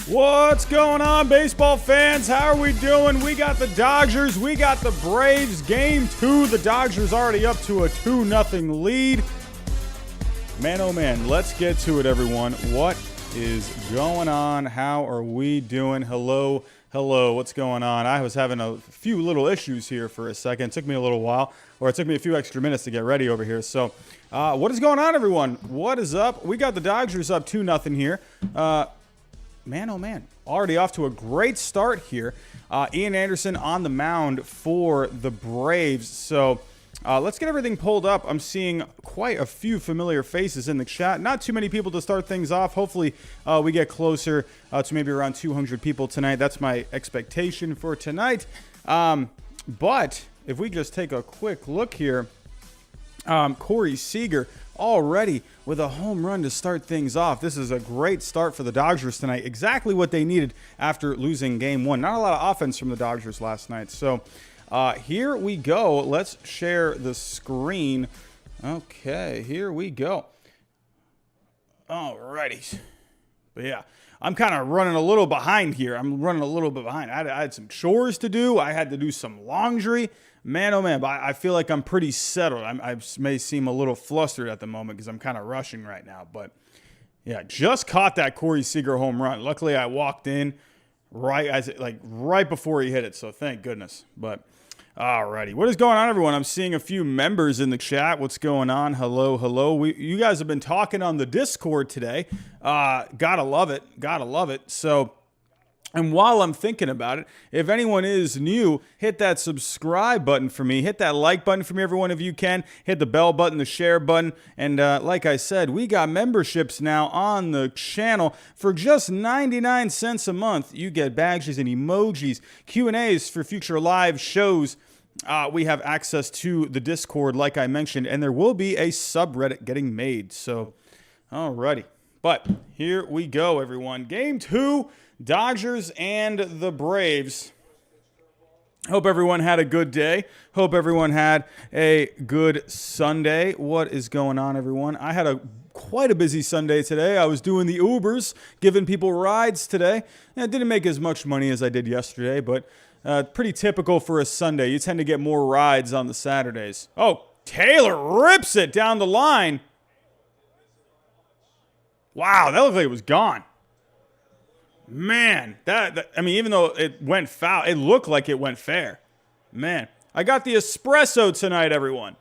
What's going on, baseball fans? How are we doing? We got the Dodgers, we got the Braves. Game 2, the Dodgers already up to a 2-0 lead. Man, oh man, let's get to it, everyone. What is going on? How are we doing? Hello, what's going on? I was having a few little issues here for a second. It took me a little while, or it took me a few extra minutes to get ready over here. So, what is going on, everyone? What is up? We got the Dodgers up 2-0 here. Man, oh man, already off to a great start here. Ian Anderson on the mound for the Braves. So let's get everything pulled up. I'm seeing quite a few familiar faces in the chat. Not too many people to start things off. Hopefully we get closer to maybe around 200 people tonight. That's my expectation for tonight. But if we just take a quick look here, Corey Seager already with a home run to start things off. This is a great start for the Dodgers tonight. Exactly what they needed after losing game 1. Not a lot of offense from the Dodgers last night. So here we go. Let's share the screen. Okay, here we go. Alrighty. But yeah, I'm kind of running a little behind here. I'm running a little bit behind. I had some chores to do. I had to do some laundry. Man, oh man, but I feel like I'm pretty settled. I may seem a little flustered at the moment because I'm kind of rushing right now. But yeah, just caught that Corey Seager home run. Luckily, I walked in right before he hit it. So thank goodness. But alrighty, what is going on, everyone? I'm seeing a few members in the chat. What's going on? Hello. You guys have been talking on the Discord today. Gotta love it. So. And while I'm thinking about it, if anyone is new, hit that subscribe button for me. Hit that like button for me, everyone, if you can. Hit the bell button, the share button. And like I said, we got memberships now on the channel. For just 99 cents a month, you get badges and emojis, Q&As for future live shows. We have access to the Discord, like I mentioned, and there will be a subreddit getting made. So, alrighty. But here we go, everyone. Game 2. Dodgers and the Braves. Hope everyone had a good day. Hope everyone had a good Sunday. What is going on, everyone? I had quite a busy Sunday today. I was doing the Ubers, giving people rides today. And I didn't make as much money as I did yesterday, but pretty typical for a Sunday. You tend to get more rides on the Saturdays. Oh, Taylor rips it down the line. Wow, that looked like it was gone. Man, I mean, even though it went foul, it looked like it went fair. Man, I got the espresso tonight, everyone.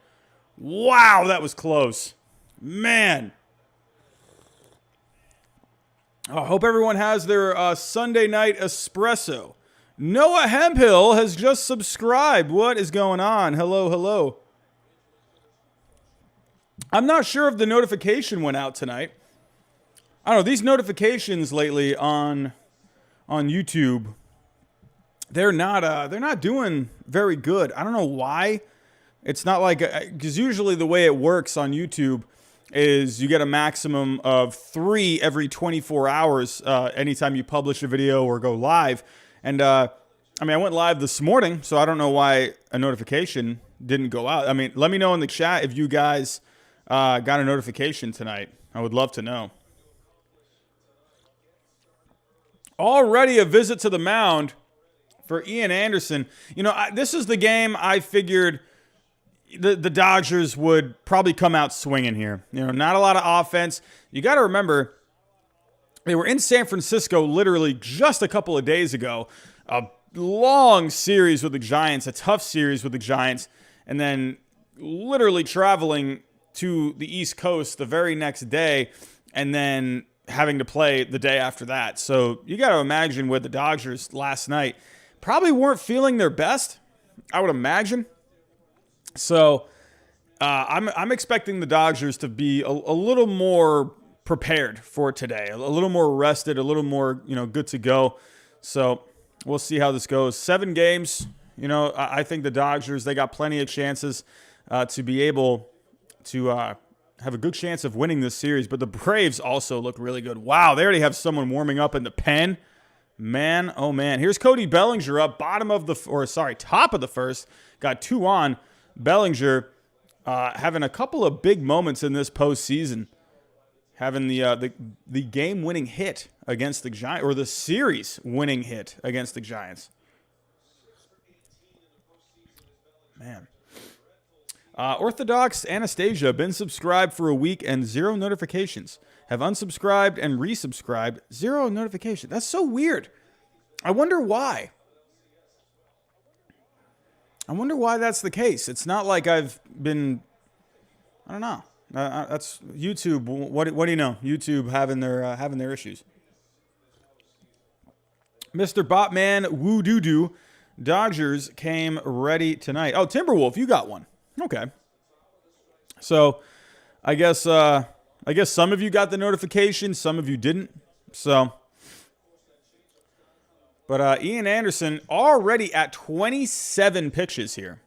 Wow, that was close. Man. I hope everyone has their Sunday night espresso. Noah Hemphill has just subscribed. What is going on? Hello. I'm not sure if the notification went out tonight. I don't know, these notifications lately on YouTube, they're not doing very good. I don't know why. It's not like, because usually the way it works on YouTube is you get a maximum of 3 every 24 hours anytime you publish a video or go live. And I went live this morning, so I don't know why a notification didn't go out. I mean, let me know in the chat if you guys got a notification tonight. I would love to know. Already a visit to the mound for Ian Anderson. You know, this is the game I figured the Dodgers would probably come out swinging here. You know, not a lot of offense. You got to remember, they were in San Francisco literally just a couple of days ago. A long series with the Giants, a tough series with the Giants, and then literally traveling to the East Coast the very next day, and then having to play the day after that. So you got to imagine with the Dodgers last night probably weren't feeling their best, I would imagine. So I'm expecting the Dodgers to be a little more prepared for today, a little more rested, a little more, good to go. So we'll see how this goes. 7 games, I think the Dodgers, they got plenty of chances to be able to have a good chance of winning this series, but the Braves also look really good. Wow, they already have someone warming up in the pen. Man, oh man. Here's Cody Bellinger up top of the first. Got 2 on. Bellinger having a couple of big moments in this postseason. having the game-winning hit against the Giants, or the series-winning hit against the Giants. Man. Orthodox Anastasia, been subscribed for a week and 0 notifications. Have unsubscribed and resubscribed, 0 notifications. That's so weird. I wonder why. I wonder why that's the case. It's not like I've been, I don't know. That's YouTube. What do you know? YouTube having their issues. Mr. Botman Woo Doo Doo, Dodgers came ready tonight. Oh, Timberwolf, you got one. Okay. So, I guess some of you got the notification, some of you didn't. So, but Ian Anderson already at 27 pitches here.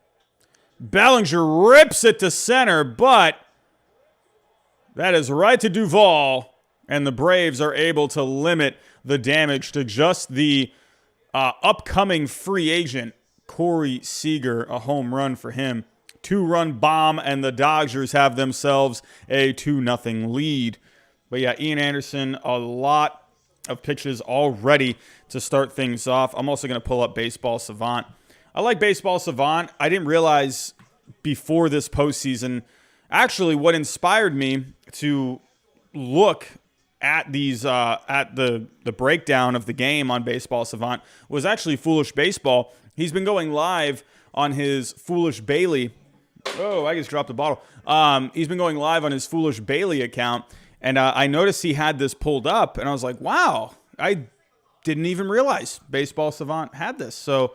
Bellinger rips it to center, but that is right to Duvall, and the Braves are able to limit the damage to just the upcoming free agent, Corey Seager, a home run for him. 2-run bomb, and the Dodgers have themselves a 2-0 lead. But yeah, Ian Anderson, a lot of pitches already to start things off. I'm also going to pull up Baseball Savant. I like Baseball Savant. I didn't realize before this postseason, actually what inspired me to look at these at the breakdown of the game on Baseball Savant was actually Foolish Baseball. He's been going live on his Foolish Bailey. Oh, I just dropped a bottle. He's been going live on his Foolish Bailey account, and I noticed he had this pulled up, and I was like, wow, I didn't even realize Baseball Savant had this. So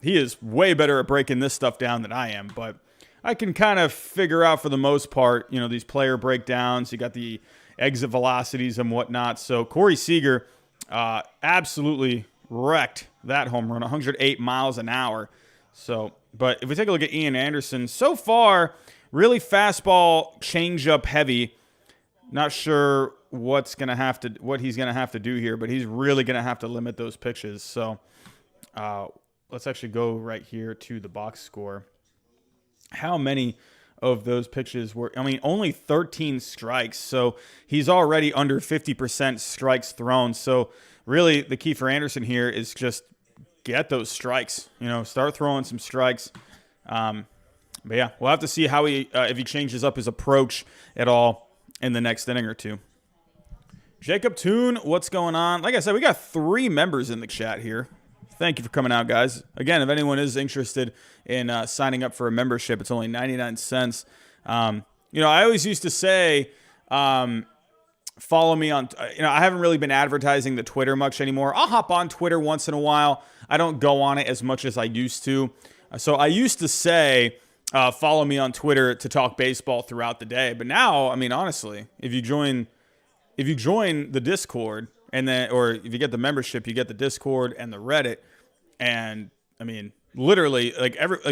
he is way better at breaking this stuff down than I am, but I can kind of figure out for the most part, these player breakdowns. You got the exit velocities and whatnot. So Corey Seager absolutely wrecked that home run, 108 miles an hour. So, but if we take a look at Ian Anderson, so far, really fastball, changeup heavy. Not sure what he's gonna have to do here, but he's really gonna have to limit those pitches. So, let's actually go right here to the box score. How many of those pitches were? Only 13 strikes. So he's already under 50% strikes thrown. So really, the key for Anderson here is just get those strikes. Start throwing some strikes. But yeah, we'll have to see how if he changes up his approach at all in the next inning or two. Jacob Toon, what's going on? Like I said, we got 3 members in the chat here. Thank you for coming out, guys. Again, if anyone is interested in signing up for a membership, it's only 99 cents. I always used to say, follow me on, I haven't really been advertising the Twitter much anymore. I'll hop on Twitter once in a while. I don't go on it as much as I used to. So I used to say, follow me on Twitter to talk baseball throughout the day. But now, honestly, if you join the Discord, or if you get the membership, you get the Discord and the Reddit. And literally,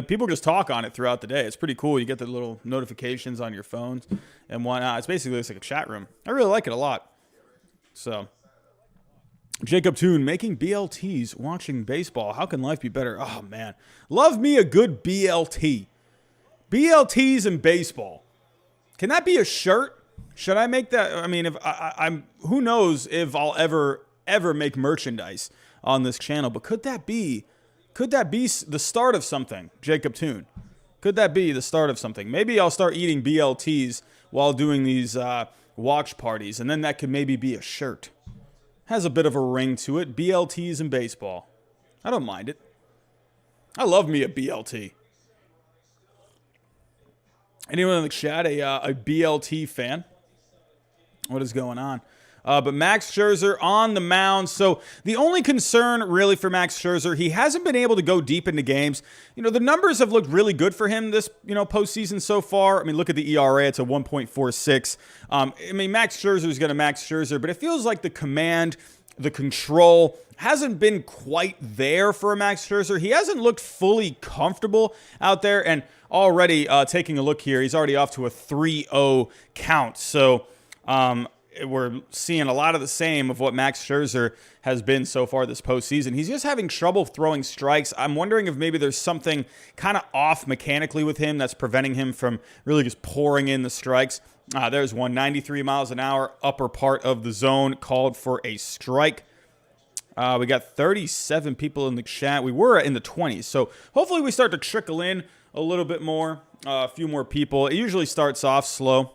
people just talk on it throughout the day. It's pretty cool. You get the little notifications on your phones and whatnot. It's basically like a chat room. I really like it a lot. So, Jacob Toon, making BLTs, watching baseball. How can life be better? Oh man, love me a good BLT. BLTs and baseball. Can that be a shirt? Should I make that? If I'm, who knows if I'll ever make merchandise on this channel? But could that be the start of something, Jacob Toon? Could that be the start of something? Maybe I'll start eating BLTs while doing these watch parties, and then that could maybe be a shirt. Has a bit of a ring to it. BLTs and baseball. I don't mind it. I love me a BLT. Anyone in the chat a BLT fan? What is going on? But Max Scherzer on the mound. So the only concern really for Max Scherzer, he hasn't been able to go deep into games. The numbers have looked really good for him this, postseason so far. Look at the ERA. It's a 1.46. Max Scherzer is going to Max Scherzer, but it feels like the command, the control hasn't been quite there for a Max Scherzer. He hasn't looked fully comfortable out there. And already taking a look here, he's already off to a 3-0 count. So, we're seeing a lot of the same of what Max Scherzer has been so far this postseason. He's just having trouble throwing strikes. I'm wondering if maybe there's something kind of off mechanically with him that's preventing him from really just pouring in the strikes. There's one, 93 miles an hour, upper part of the zone, called for a strike. We got 37 people in the chat. We were in the 20s, so hopefully we start to trickle in a little bit more, a few more people. It usually starts off slow.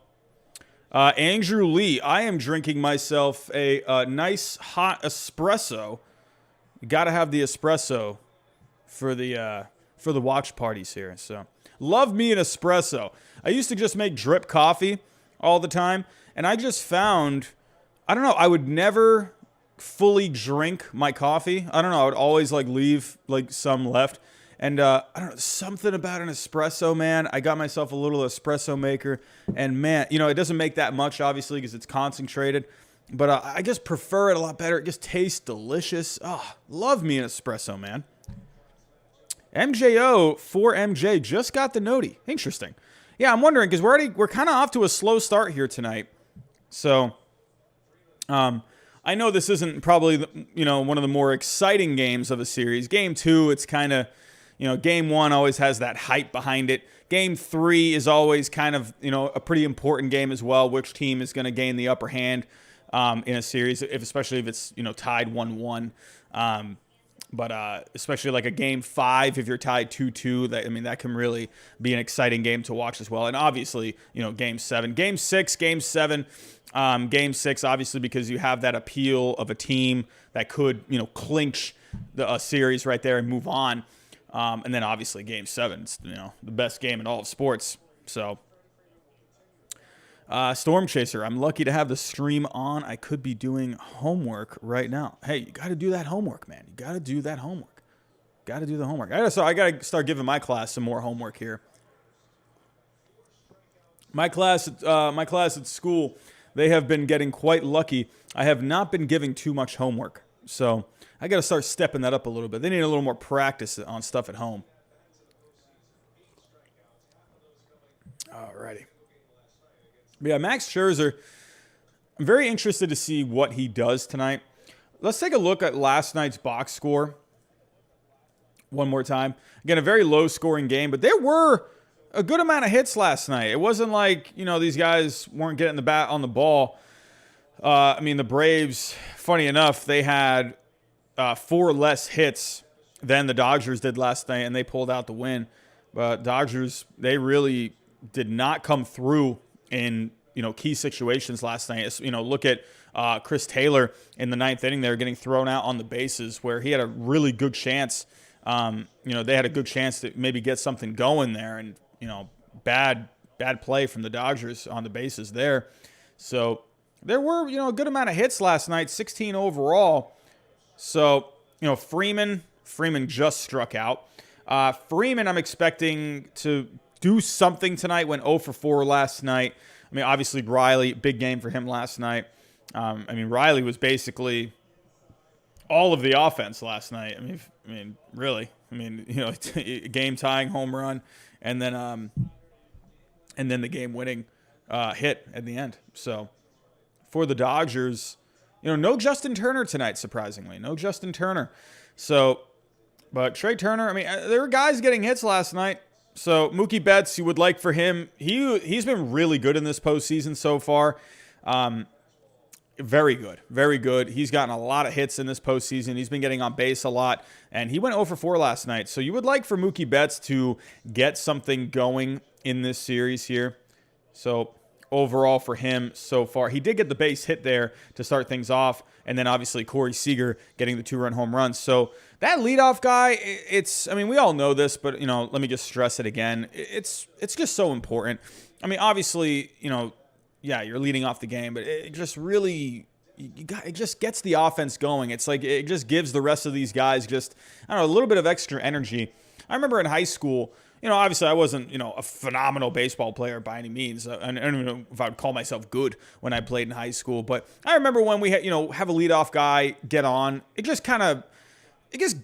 Andrew Lee, I am drinking myself a nice hot espresso. You got to have the espresso for the watch parties here. So love me an espresso. I used to just make drip coffee all the time, and I just found, I don't know, I would never fully drink my coffee. I don't know, I would always like leave like some left. And I don't know, something about an espresso, man. I got myself a little espresso maker, and man, you know, it doesn't make that much, obviously, because it's concentrated. But I just prefer it a lot better. It just tastes delicious. Oh, love me an espresso, man. MJO for MJ just got the noti. Interesting. Yeah, I'm wondering, because we're kind of off to a slow start here tonight. So, I know this isn't probably, one of the more exciting games of a series. Game 2, it's kind of, Game 1 always has that hype behind it. Game 3 is always kind of, a pretty important game as well. Which team is going to gain the upper hand in a series, especially if it's, tied 1-1. But especially like a Game 5, if you're tied 2-2, that can really be an exciting game to watch as well. And obviously, Game 7. Game 6, Game 7. Game 6, obviously, because you have that appeal of a team that could, clinch the series right there and move on. And then obviously Game 7, it's, the best game in all of sports. So, Storm Chaser, I'm lucky to have the stream on. I could be doing homework right now. Hey, you got to do that homework, man. You got to do that homework. Got to do the homework. I got to start giving my class some more homework here. My class at school, they have been getting quite lucky. I have not been giving too much homework. So I got to start stepping that up a little bit. They need a little more practice on stuff at home. Alrighty. But yeah, Max Scherzer, I'm very interested to see what he does tonight. Let's take a look at last night's box score one more time. Again, a very low-scoring game, but there were a good amount of hits last night. It wasn't like, these guys weren't getting the bat on the ball. The Braves, funny enough, they had 4 less hits than the Dodgers did last night, and they pulled out the win. But Dodgers, they really did not come through in, key situations last night. Look at Chris Taylor in the 9th inning there getting thrown out on the bases where he had a really good chance. They had a good chance to maybe get something going there, and, bad play from the Dodgers on the bases there. So there were, a good amount of hits last night, 16 overall. So, Freeman just struck out. Freeman, I'm expecting to do something tonight. Went 0 for 4 last night. Obviously, Riley, big game for him last night. Riley was basically all of the offense last night. Really. Game tying home run, and then the game winning hit at the end. So for the Dodgers, no Justin Turner tonight. Surprisingly, no Justin Turner. So, but Trey Turner. There were guys getting hits last night. So Mookie Betts, you would like for him. He's been really good in this postseason so far. Very good, very good. He's gotten a lot of hits in this postseason. He's been getting on base a lot, and he went 0 for 4 last night. So you would like for Mookie Betts to get something going in this series here. So overall for him so far, he did get the base hit there to start things off, and then obviously Corey Seager getting the 2-run home run. So that leadoff guy, we all know this, but let me just stress it again. It's just so important. Obviously, yeah, you're leading off the game, but it just really, it just gets the offense going. It's like it just gives the rest of these guys just, a little bit of extra energy. I remember in high school, obviously I wasn't, a phenomenal baseball player by any means. I don't even know if I would call myself good when I played in high school, but I remember when we had, have a leadoff guy get on, it just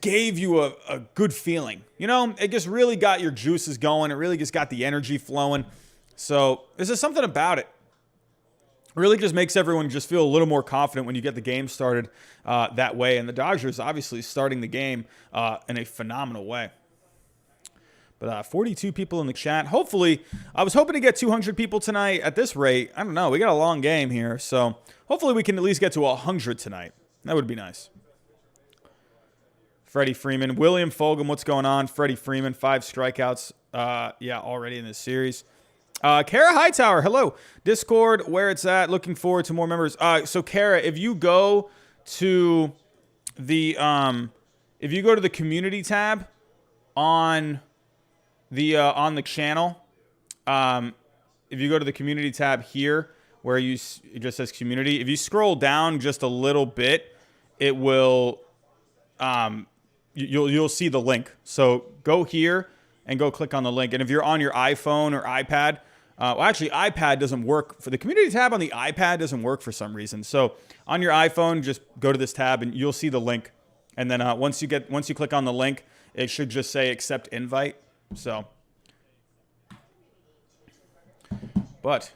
gave you a good feeling. It just really got your juices going. It really just got the energy flowing. So there's just something about it. Really just makes everyone just feel a little more confident when you get the game started that way. And the Dodgers obviously starting the game in a phenomenal way. But 42 people in the chat. Hopefully, I was hoping to get 200 people tonight. At this rate, I don't know. We got a long game here. So hopefully we can at least get to 100 tonight. That would be nice. Freddie Freeman. William Fulgham, what's going on? Freddie Freeman, 5 strikeouts. Already in this series. Kara Hightower, hello. Discord, where it's at. Looking forward to more members. So Kara, if you go to the community tab on the channel, if you go to the community tab here where it just says community, if you scroll down just a little bit, it will you'll see the link. So go here and go click on the link. And if you're on your iPhone or iPad, actually iPad doesn't work for the community tab on the iPad doesn't work for some reason. So on your iPhone, just go to this tab and you'll see the link. And then once you click on the link, it should just say accept invite. So, but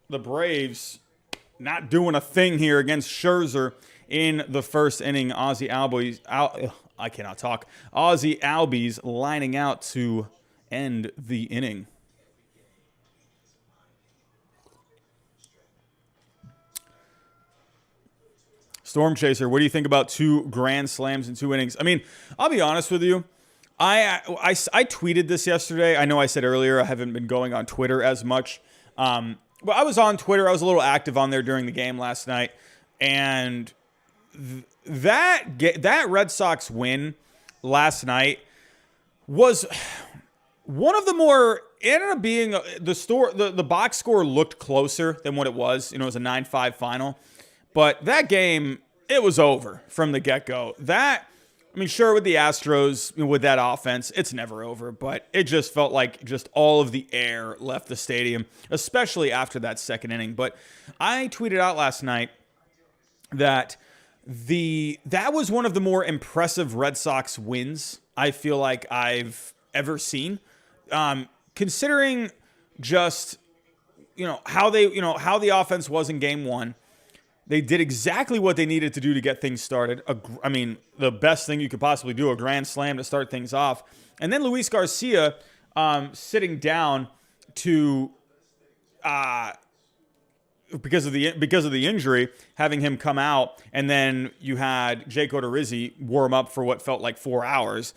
the Braves not doing a thing here against Scherzer in the first inning. Ozzie Albies lining out to end the inning. Storm Chaser, what do you think about 2 grand slams in 2 innings? I mean, I'll be honest with you. I tweeted this yesterday. I know I said earlier I haven't been going on Twitter as much. But I was on Twitter. I was a little active on there during the game last night. And that Red Sox win last night was one of the more, it ended up being the box score looked closer than what it was. You know, it was a 9-5 final. But that game, it was over from the get-go. Sure, with the Astros, with that offense, it's never over. But it just felt like just all of the air left the stadium, especially after that second inning. But I tweeted out last night that that was one of the more impressive Red Sox wins I feel like I've ever seen. Considering just, how the offense was in game 1. They did exactly what they needed to do to get things started. The best thing you could possibly do, a grand slam to start things off. And then Luis Garcia sitting down to because of the injury, having him come out, and then you had Jake Odorizzi warm up for what felt like 4 hours,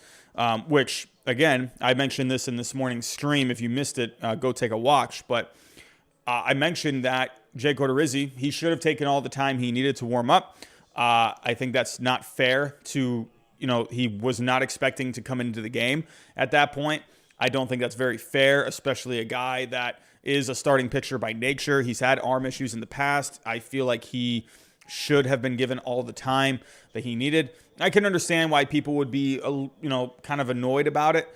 which again, I mentioned this in this morning's stream. If you missed it, go take a watch. But I mentioned that Jake Odorizzi, he should have taken all the time he needed to warm up. I think that's not fair to, he was not expecting to come into the game at that point. I don't think that's very fair, especially a guy that is a starting pitcher by nature. He's had arm issues in the past. I feel like he should have been given all the time that he needed. I can understand why people would be, kind of annoyed about it.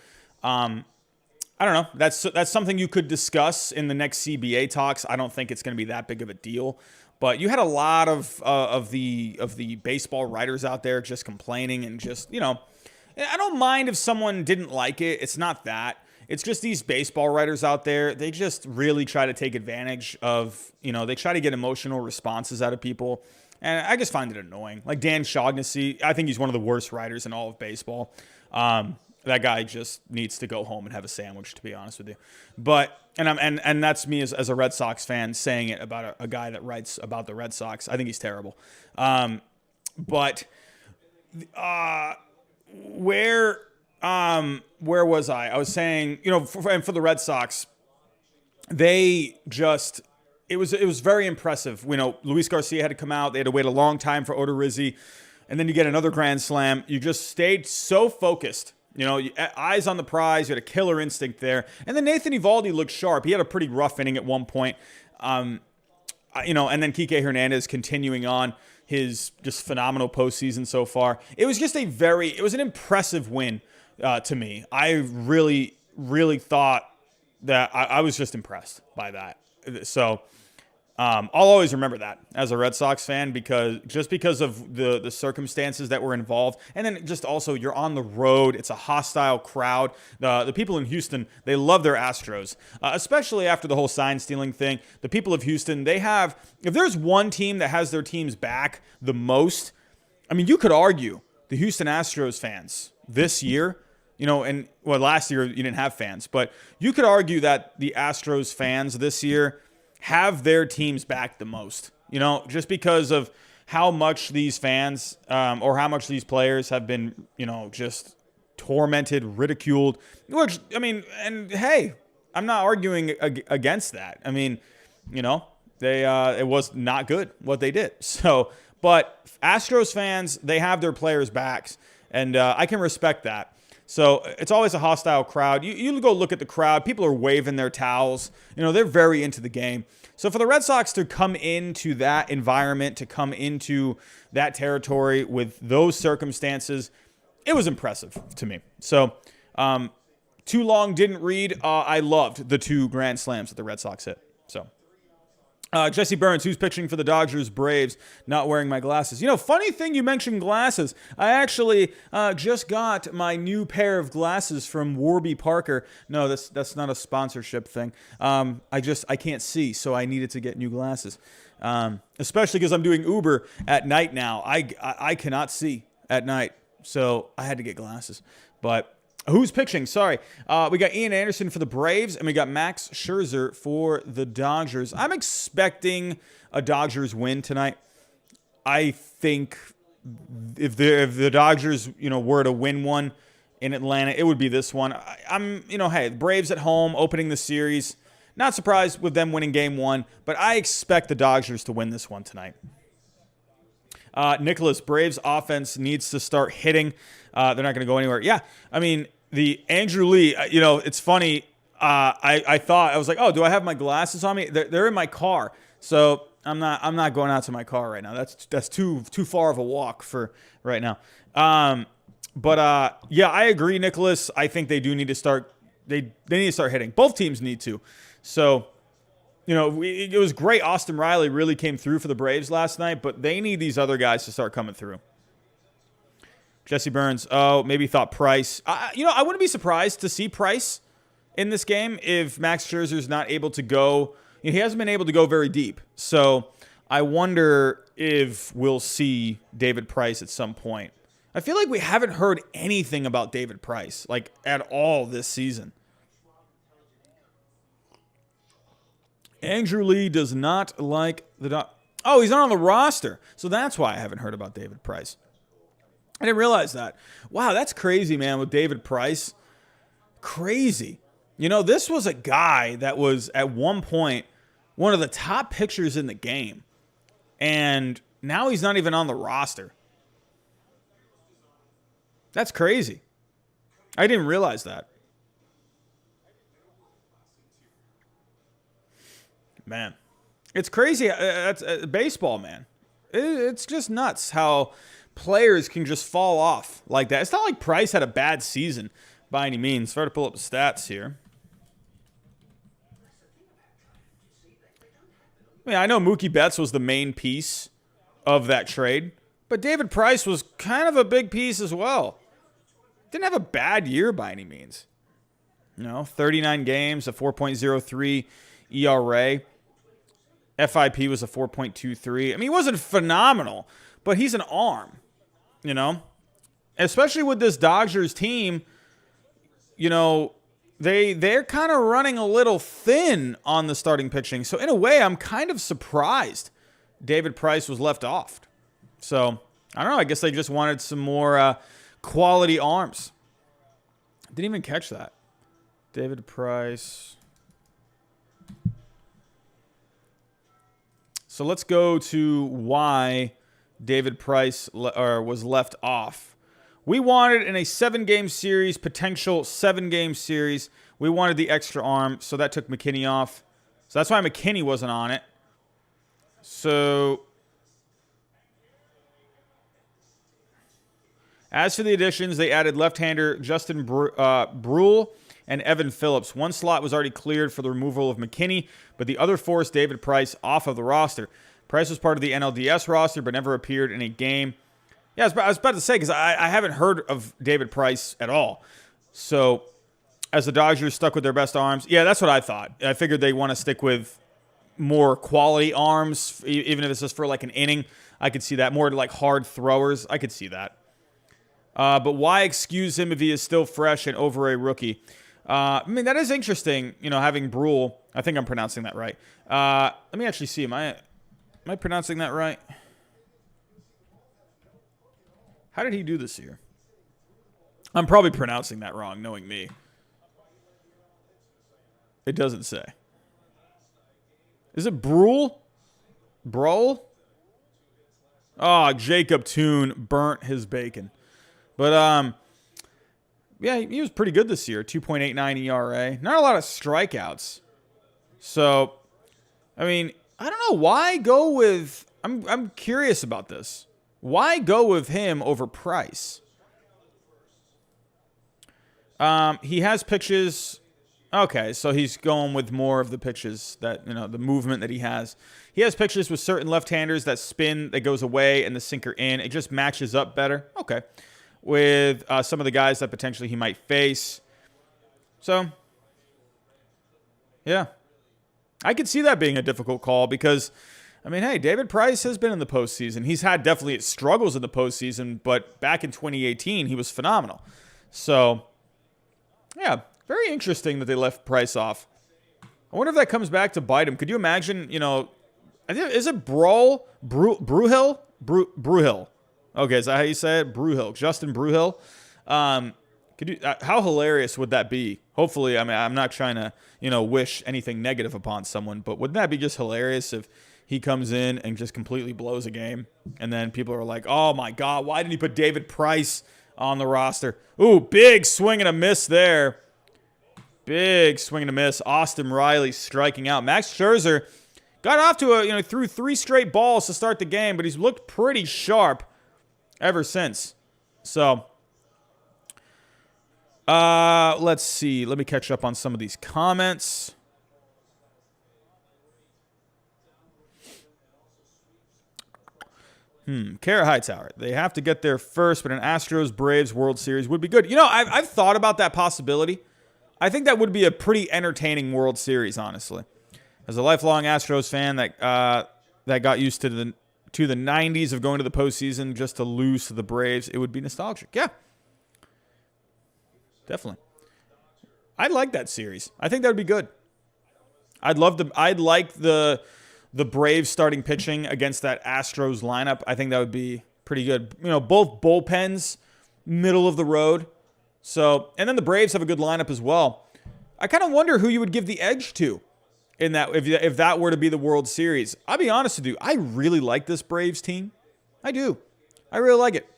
I don't know. That's something you could discuss in the next CBA talks. I don't think it's going to be that big of a deal. But you had a lot of the baseball writers out there just complaining and just, I don't mind if someone didn't like it. It's not that. It's just these baseball writers out there. They just really try to take advantage of, they try to get emotional responses out of people. And I just find it annoying. Like Dan Shaughnessy, I think he's one of the worst writers in all of baseball. That guy just needs to go home and have a sandwich, to be honest with you. But and that's me as a Red Sox fan saying it about a guy that writes about the Red Sox. I think he's terrible. But where was I? I was saying, for the Red Sox, they just it was very impressive. Luis Garcia had to come out. They had to wait a long time for Odorizzi, and then you get another grand slam. You just stayed so focused. Eyes on the prize. You had a killer instinct there. And then Nathan Eovaldi looked sharp. He had a pretty rough inning at one point. And then Kike Hernandez continuing on his just phenomenal postseason so far. It was just it was an impressive win to me. I really, really thought that I was just impressed by that. So I'll always remember that as a Red Sox fan because of the circumstances that were involved. And then just also you're on the road. It's a hostile crowd. The people in Houston, they love their Astros, especially after the whole sign stealing thing. The people of Houston, if there's one team that has their teams back the most, you could argue the Houston Astros fans this year And well, last year you didn't have fans, but you could argue that the Astros fans this year have their teams back the most, just because of how much these fans or how much these players have been, just tormented, ridiculed, which, and hey, I'm not arguing against that. It was not good what they did. So, but Astros fans, they have their players' backs, and I can respect that. So it's always a hostile crowd. You go look at the crowd. People are waving their towels. They're very into the game. So for the Red Sox to come into that environment, to come into that territory with those circumstances, it was impressive to me. So too long didn't read. I loved the 2 grand slams that the Red Sox hit. So. Jesse Burns, who's pitching for the Dodgers, Braves, not wearing my glasses. Funny thing you mentioned glasses. I actually just got my new pair of glasses from Warby Parker. No, that's not a sponsorship thing. I can't see, so I needed to get new glasses. Especially because I'm doing Uber at night now. I cannot see at night, so I had to get glasses. But who's pitching? Sorry. We got Ian Anderson for the Braves, and we got Max Scherzer for the Dodgers. I'm expecting a Dodgers win tonight. I think if the Dodgers, were to win one in Atlanta, it would be this one. Hey, the Braves at home, opening the series. Not surprised with them winning game 1, but I expect the Dodgers to win this one tonight. Nicholas, Braves offense needs to start hitting. They're not going to go anywhere. Yeah, the Andrew Lee, it's funny. I thought, I was like, oh, do I have my glasses on me? They're in my car. So I'm not going out to my car right now. That's too far of a walk for right now. Yeah, I agree, Nicholas. I think they do need to start. They need to start hitting. Both teams need to. So, it was great. Austin Riley really came through for the Braves last night, but they need these other guys to start coming through. Jesse Burns, maybe thought Price. I wouldn't be surprised to see Price in this game if Max Scherzer's not able to go. He hasn't been able to go very deep. So I wonder if we'll see David Price at some point. I feel like we haven't heard anything about David Price, like, at all this season. Andrew Lee does not like the Oh, he's not on the roster. So that's why I haven't heard about David Price. I didn't realize that. Wow, that's crazy, man, with David Price. Crazy. This was a guy that was, at one point, one of the top pitchers in the game. And now he's not even on the roster. That's crazy. I didn't realize that. Man, it's crazy. That's baseball, man. It's just nuts how players can just fall off like that. It's not like Price had a bad season by any means. Try to pull up the stats here. I know Mookie Betts was the main piece of that trade, but David Price was kind of a big piece as well. Didn't have a bad year by any means. 39 games, a 4.03 ERA. FIP was a 4.23. He wasn't phenomenal, but he's an arm, Especially with this Dodgers team, they're kind of running a little thin on the starting pitching. So in a way, I'm kind of surprised David Price was left off. So I don't know. I guess they just wanted some more quality arms. Didn't even catch that. David Price. So let's go to why David Price was left off. We wanted in a 7-game series, potential 7-game series, we wanted the extra arm, so that took McKinney off. So that's why McKinney wasn't on it. So as for the additions, they added left-hander Justin Brule and Evan Phillips. One slot was already cleared for the removal of McKinney, but the other forced David Price off of the roster. Price was part of the NLDS roster, but never appeared in a game. Yeah, I was about to say, because I haven't heard of David Price at all. So, as the Dodgers stuck with their best arms, yeah, that's what I thought. I figured they want to stick with more quality arms, even if it's just for like an inning. I could see that. More like hard throwers. I could see that. But why excuse him if he is still fresh and over a rookie? I mean, that is interesting, having Brule. I think I'm pronouncing that right. Let me actually see. Am I pronouncing that right? How did he do this year? I'm probably pronouncing that wrong, knowing me. It doesn't say. Is it Brule? Brule? Oh, Jacob Toon burnt his bacon. But, yeah, he was pretty good this year. 2.89 ERA. Not a lot of strikeouts. So, I mean, I don't know. Why go with... I'm curious about this. Why go with him over Price? He has pitches. Okay, so he's going with more of the pitches that, the movement that he has. He has pitches with certain left-handers that spin, that goes away, and the sinker in. It just matches up better. Okay. With some of the guys that potentially he might face. So, yeah. I could see that being a difficult call because... I mean, hey, David Price has been in the postseason. He's had definitely struggles in the postseason, but back in 2018, he was phenomenal. So, yeah, very interesting that they left Price off. I wonder if that comes back to bite him. Could you imagine, is it Bruhill? Bruhill. Okay, is that how you say it? Bruhill. Justin Bruhill. How hilarious would that be? Hopefully, I mean, I'm not trying to, wish anything negative upon someone, but wouldn't that be just hilarious if he comes in and just completely blows a game, and then people are like, oh my God, why didn't he put David Price on the roster? Ooh, big swing and a miss there. Big swing and a miss. Austin Riley striking out. Max Scherzer got off to threw 3 straight balls to start the game, but he's looked pretty sharp ever since. So, let's see. Let me catch up on some of these comments. Kara Hightower. They have to get there first, but an Astros-Braves World Series would be good. I've thought about that possibility. I think that would be a pretty entertaining World Series, honestly. As a lifelong Astros fan that got used to the 90s of going to the postseason just to lose to the Braves, it would be nostalgic. Yeah. Definitely. I'd like that series. I think that would be good. I'd like the Braves starting pitching against that Astros lineup. I think that would be pretty good. Both bullpens, middle of the road. So, and then the Braves have a good lineup as well. I kind of wonder who you would give the edge to in that if that were to be the World Series. I'll be honest with you, I really like this Braves team. I do. I really like it.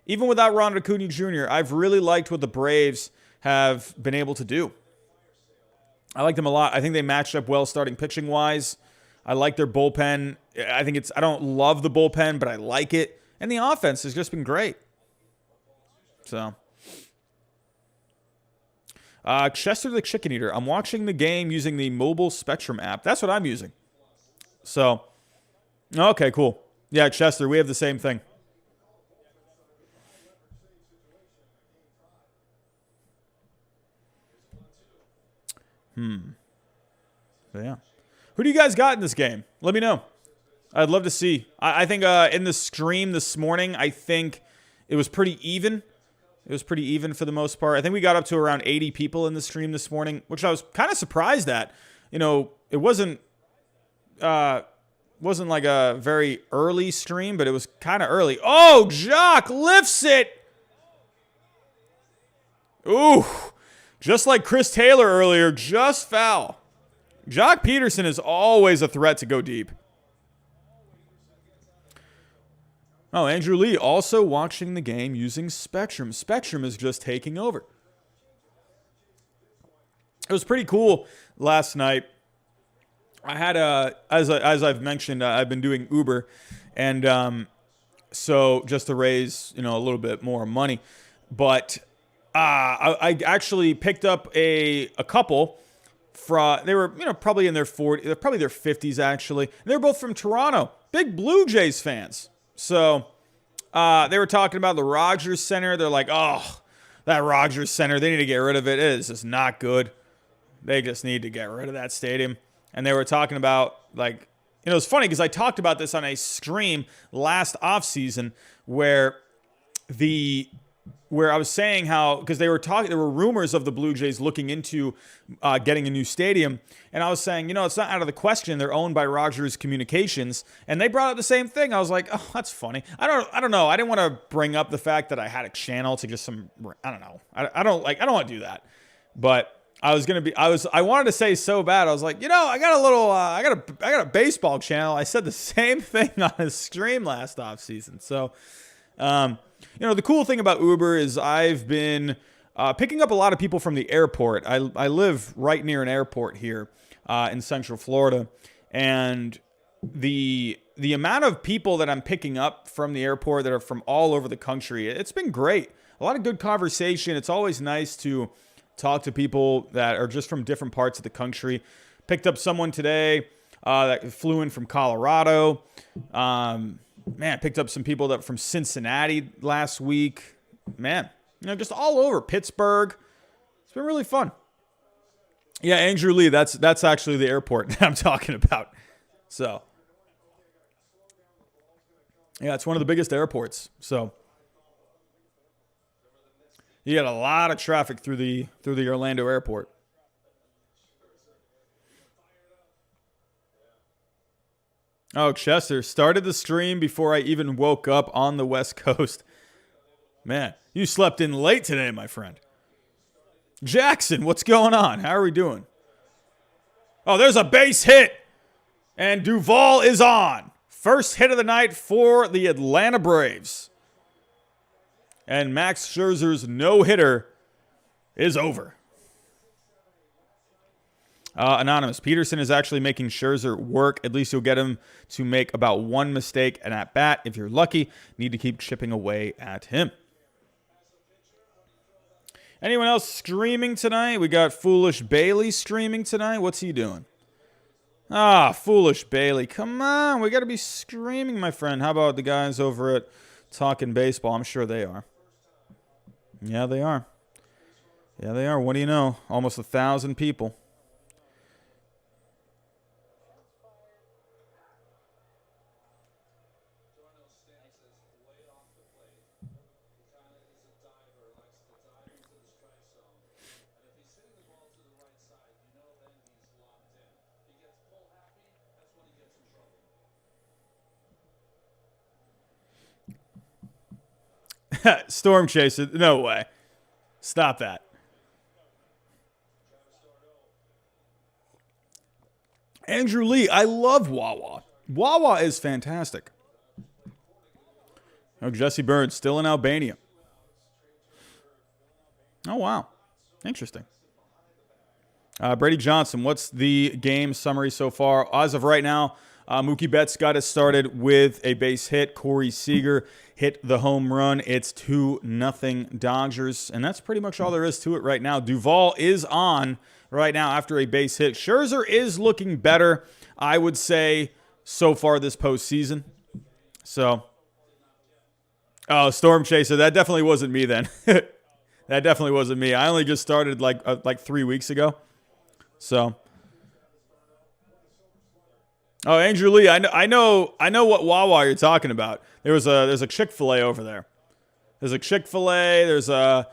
Even without Ronald Acuna Jr., I've really liked what the Braves have been able to do. I like them a lot. I think they matched up well starting pitching-wise. I like their bullpen. I don't love the bullpen, but I like it. And the offense has just been great. So, Chester the Chicken Eater. I'm watching the game using the mobile Spectrum app. That's what I'm using. So, okay, cool. Yeah, Chester, we have the same thing. Yeah. Who do you guys got in this game? Let me know. I'd love to see. I think in the stream this morning, I think it was pretty even. It was pretty even for the most part. I think we got up to around 80 people in the stream this morning, which I was kind of surprised at. It wasn't like a very early stream, but it was kind of early. Oh, Jock lifts it. Ooh, just like Chris Taylor earlier, just foul. Jock Peterson is always a threat to go deep. Oh, Andrew Lee also watching the game using Spectrum. Spectrum is just taking over. It was pretty cool last night. I had as I've mentioned, I've been doing Uber, and so just to raise a little bit more money, but I actually picked up a couple. They were probably in their 40s, probably their 50s actually. They're both from Toronto, big Blue Jays fans. So they were talking about the Rogers Center. They're like, oh, that Rogers Center, they need to get rid of it. It is just not good. They just need to get rid of that stadium. And they were talking about, like, it's funny because I talked about this on a stream last offseason where the where I was saying how, because there were rumors of the Blue Jays looking into getting a new stadium, and I was saying, it's not out of the question. They're owned by Rogers Communications, and they brought up the same thing. I was like, oh, that's funny. I don't know. I didn't want to bring up the fact that I had a channel to just I don't know. I don't want to do that, but I wanted to say so bad. I was like, I got a little, I got a baseball channel. I said the same thing on a stream last off season. So, the cool thing about Uber is I've been picking up a lot of people from the airport. I live right near an airport here in Central Florida, and the amount of people that I'm picking up from the airport that are from all over the country, it's been great. A lot of good conversation. It's always nice to talk to people that are just from different parts of the country. Picked up someone today that flew in from Colorado. Picked up some people that from Cincinnati last week. Just all over Pittsburgh. It's been really fun. Yeah, Andrew Lee, that's actually the airport that I'm talking about. So, yeah, it's one of the biggest airports. So, you got a lot of traffic through the Orlando airport. Oh, Chester started the stream before I even woke up on the West Coast. Man, you slept in late today, my friend. Jackson, what's going on? How are we doing? Oh, there's a base hit. And Duvall is on. First hit of the night for the Atlanta Braves. And Max Scherzer's no-hitter is over. Anonymous, Peterson is actually making Scherzer work. At least you'll get him to make about one mistake and at bat. If you're lucky, need to keep chipping away at him. Anyone else streaming tonight? We got Foolish Bailey streaming tonight. What's he doing? Foolish Bailey. Come on, we got to be streaming, my friend. How about the guys over at Talking Baseball? I'm sure they are. Yeah, they are. Yeah, they are. What do you know? Almost 1,000 people. Storm Chaser. No way. Stop that. Andrew Lee. I love Wawa. Wawa is fantastic. Oh, Jesse Bird still in Albania. Oh, wow. Interesting. Brady Johnson, what's the game summary so far? As of right now, Mookie Betts got us started with a base hit. Corey Seager hit the home run. It's 2-0 Dodgers, and that's pretty much all there is to it right now. Duvall is on right now after a base hit. Scherzer is looking better, I would say, so far this postseason. So, Storm Chaser, that definitely wasn't me then. That definitely wasn't me. I only just started like 3 weeks ago. So, Andrew Lee, I know what Wawa you're talking about. There's a Chick-fil-A over there. There's a Chick-fil-A. There's a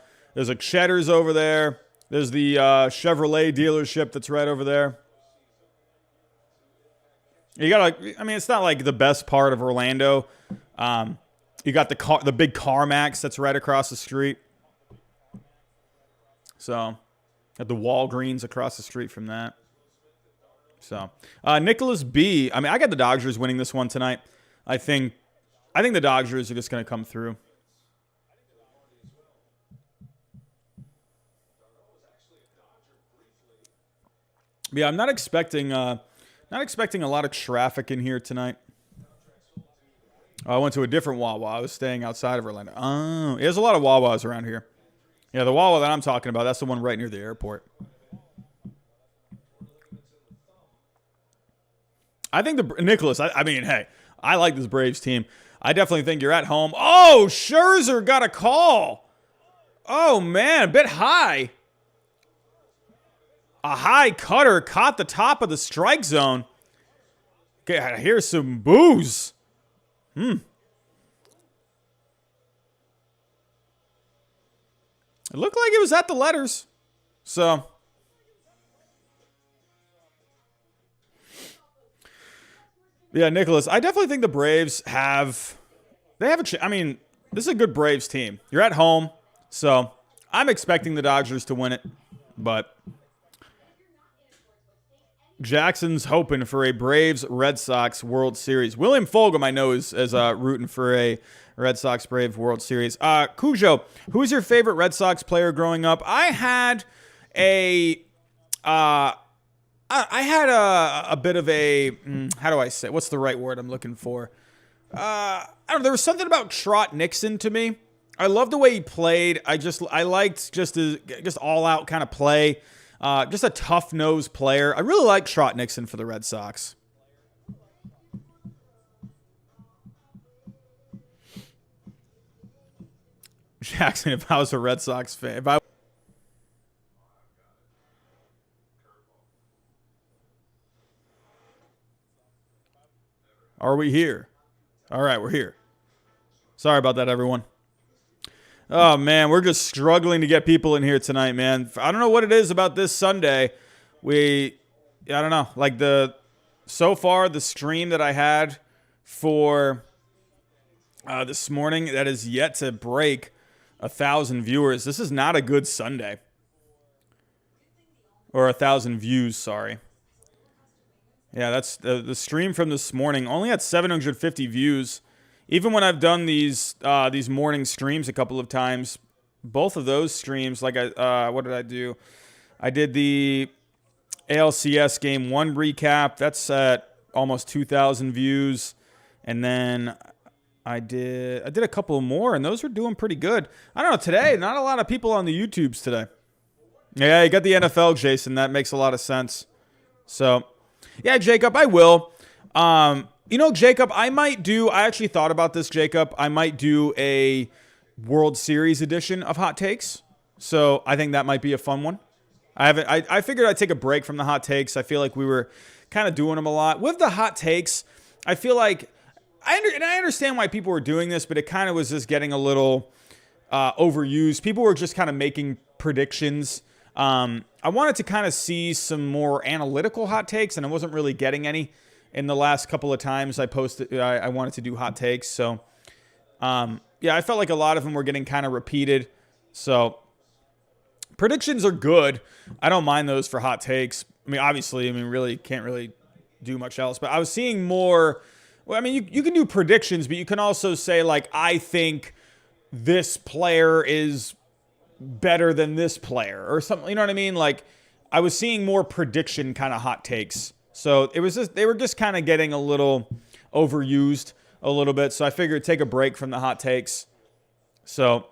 Cheddar's over there. There's the Chevrolet dealership that's right over there. You got it's not like the best part of Orlando. You got the big CarMax that's right across the street. So, got the Walgreens across the street from that. So, Nicholas B. I got the Dodgers winning this one tonight. I think the Dodgers are just going to come through. Yeah, I'm not expecting a lot of traffic in here tonight. I went to a different Wawa. I was staying outside of Orlando. Oh, there's a lot of Wawas around here. Yeah, the Wawa that I'm talking about, that's the one right near the airport. I think Nicholas, hey, I like this Braves team. I definitely think you're at home. Oh, Scherzer got a call. Oh, man, a bit high. A high cutter caught the top of the strike zone. Okay, I hear some boos. It looked like it was at the letters. So, yeah, Nicholas, I definitely think the Braves have I mean, this is a good Braves team. You're at home, so I'm expecting the Dodgers to win it, but Jackson's hoping for a Braves-Red Sox World Series. William Fulgham, I know, is rooting for a Red Sox-Braves World Series. Cujo, who is your favorite Red Sox player growing up? I had a bit of a, how do I say, what's the right word I'm looking for? I don't know, there was something about Trot Nixon to me. I love the way he played. I liked just all-out kind of play. Just a tough-nosed player. I really like Trot Nixon for the Red Sox. Jackson, if I was a Red Sox fan, Are we here? All right, we're here. Sorry about that, everyone. Oh, man, we're just struggling to get people in here tonight, man. I don't know what it is about this Sunday. I don't know. Like, so far, the stream that I had for this morning that is yet to break 1,000 viewers. This is not a good Sunday. Or 1,000 views, sorry. Yeah, that's the stream from this morning. Only had 750 views. Even when I've done these morning streams a couple of times, both of those streams, like what did I do? I did the ALCS Game 1 recap. That's at almost 2,000 views. And then I did a couple more, and those were doing pretty good. I don't know, today, not a lot of people on the YouTubes today. Yeah, you got the NFL, Jason. That makes a lot of sense. So, yeah, Jacob, I will. Jacob, I actually thought about this, Jacob. I might do a World Series edition of Hot Takes. So I think that might be a fun one. I figured I'd take a break from the Hot Takes. I feel like we were kind of doing them a lot. With the Hot Takes, I feel like, I understand why people were doing this, but it kind of was just getting a little overused. People were just kind of making predictions. I wanted to kind of see some more analytical hot takes, and I wasn't really getting any in the last couple of times I posted. I wanted to do hot takes. So, I felt like a lot of them were getting kind of repeated. So, predictions are good. I don't mind those for hot takes. I mean, obviously, really can't really do much else. But I was seeing more. Well, I mean, you can do predictions, but you can also say, like, I think this player is better than this player or something. You know what I mean? Like, I was seeing more prediction kind of hot takes. So they were just kind of getting a little overused a little bit. So I figured take a break from the hot takes. So,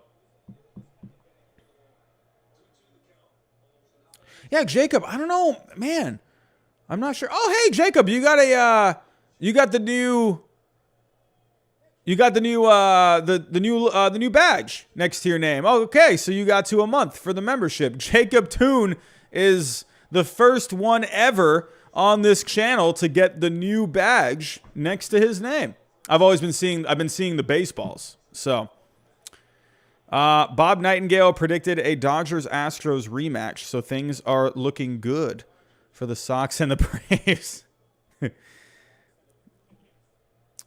yeah, Jacob, I don't know, man. I'm not sure. Oh, hey, Jacob, you got the new badge next to your name. Oh, okay, so you got to a month for the membership. Jacob Toon is the first one ever on this channel to get the new badge next to his name. I've been seeing the baseballs. So, Bob Nightingale predicted a Dodgers-Astros rematch, so things are looking good for the Sox and the Braves.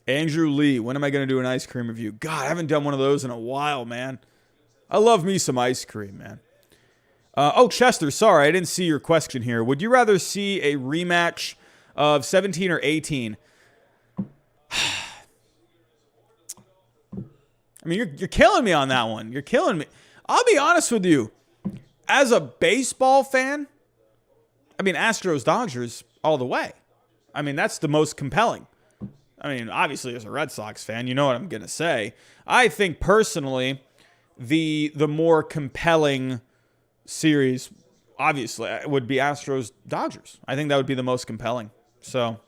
Andrew Lee, when am I going to do an ice cream review? God, I haven't done one of those in a while, man. I love me some ice cream, man. Chester, sorry, I didn't see your question here. Would you rather see a rematch of 17 or 18? I mean, you're killing me on that one. You're killing me. I'll be honest with you. As a baseball fan, I mean, Astros-Dodgers all the way. I mean, that's the most compelling. I mean, obviously, as a Red Sox fan, you know what I'm going to say. I think, personally, the more compelling series, obviously, would be Astros-Dodgers. I think that would be the most compelling. So,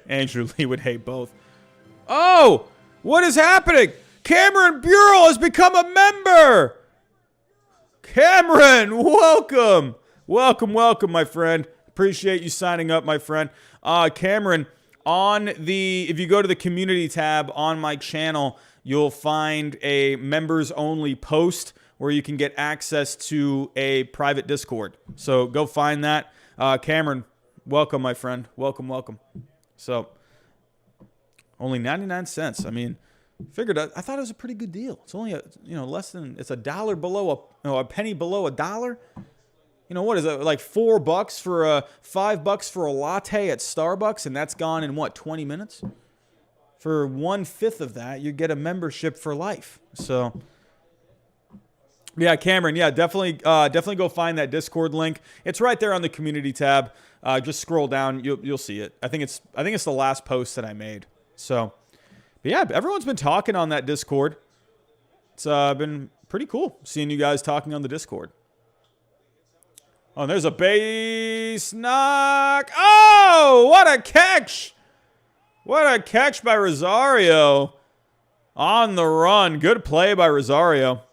Andrew Lee would hate both. Oh, what is happening? Cameron Burrell has become a member. Cameron, welcome. Welcome, my friend. Appreciate you signing up, my friend. Cameron, if you go to the community tab on my channel, you'll find a members only post where you can get access to a private Discord. So go find that. Cameron, welcome, my friend. Welcome, welcome. So only 99 cents. I mean, figured I thought it was a pretty good deal. It's only less than, it's $1 below a penny below $1. What is it, like $4 for $5 for a latte at Starbucks, and that's gone in 20 minutes? For 1/5 of that, you get a membership for life. So yeah, Cameron, yeah, definitely go find that Discord link. It's right there on the community tab. Just scroll down, you'll see it. I think it's the last post that I made. So, but yeah, everyone's been talking on that Discord. It's been pretty cool seeing you guys talking on the Discord. Oh, and there's a base knock. Oh, what a catch! What a catch by Rosario. On the run. Good play by Rosario.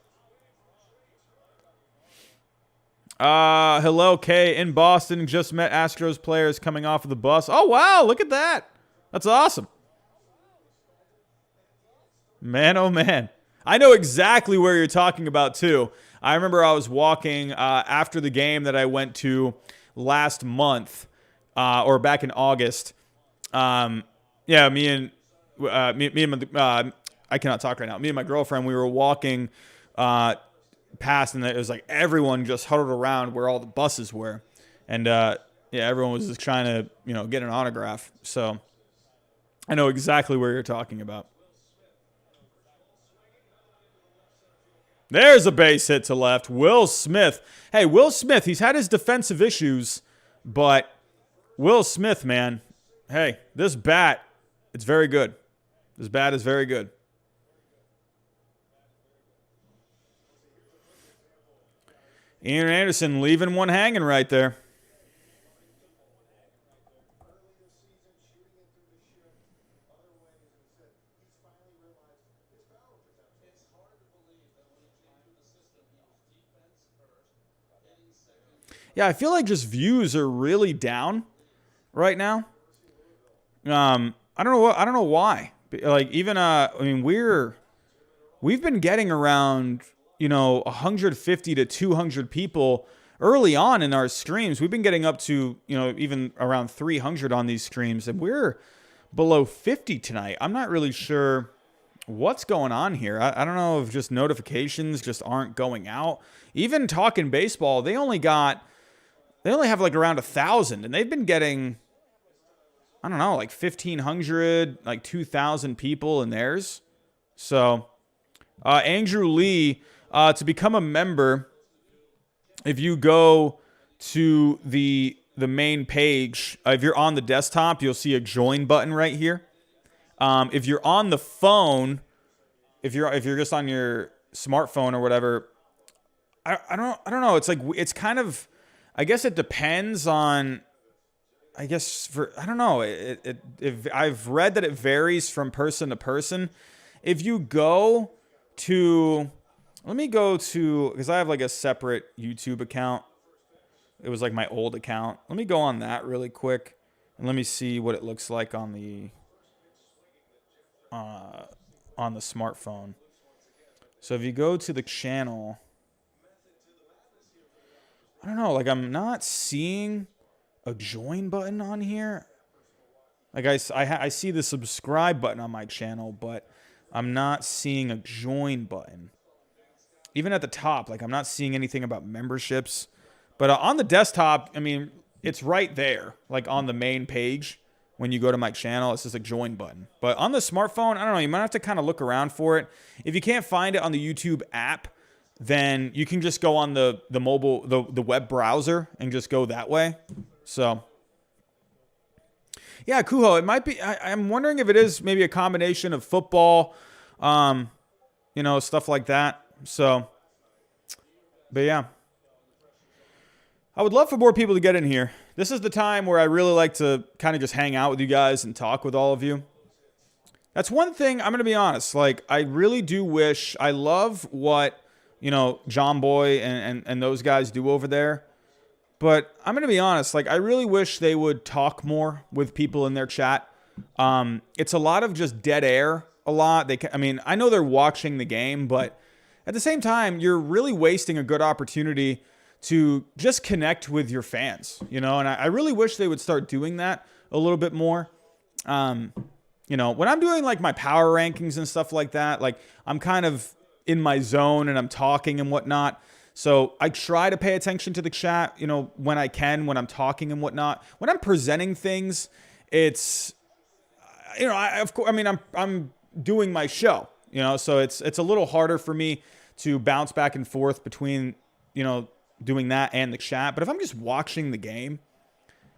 Hello, Kay, in Boston. Just met Astros players coming off of the bus. Oh, wow. Look at that. That's awesome. Man, oh, man. I know exactly where you're talking about, too. I remember I was walking after the game that I went to last month, or back in August. Yeah, me and my, I cannot talk right now. Me and my girlfriend, we were walking past, and it was like everyone just huddled around where all the buses were, and yeah, everyone was just trying to get an autograph. So I know exactly where you're talking about. There's a base hit to left. Will Smith. Hey, Will Smith, he's had his defensive issues, but Will Smith, man, hey, this bat, it's very good. This bat is very good. Ian Anderson leaving one hanging right there. Yeah, I feel like just views are really down right now. I don't know why. Like even I mean we've been getting around 150 to 200 people early on in our streams. We've been getting up to even around 300 on these streams, and we're below 50 tonight. I'm not really sure what's going on here. I don't know if just notifications just aren't going out. Even Talking Baseball, they only have like around 1,000, and they've been getting, I don't know, like 1,500, like 2,000 people in theirs. So, Andrew Lee, to become a member, if you go to the main page, if you're on the desktop, you'll see a join button right here. If you're on the phone, if you're just on your smartphone or whatever, I don't know. It's like, it's kind of, I guess it depends on, I don't know. I've read that it varies from person to person. If you go to, because I have like a separate YouTube account. It was like my old account. Let me go on that really quick, and let me see what it looks like on the smartphone. So if you go to the channel, I don't know, like I'm not seeing a join button on here. Like I see the subscribe button on my channel, but I'm not seeing a join button. Even at the top, like I'm not seeing anything about memberships. But on the desktop, I mean, it's right there, like on the main page. When you go to my channel, it's just a join button. But on the smartphone, I don't know, you might have to kind of look around for it. If you can't find it on the YouTube app, then you can just go on the mobile, the web browser and just go that way. So, yeah, Kuho, it might be, I'm wondering if it is maybe a combination of football, stuff like that. So, but yeah. I would love for more people to get in here. This is the time where I really like to kind of just hang out with you guys and talk with all of you. That's one thing, I'm going to be honest. Like, I really do wish, I love what, John Boy and those guys do over there. But I'm going to be honest, like, I really wish they would talk more with people in their chat. It's a lot of just dead air a lot. I mean, I know they're watching the game, but at the same time, you're really wasting a good opportunity to just connect with your fans, you know, and I really wish they would start doing that a little bit more. You know, when I'm doing like my power rankings and stuff like that, like I'm kind of in my zone and I'm talking and whatnot. So I try to pay attention to the chat, you know, when I can, when I'm talking and whatnot. When I'm presenting things, it's, you know, I'm doing my show, you know, so it's a little harder for me to bounce back and forth between, you know, doing that and the chat. But if I'm just watching the game,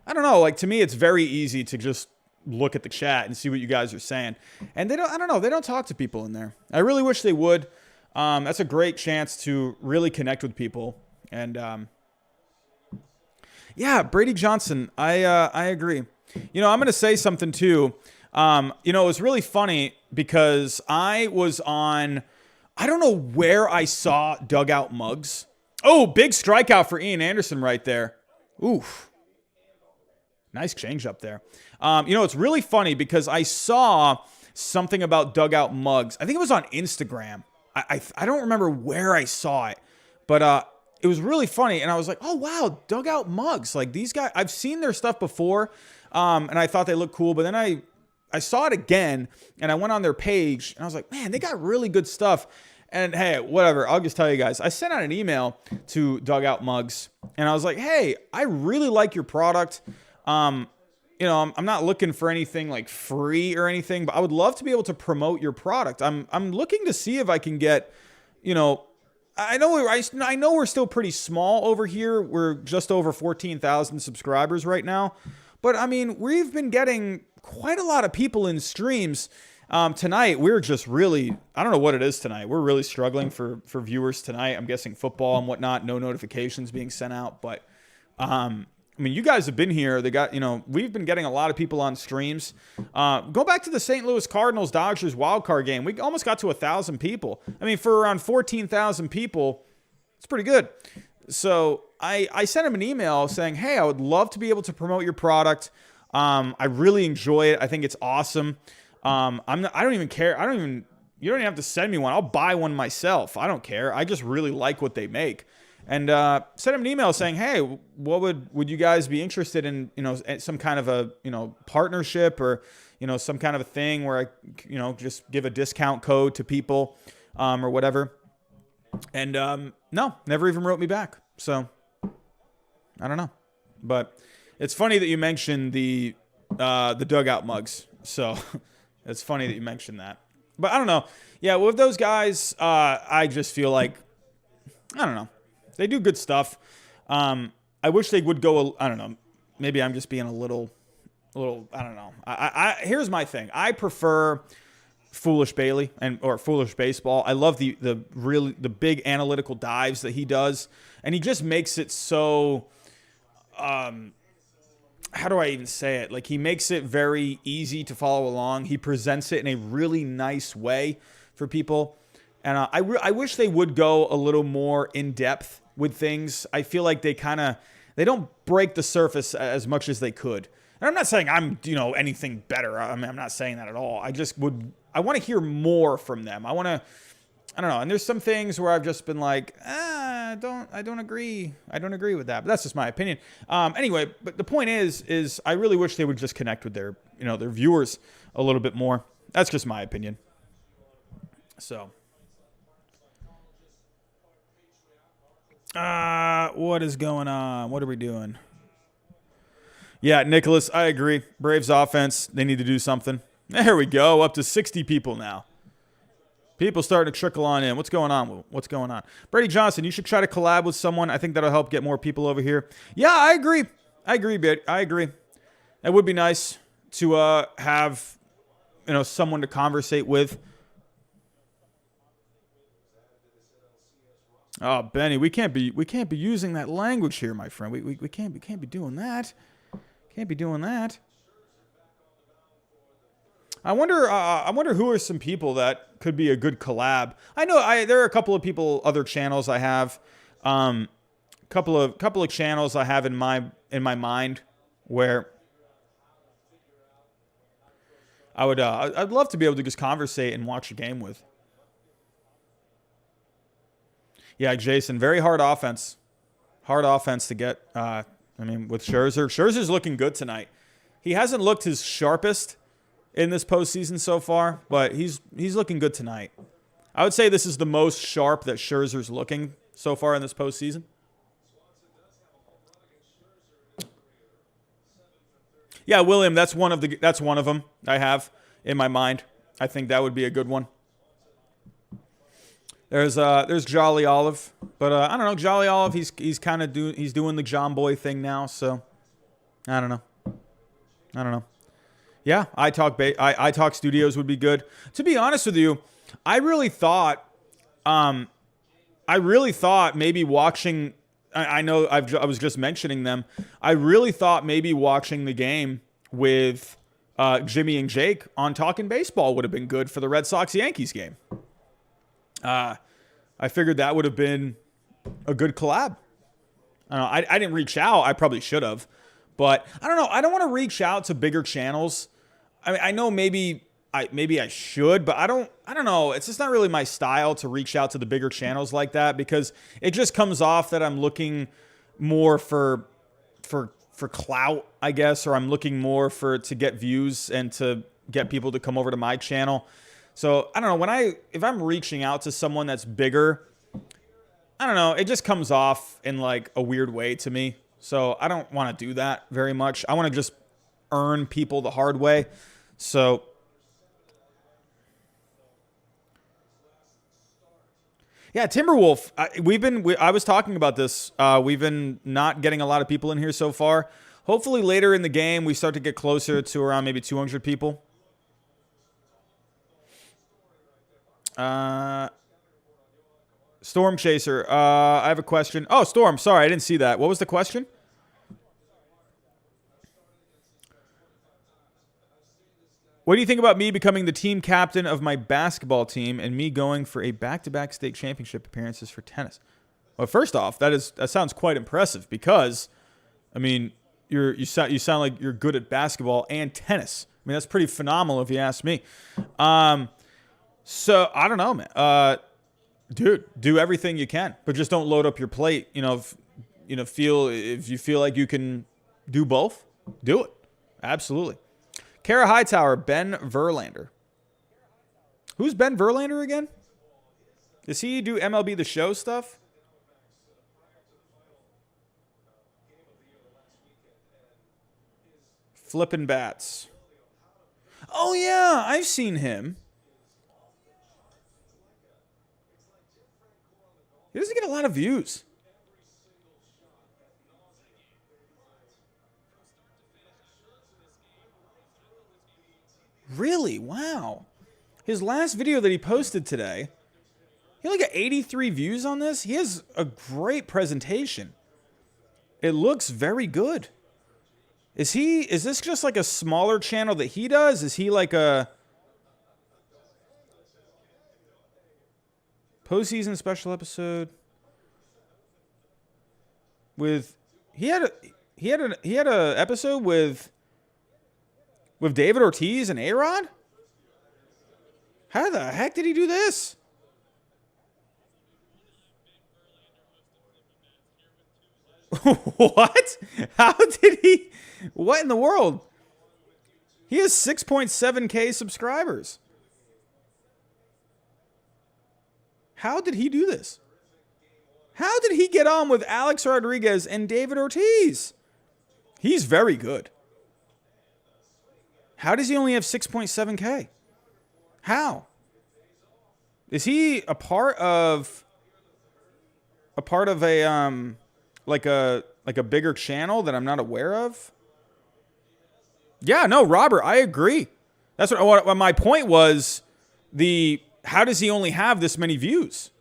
I don't know, like to me, it's very easy to just look at the chat and see what you guys are saying. And I don't know, they don't talk to people in there. I really wish they would. That's a great chance to really connect with people. And yeah, Brady Johnson, I agree. You know, I'm going to say something too. You know, it was really funny because I don't know where I saw Dugout Mugs. Oh, big strikeout for Ian Anderson right there. Oof. Nice change up there. You know, it's really funny because I saw something about Dugout Mugs. I think it was on Instagram. I don't remember where I saw it, but it was really funny. And I was like, oh, wow, Dugout Mugs. Like these guys, I've seen their stuff before, and I thought they looked cool. But then I saw it again, and I went on their page, and I was like, man, they got really good stuff. And hey, whatever, I'll just tell you guys. I sent out an email to Dugout Mugs, and I was like, hey, I really like your product. You know, I'm not looking for anything like free or anything, but I would love to be able to promote your product. I'm looking to see if I can get, you know, I know we're still pretty small over here. We're just over 14,000 subscribers right now. But I mean, we've been getting quite a lot of people in streams. Tonight, we're just really, I don't know what it is tonight. We're really struggling for viewers tonight. I'm guessing football and whatnot, no notifications being sent out. But, I mean, you guys have been here. We've been getting a lot of people on streams. Go back to the St. Louis Cardinals Dodgers wildcard game. We almost got to 1,000 people. I mean, for around 14,000 people, it's pretty good. So I sent him an email saying, hey, I would love to be able to promote your product. I really enjoy it. I think it's awesome. I don't even care. You don't even have to send me one. I'll buy one myself. I don't care. I just really like what they make. And sent him an email saying, hey, what would you guys be interested in, you know, some kind of a, you know, partnership or, you know, some kind of a thing where I, you know, just give a discount code to people or whatever. And no, never even wrote me back. So I don't know. But it's funny that you mentioned the Dugout Mugs. So it's funny that you mentioned that. But I don't know. Yeah, with those guys, I just feel like, I don't know. They do good stuff. I wish they would go, I don't know. Maybe I'm just being a little, I don't know. Here's my thing. I prefer Foolish Bailey or Foolish Baseball. I love the big analytical dives that he does. And he just makes it so, how do I even say it? Like, he makes it very easy to follow along. He presents it in a really nice way for people. And I wish they would go a little more in depth with things. I feel like they don't break the surface as much as they could. And I'm not saying I'm, you know, anything better. I mean, I'm not saying that at all. I want to hear more from them. I don't know. And there's some things where I've just been like, I don't agree. I don't agree with that. But that's just my opinion. Anyway, but the point is I really wish they would just connect with their viewers a little bit more. That's just my opinion. So. What is going on? What are we doing? Yeah, Nicholas, I agree. Braves offense, they need to do something. There we go. Up to 60 people now. People starting to trickle on in. What's going on? Brady Johnson, you should try to collab with someone. I think that'll help get more people over here. Yeah, I agree. I agree. It would be nice to have, you know, someone to conversate with. Oh, Benny, we can't be using that language here, my friend. We can't be doing that. Can't be doing that. I wonder who are some people that could be a good collab. I know there are a couple of people, other channels I have, couple of channels I have in my mind where I'd love to be able to just conversate and watch a game with. Yeah, Jason, very hard offense. Hard offense to get. I mean, with Scherzer's looking good tonight. He hasn't looked his sharpest in this postseason so far, but he's looking good tonight. I would say this is the most sharp that Scherzer's looking so far in this postseason. Yeah, William, that's one of them I have in my mind. I think that would be a good one. There's Jolly Olive, but I don't know, Jolly Olive. He's kind of doing the John Boy thing now, so I don't know. Yeah, iTalk Studios would be good. To be honest with you, I really thought maybe watching. I know I was just mentioning them. I really thought maybe watching the game with Jimmy and Jake on Talking Baseball would have been good for the Red Sox-Yankees game. I figured that would have been a good collab. I don't know. I didn't reach out. I probably should have. But I don't know. I don't want to reach out to bigger channels. I mean, I know maybe I should, but I don't know. It's just not really my style to reach out to the bigger channels like that, because it just comes off that I'm looking more for clout, I guess, or I'm looking more to get views and to get people to come over to my channel. So I don't know, if I'm reaching out to someone that's bigger, I don't know, it just comes off in like a weird way to me. So I don't want to do that very much. I want to just earn people the hard way. So yeah, Timberwolf. I was talking about this. We've been not getting a lot of people in here so far. Hopefully later in the game we start to get closer to around maybe 200 people. Storm Chaser. I have a question. Oh, Storm. Sorry, I didn't see that. What was the question? What do you think about me becoming the team captain of my basketball team and me going for a back-to-back state championship appearances for tennis? Well, first off, that sounds quite impressive, because, I mean, you sound like you're good at basketball and tennis. I mean, that's pretty phenomenal if you ask me. So I don't know, man. Dude, do everything you can, but just don't load up your plate. If you feel like you can do both, do it. Absolutely. Kara Hightower, Ben Verlander. Who's Ben Verlander again? Does he do MLB The Show stuff? Flippin' bats. Oh, yeah, I've seen him. He doesn't get a lot of views. Really? Wow. His last video that he posted today, he only got 83 views on this. He has a great presentation. It looks very good. Is this just like a smaller channel that he does? Is he like a postseason special episode with he had a episode with David Ortiz and A-Rod? How the heck did he do this? What? How did he? What in the world? He has 6.7K subscribers. How did he do this? How did he get on with Alex Rodriguez and David Ortiz? He's very good. How does he only have 6.7K? How? Is he a part of a like a bigger channel that I'm not aware of? Yeah, no, Robert, I agree. That's what my point was. How does he only have this many views?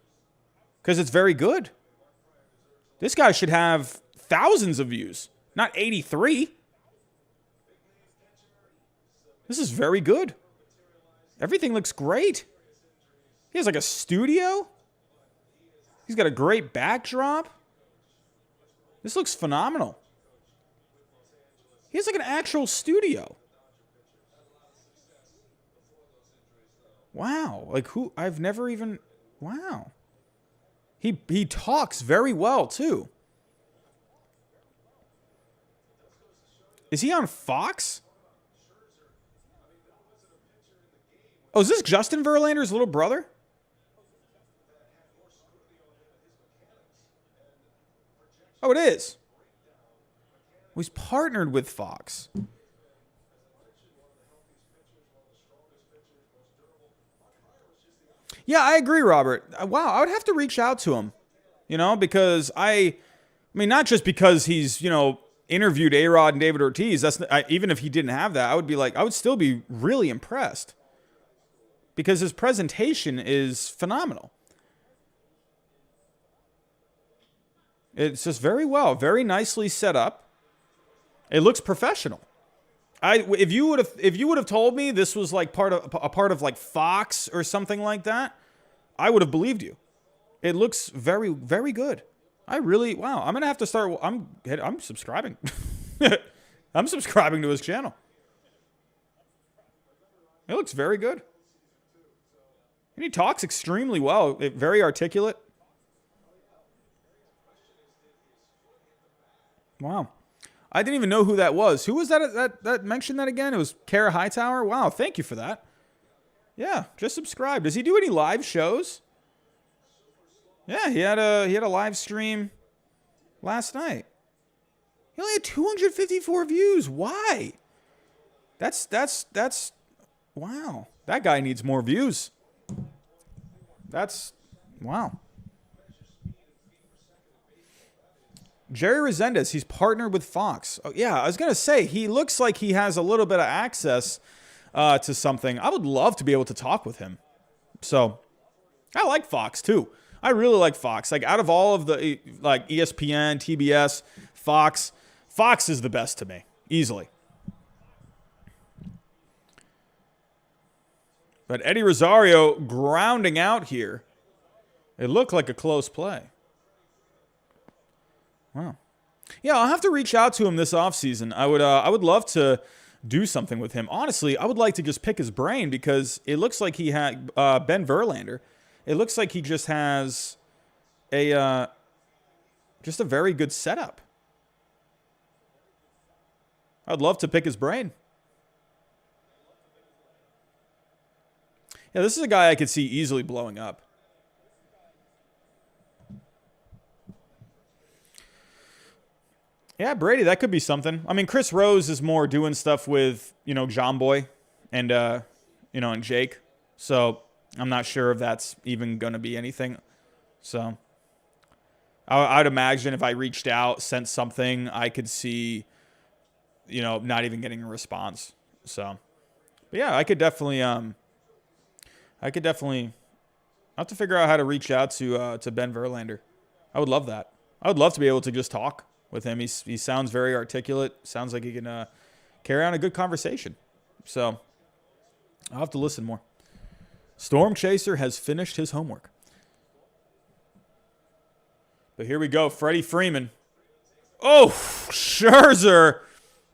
Because it's very good. This guy should have thousands of views, not 83. This is very good. Everything looks great. He has like a studio. He's got a great backdrop. This looks phenomenal. He has like an actual studio. Wow. Like who? I've never even. Wow. He talks very well too. Is he on Fox? Oh, is this Justin Verlander's little brother? Oh, it is. Well, he's partnered with Fox. Yeah, I agree, Robert. Wow, I would have to reach out to him, because I mean, not just because he's, interviewed A-Rod and David Ortiz. Even if he didn't have that, I would still be really impressed because his presentation is phenomenal. It's just very nicely set up. It looks professional. If you would have told me this was like a part of like Fox or something like that, I would have believed you. It looks very, very good. Wow. I'm gonna have to start. I'm subscribing. I'm subscribing to his channel. It looks very good, and he talks extremely well. Very articulate. Wow. I didn't even know who that was. Who was that mentioned that again? It was Kara Hightower. Wow, thank you for that. Yeah, just subscribe. Does he do any live shows? Yeah, he had a live stream last night. He only had 254 views. Why? That's wow. That guy needs more views. Wow. Jerry Resendez, he's partnered with Fox. Oh, yeah, I was going to say, he looks like he has a little bit of access to something. I would love to be able to talk with him. So, I like Fox, too. I really like Fox. Like, out of all of the, like, ESPN, TBS, Fox is the best to me, easily. But Eddie Rosario grounding out here. It looked like a close play. Wow. Yeah, I'll have to reach out to him this offseason. I would love to do something with him. Honestly, I would like to just pick his brain because it looks like he had Ben Verlander. It looks like he just has a very good setup. I'd love to pick his brain. Yeah, this is a guy I could see easily blowing up. Yeah, Brady, that could be something. I mean, Chris Rose is more doing stuff with, John Boy and, and Jake. So I'm not sure if that's even going to be anything. So I'd imagine if I reached out, sent something, I could see, not even getting a response. So, but yeah, I could definitely, I'll have to figure out how to reach out to Ben Verlander. I would love that. I would love to be able to just talk with him. He sounds very articulate. Sounds like he can carry on a good conversation. So I'll have to listen more. Storm Chaser has finished his homework. But here we go. Freddie Freeman. Oh, Scherzer.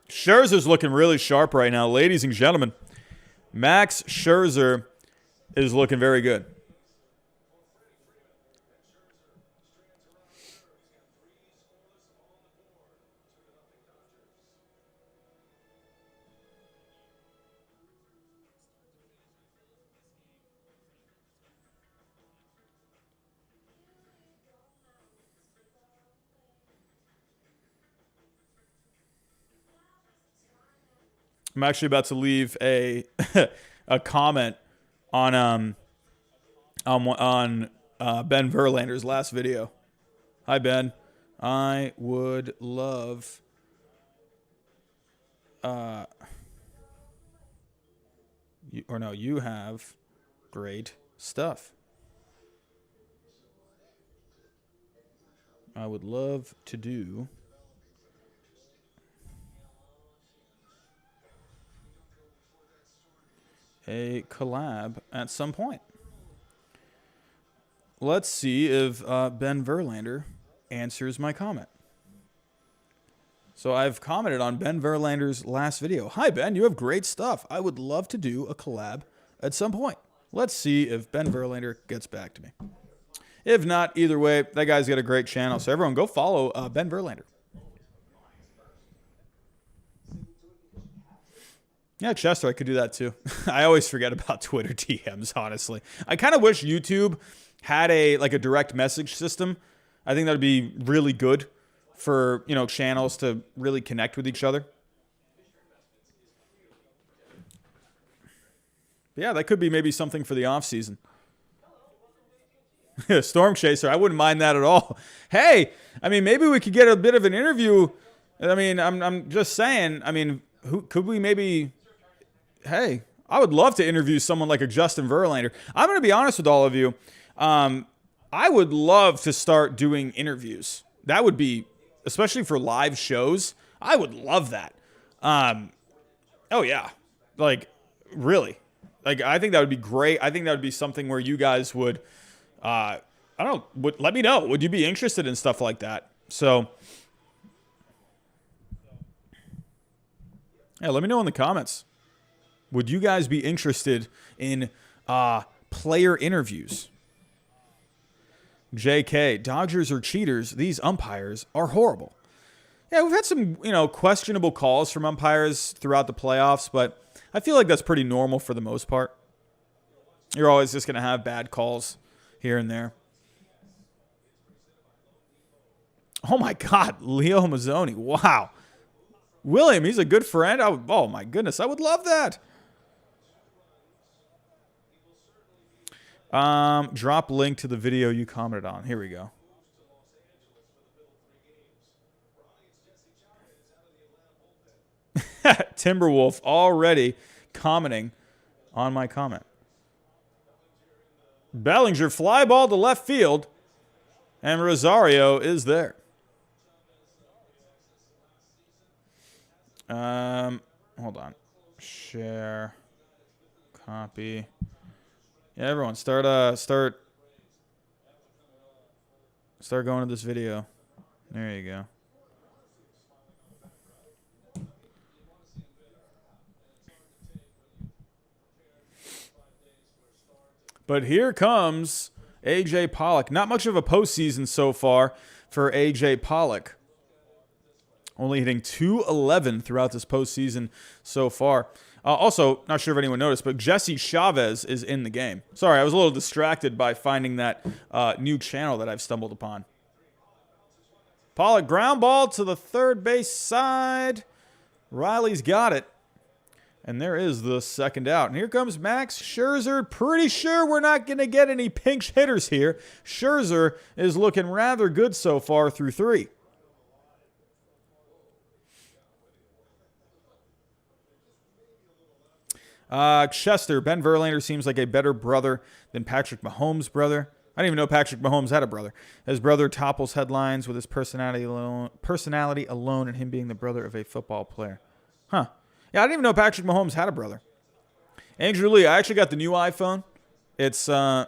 Scherzer's looking really sharp right now. Ladies and gentlemen, Max Scherzer is looking very good. I'm actually about to leave a a comment on Ben Verlander's last video. Hi Ben, I would love you have great stuff. I would love to do a collab at some point. Let's see if Ben Verlander answers my comment. So I've commented on Ben Verlander's last video. Hi, Ben, you have great stuff. I would love to do a collab at some point. Let's see if Ben Verlander gets back to me. If not, either way, that guy's got a great channel. So everyone go follow Ben Verlander. Yeah, Chester, I could do that too. I always forget about Twitter DMs, honestly. I kind of wish YouTube had a direct message system. I think that would be really good for, channels to really connect with each other. But yeah, that could be maybe something for the off season. Storm Chaser, I wouldn't mind that at all. Hey, I mean, maybe we could get a bit of an interview. I mean, I'm just saying. I mean, who could we maybe? Hey, I would love to interview someone like a Justin Verlander. I'm going to be honest with all of you. I would love to start doing interviews. That would be, especially for live shows, I would love that. Oh, yeah. Really. I think that would be great. I think that would be something where you guys would, let me know. Would you be interested in stuff like that? So, yeah, let me know in the comments. Would you guys be interested in player interviews? JK, Dodgers are cheaters. These umpires are horrible. Yeah, we've had some, questionable calls from umpires throughout the playoffs, but I feel like that's pretty normal for the most part. You're always just going to have bad calls here and there. Oh, my God. Leo Mazzoni. Wow. William, he's a good friend. Oh, my goodness. I would love that. Drop link to the video you commented on. Here we go. Timberwolf already commenting on my comment. Bellinger fly ball to left field, and Rosario is there. Hold on. Share. Copy. Yeah, everyone, start going to this video. There you go. But here comes A.J. Pollock. Not much of a postseason so far for A.J. Pollock. Only hitting .211 throughout this postseason so far. Also, not sure if anyone noticed, but Jesse Chavez is in the game. Sorry, I was a little distracted by finding that new channel that I've stumbled upon. Pollock ground ball to the third base side. Riley's got it. And there is the second out. And here comes Max Scherzer. Pretty sure we're not going to get any pinch hitters here. Scherzer is looking rather good so far through 3. Chester, Ben Verlander seems like a better brother than Patrick Mahomes' brother. I didn't even know Patrick Mahomes had a brother. His brother topples headlines with his personality alone and him being the brother of a football player. Huh. Yeah, I didn't even know Patrick Mahomes had a brother. Andrew Lee, I actually got the new iPhone. It's, it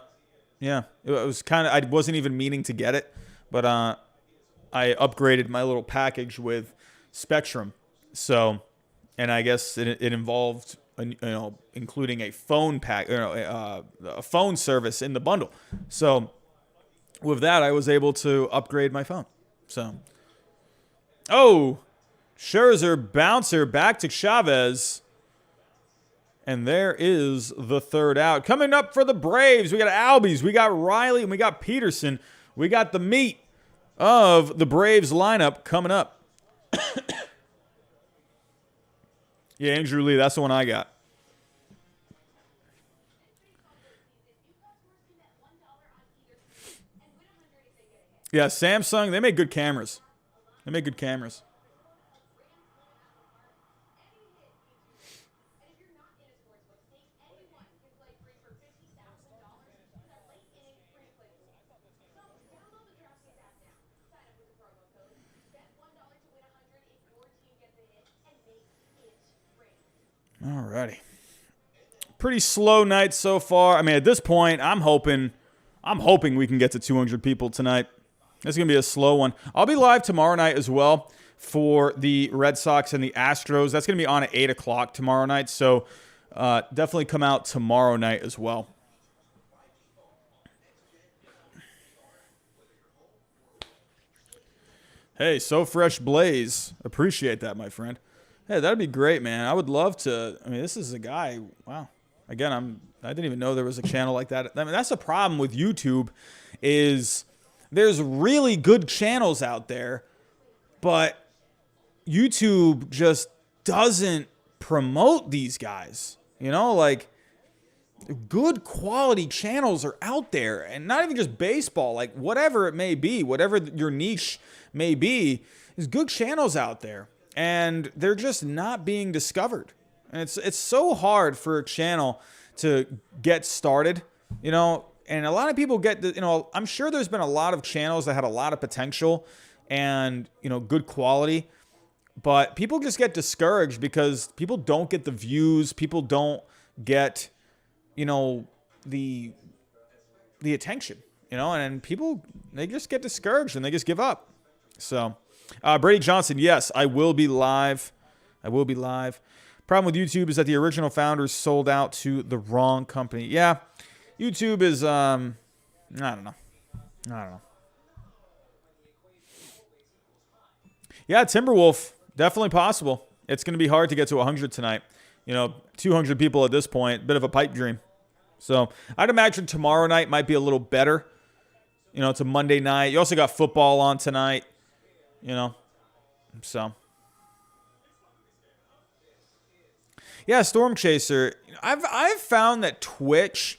was kind of, I wasn't even meaning to get it, but I upgraded my little package with Spectrum. So, and I guess it involved, including a phone pack, a phone service in the bundle. So, with that, I was able to upgrade my phone. So, Scherzer bouncer back to Chavez. And there is the third out. Coming up for the Braves, we got Albies, we got Riley, and we got Peterson. We got the meat of the Braves lineup coming up. Yeah, Andrew Lee, that's the one I got. Yeah, Samsung, they make good cameras. Alrighty. Pretty slow night so far. I mean, at this point, I'm hoping we can get to 200 people tonight. It's going to be a slow one. I'll be live tomorrow night as well for the Red Sox and the Astros. That's going to be on at 8 o'clock tomorrow night. So definitely come out tomorrow night as well. Hey, So Fresh Blaze. Appreciate that, my friend. Hey, that'd be great, man. I would love to. I mean, this is a guy. Wow. Again, I didn't even know there was a channel like that. I mean, that's the problem with YouTube is there's really good channels out there, but YouTube just doesn't promote these guys. You know, like good quality channels are out there, and not even just baseball, like whatever it may be, whatever your niche may be, there's good channels out there, and they're just not being discovered. And it's so hard for a channel to get started, you know, and a lot of people get, you know, I'm sure there's been a lot of channels that had a lot of potential and, you know, good quality, but people just get discouraged because people don't get the views, people don't get, you know, the attention, you know, and people, they just get discouraged and they just give up. So, Brady Johnson, yes, I will be live. I will be live. Problem with YouTube is that the original founders sold out to the wrong company. Yeah, YouTube is, I don't know. Yeah, Timberwolf, definitely possible. It's going to be hard to get to 100 tonight. You know, 200 people at this point, bit of a pipe dream. So I'd imagine tomorrow night might be a little better. You know, it's a Monday night. You also got football on tonight. You know, so. Yeah, Storm Chaser. I've found that Twitch,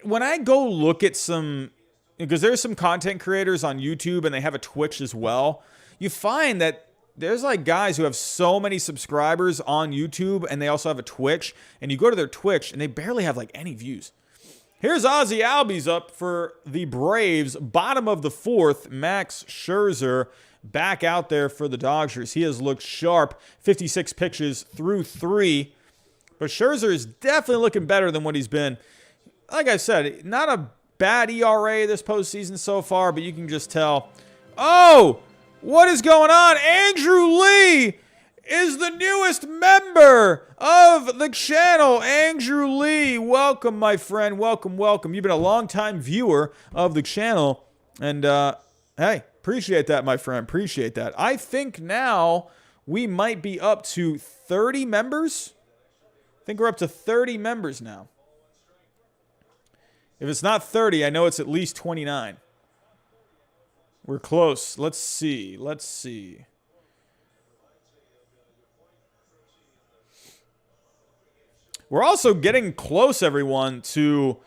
when I go look at some, because there's some content creators on YouTube and they have a Twitch as well, you find that there's like guys who have so many subscribers on YouTube and they also have a Twitch, and you go to their Twitch and they barely have like any views. Here's Ozzy Albies up for the Braves, bottom of the fourth. Max Scherzer back out there for the Dodgers. He has looked sharp, 56 pitches through 3. But Scherzer is definitely looking better than what he's been. Like I said, not a bad ERA this postseason so far, but you can just tell. Oh, what is going on? Andrew Lee is the newest member of the channel. Andrew Lee, welcome, my friend. Welcome, welcome. You've been a long-time viewer of the channel. And, hey, appreciate that, my friend. Appreciate that. I think now we might be up to 30 members. I think we're up to 30 members now. If it's not 30, I know it's at least 29. We're close. Let's see. Let's see. We're also getting close, everyone, to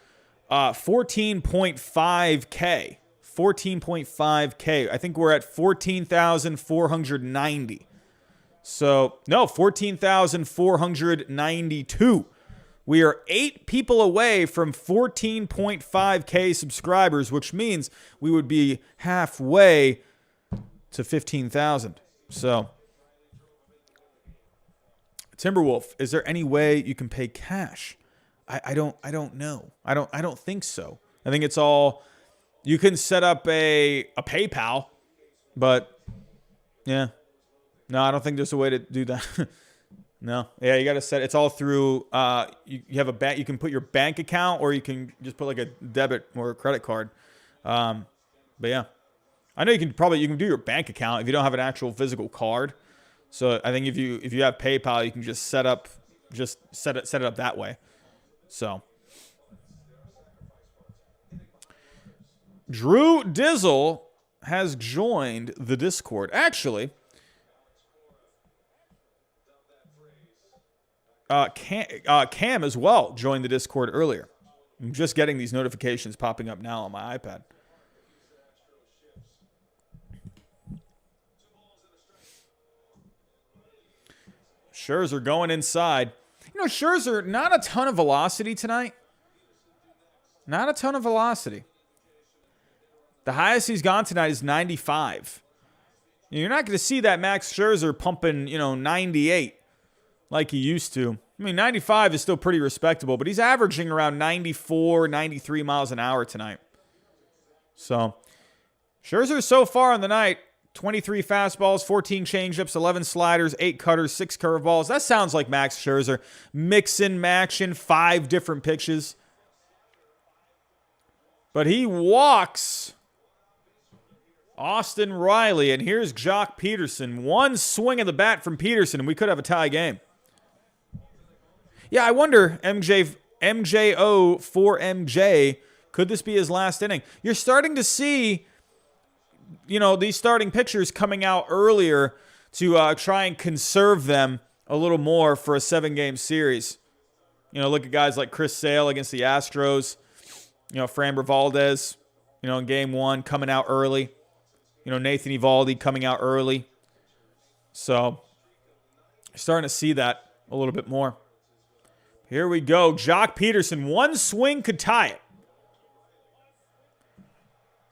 14.5K. 14.5K. I think we're at 14,490. So, no, 14,492. We are 8 people away from 14.5K subscribers, which means we would be halfway to 15,000. So, Timberwolf, is there any way you can pay cash? I don't know. I don't think so. I think it's all, you can set up a PayPal, but yeah. No, I don't think there's a way to do that. No. Yeah, you got to set, it's all through, you have a bank, you can put your bank account, or you can just put like a debit or a credit card. But yeah, I know you can do your bank account if you don't have an actual physical card. So I think if you have PayPal, you can just set it up that way. So Drew Dizzle has joined the Discord. Actually, Cam as well joined the Discord earlier. I'm just getting these notifications popping up now on my iPad. Scherzer going inside. You know, Scherzer, not a ton of velocity tonight. Not a ton of velocity. The highest he's gone tonight is 95. You're not going to see that Max Scherzer pumping, 98 like he used to. I mean, 95 is still pretty respectable, but he's averaging around 94, 93 miles an hour tonight. So, Scherzer so far on the night, 23 fastballs, 14 changeups, 11 sliders, 8 cutters, 6 curveballs. That sounds like Max Scherzer. Mixing, matching, 5 different pitches. But he walks Austin Riley, and here's Jock Peterson. One swing of the bat from Peterson, and we could have a tie game. Yeah, I wonder, MJO for MJ, could this be his last inning? You're starting to see, these starting pitchers coming out earlier to try and conserve them a little more for a 7-game series. Look at guys like Chris Sale against the Astros. Framber Valdez, in game 1 coming out early. Nathan Eovaldi coming out early. So, starting to see that a little bit more. Here we go. Jock Peterson. One swing could tie it.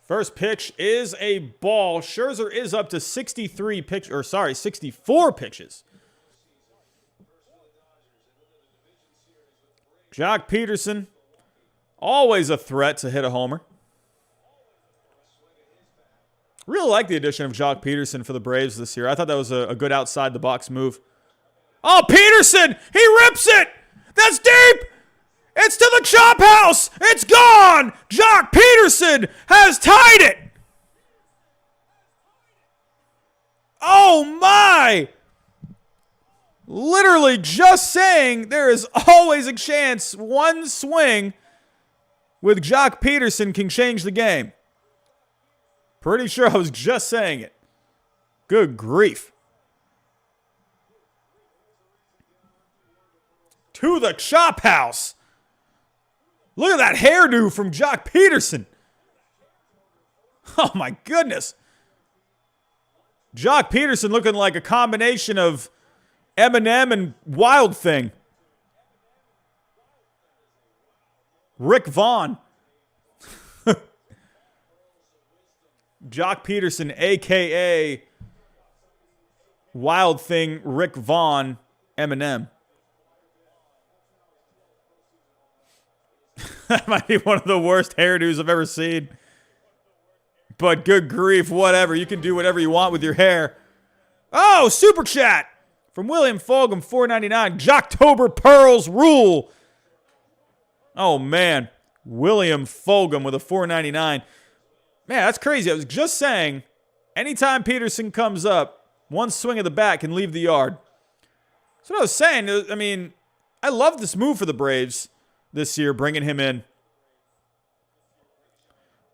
First pitch is a ball. Scherzer is up to 64 pitches. Jock Peterson, always a threat to hit a homer. Really like the addition of Jock Peterson for the Braves this year. I thought that was a good outside-the-box move. Oh, Peterson! He rips it! That's deep! It's to the chop house! It's gone! Jock Peterson has tied it! Oh, my! Literally just saying there is always a chance one swing with Jock Peterson can change the game. Pretty sure I was just saying it. Good grief. To the chop house. Look at that hairdo from Jock Peterson. Oh my goodness. Jock Peterson looking like a combination of Eminem and Wild Thing. Rick Vaughn. Jock Peterson, a.k.a. Wild Thing, Rick Vaughn, Eminem. That might be one of the worst hairdos I've ever seen. But good grief, whatever. You can do whatever you want with your hair. Oh, Super Chat from William Fulgham, $4.99. Jocktober Pearls rule. Oh, man. William Fulgham with a $4.99. Man, that's crazy. I was just saying, anytime Peterson comes up, one swing of the bat can leave the yard. That's what I was saying. I mean, I love this move for the Braves this year, bringing him in.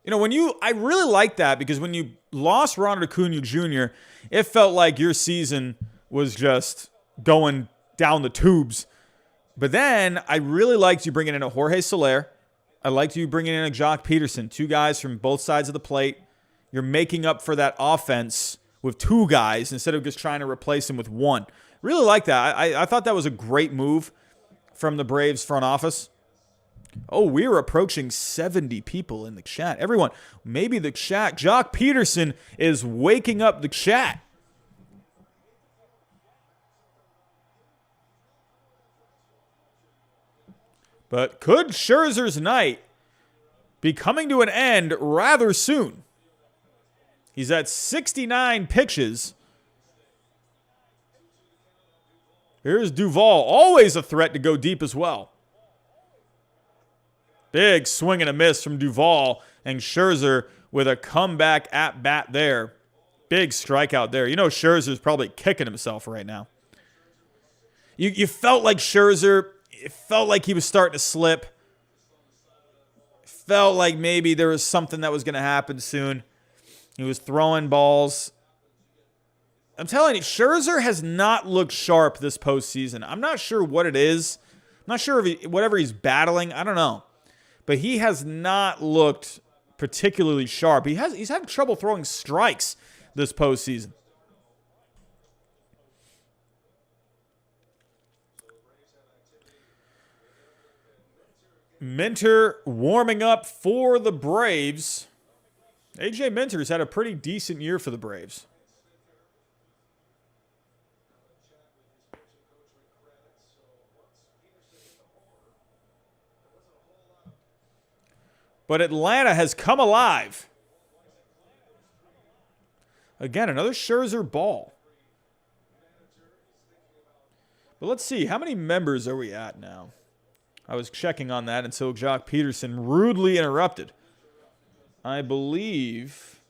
I really like that because when you lost Ronald Acuna Jr., it felt like your season was just going down the tubes. But then I really liked you bringing in a Jorge Soler. I liked you bringing in a Jock Peterson, two guys from both sides of the plate. You're making up for that offense with two guys instead of just trying to replace him with one. Really like that. I thought that was a great move from the Braves front office. Oh, we're approaching 70 people in the chat. Everyone, maybe the chat. Jock Peterson is waking up the chat. But could Scherzer's night be coming to an end rather soon? He's at 69 pitches. Here's Duvall, always a threat to go deep as well. Big swing and a miss from Duvall, and Scherzer with a comeback at bat there. Big strikeout there. Scherzer's probably kicking himself right now. You felt like Scherzer, it felt like he was starting to slip. Felt like maybe there was something that was going to happen soon. He was throwing balls. I'm telling you, Scherzer has not looked sharp this postseason. I'm not sure what it is. I'm not sure if whatever he's battling. I don't know. But he has not looked particularly sharp. He's had trouble throwing strikes this postseason. Minter warming up for the Braves. AJ Minter's had a pretty decent year for the Braves. But Atlanta has come alive. Again, another Scherzer ball. But let's see, how many members are we at now? I was checking on that until Jock Peterson rudely interrupted. I believe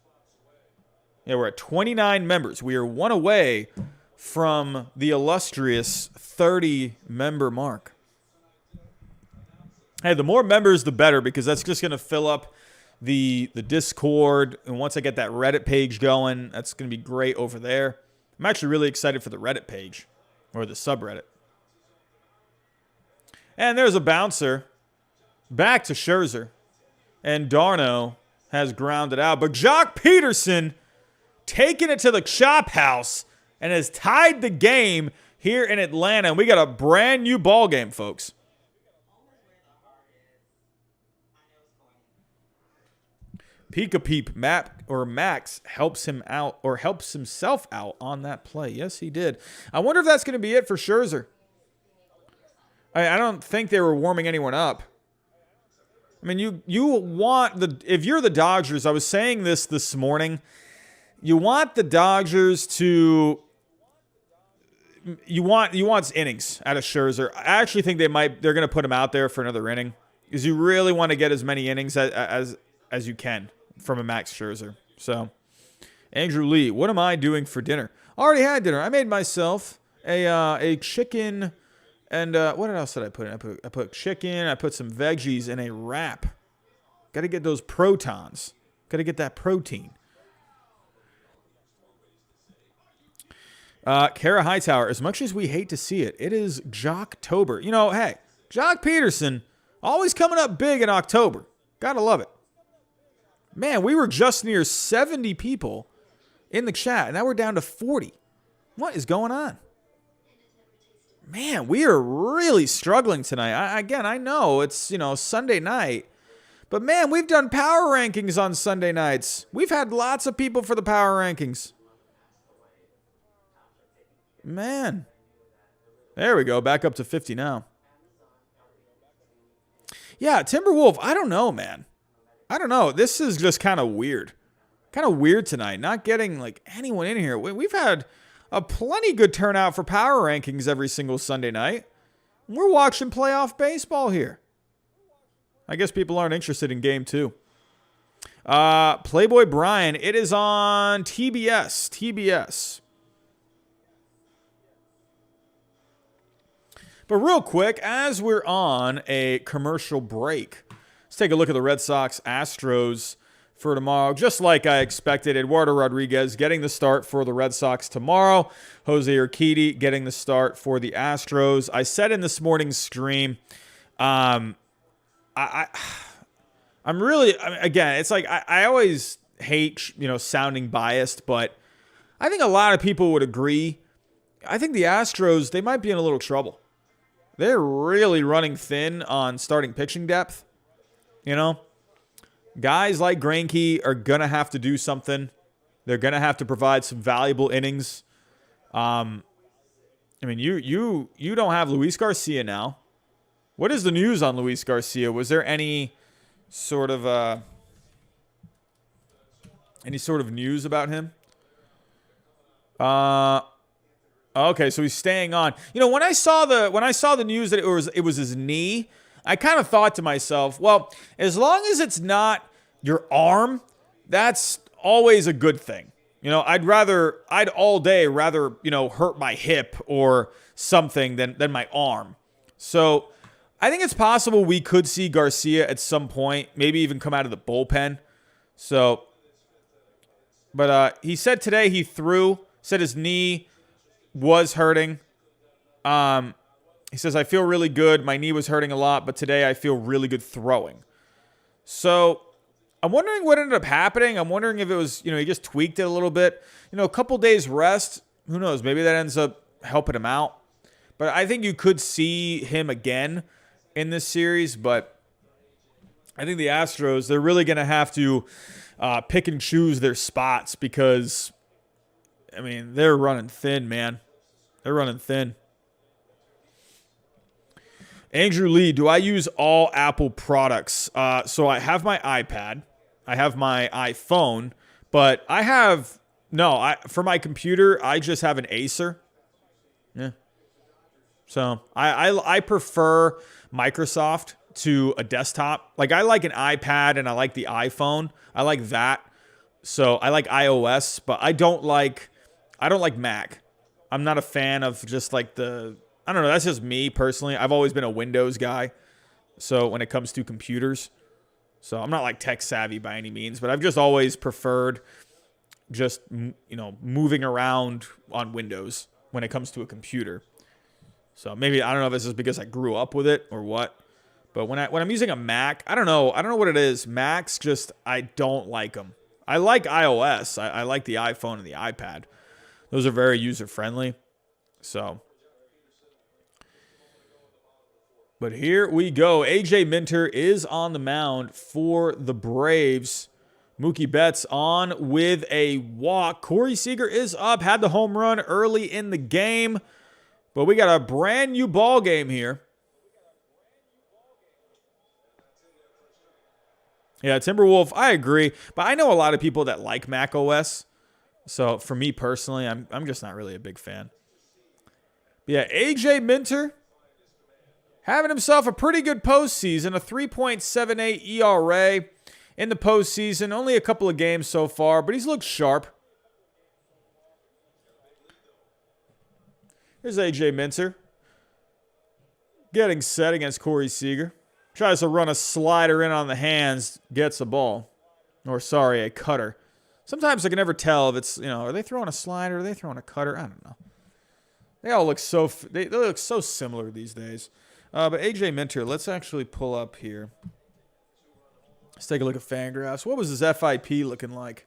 Yeah, we're at 29 members. We are one away from the illustrious 30-member mark. Hey, the more members, the better, because that's just going to fill up the Discord. And once I get that Reddit page going, that's going to be great over there. I'm actually really excited for the Reddit page, or the subreddit. And there's a bouncer. Back to Scherzer. And Darno has grounded out. But Jock Peterson taking it to the chop house and has tied the game here in Atlanta. And we got a brand new ball game, folks. Peek-a-peep Max helps him out, or helps himself out on that play. Yes, he did. I wonder if that's going to be it for Scherzer. I don't think they were warming anyone up. I mean, you want if you're the Dodgers, I was saying this morning, you want the Dodgers to you want innings out of Scherzer. I actually think they're going to put him out there for another inning, because you really want to get as many innings as you can from a Max Scherzer. So, Andrew Lee, what am I doing for dinner? Already had dinner. I made myself a chicken. And what else did I put in? I put chicken. I put some veggies in a wrap. Got to get those protons. Got to get that protein. Kara Hightower, as much as we hate to see it, it is Jocktober. You know, hey, Jock Peterson, always coming up big in October. Gotta love it. Man, we were just near 70 people in the chat, and now we're down to 40. What is going on? Man, we are really struggling tonight. I know it's, Sunday night. But, man, we've done power rankings on Sunday nights. We've had lots of people for the power rankings. Man. There we go. Back up to 50 now. Yeah, Timberwolf, I don't know, man. I don't know. This is just kind of weird. Kind of weird tonight. Not getting, anyone in here. We've had a plenty good turnout for power rankings every single Sunday night. We're watching playoff baseball here. I guess people aren't interested in game 2. Playboy Brian, it is on TBS. But real quick, as we're on a commercial break, let's take a look at the Red Sox Astros for tomorrow. Just like I expected, Eduardo Rodriguez getting the start for the Red Sox tomorrow. Jose Urquidy getting the start for the Astros. I said in this morning's stream, I'm really, again, it's like I always hate, sounding biased, but I think a lot of people would agree. I think the Astros, they might be in a little trouble. They're really running thin on starting pitching depth. Guys like Greinke are going to have to do something. They're going to have to provide some valuable innings. You don't have Luis Garcia now. What is the news on Luis Garcia? Was there any sort of news about him? Okay, so he's staying on. When I saw the news that it was his knee, I kind of thought to myself, well, as long as it's not your arm, that's always a good thing. I'd all day rather, hurt my hip or something than my arm. So I think it's possible we could see Garcia at some point, maybe even come out of the bullpen. So, but he said today he said his knee was hurting. He says, I feel really good. My knee was hurting a lot, but today I feel really good throwing. So I'm wondering what ended up happening. I'm wondering if it was, he just tweaked it a little bit. A couple days rest. Who knows? Maybe that ends up helping him out. But I think you could see him again in this series. But I think the Astros, they're really going to have to pick and choose their spots because, they're running thin, man. They're running thin. Andrew Lee, do I use all Apple products? So I have my iPad. I have my iPhone. But for my computer, I just have an Acer. Yeah. So I prefer Microsoft to a desktop. I like an iPad and I like the iPhone. I like that. So I like iOS, but I don't like Mac. I'm not a fan of just like I don't know, that's just me personally. I've always been a Windows guy. So when it comes to computers, so I'm not like tech savvy by any means, but I've just always preferred just, moving around on Windows when it comes to a computer. So maybe, I don't know if this is because I grew up with it or what, but when I'm using a Mac, I don't know what it is. Macs just, I don't like them. I like iOS. I like the iPhone and the iPad. Those are very user friendly. So, but here we go. AJ Minter is on the mound for the Braves. Mookie Betts on with a walk. Corey Seager is up. Had the home run early in the game. But we got a brand new ball game here. Yeah, Timberwolf, I agree. But I know a lot of people that like Mac OS. So for me personally, I'm just not really a big fan. But yeah, AJ Minter having himself a pretty good postseason. A 3.78 ERA in the postseason. Only a couple of games so far, but he's looked sharp. Here's AJ Minter getting set against Corey Seager. Tries to run a slider in on the hands, gets a ball. Or, sorry, a cutter. Sometimes I can never tell if it's, are they throwing a slider? Are they throwing a cutter? I don't know. They all look they look so similar these days. But AJ Minter, let's actually pull up here. Let's take a look at Fangraphs. What was his FIP looking like?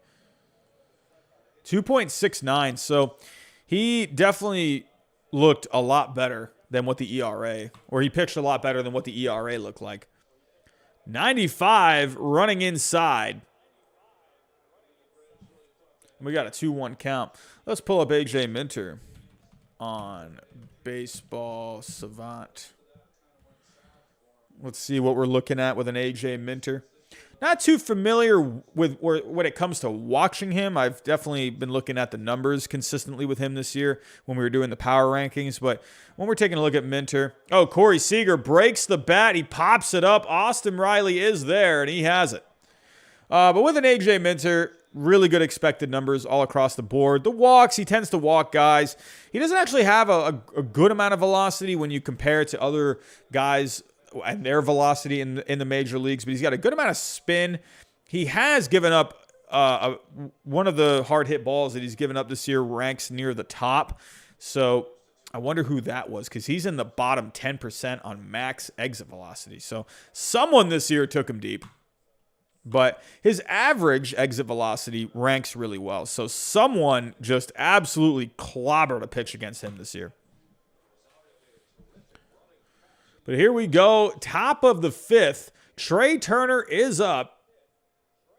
2.69. So he definitely looked a lot better than what the ERA, or he pitched a lot better than what the ERA looked like. 95 running inside. We got a 2-1 count. Let's pull up AJ Minter on Baseball Savant. Let's see what we're looking at with an AJ Minter. Not too familiar with when it comes to watching him. I've definitely been looking at the numbers consistently with him this year when we were doing the power rankings. But when we're taking a look at Minter, Corey Seager breaks the bat. He pops it up. Austin Riley is there, and he has it. But with an AJ Minter, really good expected numbers all across the board. The walks, he tends to walk guys. He doesn't actually have a good amount of velocity when you compare it to other guys and their velocity in the major leagues, but he's got a good amount of spin. He has given up one of the hard hit balls that he's given up this year ranks near the top. So I wonder who that was, because he's in the bottom 10% on max exit velocity. So someone this year took him deep, but his average exit velocity ranks really well. So someone just absolutely clobbered a pitch against him this year. But here we go. Top of the fifth. Trey Turner is up.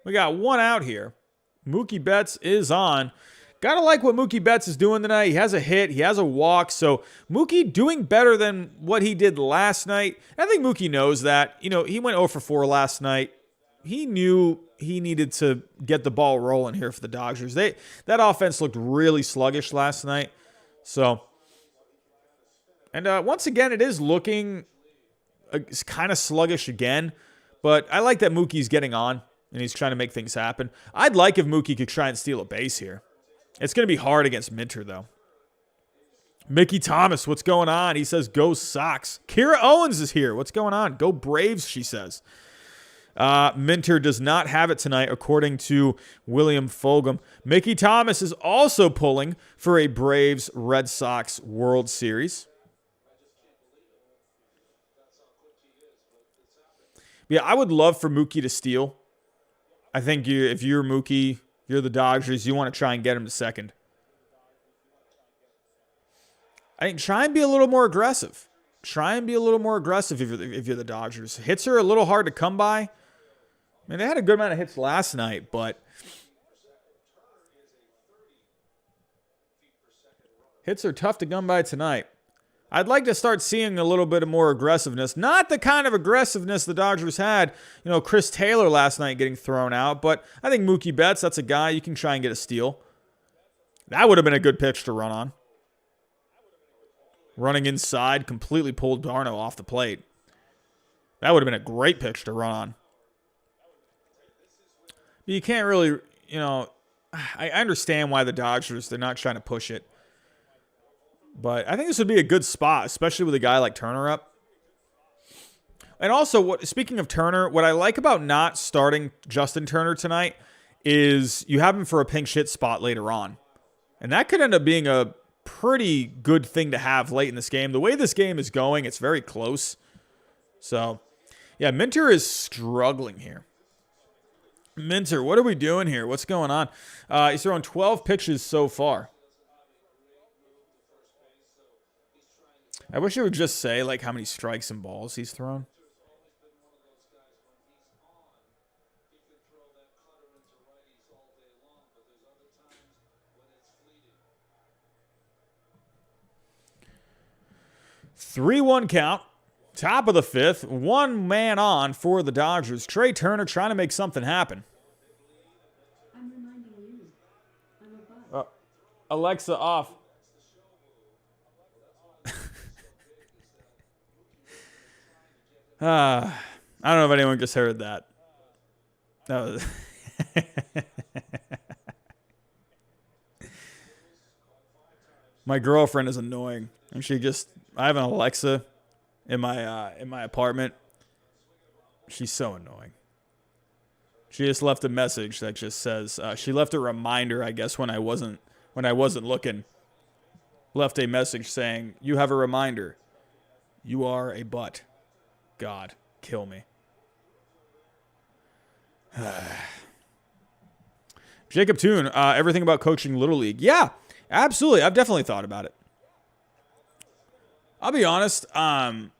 We got one out here. Mookie Betts is on. Gotta like what Mookie Betts is doing tonight. He has a hit. He has a walk. So Mookie doing better than what he did last night. I think Mookie knows that. He went 0 for 4 last night. He knew he needed to get the ball rolling here for the Dodgers. That offense looked really sluggish last night. So, and once again, it is looking it's kind of sluggish again, but I like that Mookie's getting on and he's trying to make things happen. I'd like if Mookie could try and steal a base here. It's going to be hard against Minter, though. Mickey Thomas, what's going on? He says, go Sox. Kira Owens is here. What's going on? Go Braves, she says. Minter does not have it tonight, according to William Fulgham. Mickey Thomas is also pulling for a Braves-Red Sox World Series. Yeah, I would love for Mookie to steal. I think if you're Mookie, you're the Dodgers, you want to try and get him to second. I think try and be a little more aggressive. Try and be a little more aggressive if you're the Dodgers. Hits are a little hard to come by. I mean, they had a good amount of hits last night, but hits are tough to come by tonight. I'd like to start seeing a little bit of more aggressiveness. Not the kind of aggressiveness the Dodgers had, Chris Taylor last night getting thrown out. But I think Mookie Betts, that's a guy you can try and get a steal. That would have been a good pitch to run on. Running inside, completely pulled Darno off the plate. That would have been a great pitch to run on. But you can't really, you know, I understand why the Dodgers, they're not trying to push it. But I think this would be a good spot, especially with a guy like Turner up. And also, speaking of Turner, what I like about not starting Justin Turner tonight is you have him for a pinch hit spot later on. And that could end up being a pretty good thing to have late in this game. The way this game is going, it's very close. So, yeah, Minter is struggling here. Minter, what are we doing here? What's going on? He's thrown 12 pitches so far. I wish it would just say, like, how many strikes and balls he's thrown. Three-one count. Top of the fifth. One man on for the Dodgers. Trey Turner trying to make something happen. I'm reminding you. I'm a bud. Alexa off. I don't know if anyone just heard that. That was my girlfriend is annoying, and I have an Alexa in my apartment. She's so annoying. She just left a message that just says she left a reminder, I guess, when I wasn't looking. Left a message saying, "You have a reminder. You are a butt. God, kill me." Jacob Toon, everything about coaching Little League. Yeah, absolutely. I've definitely thought about it. I'll be honest. I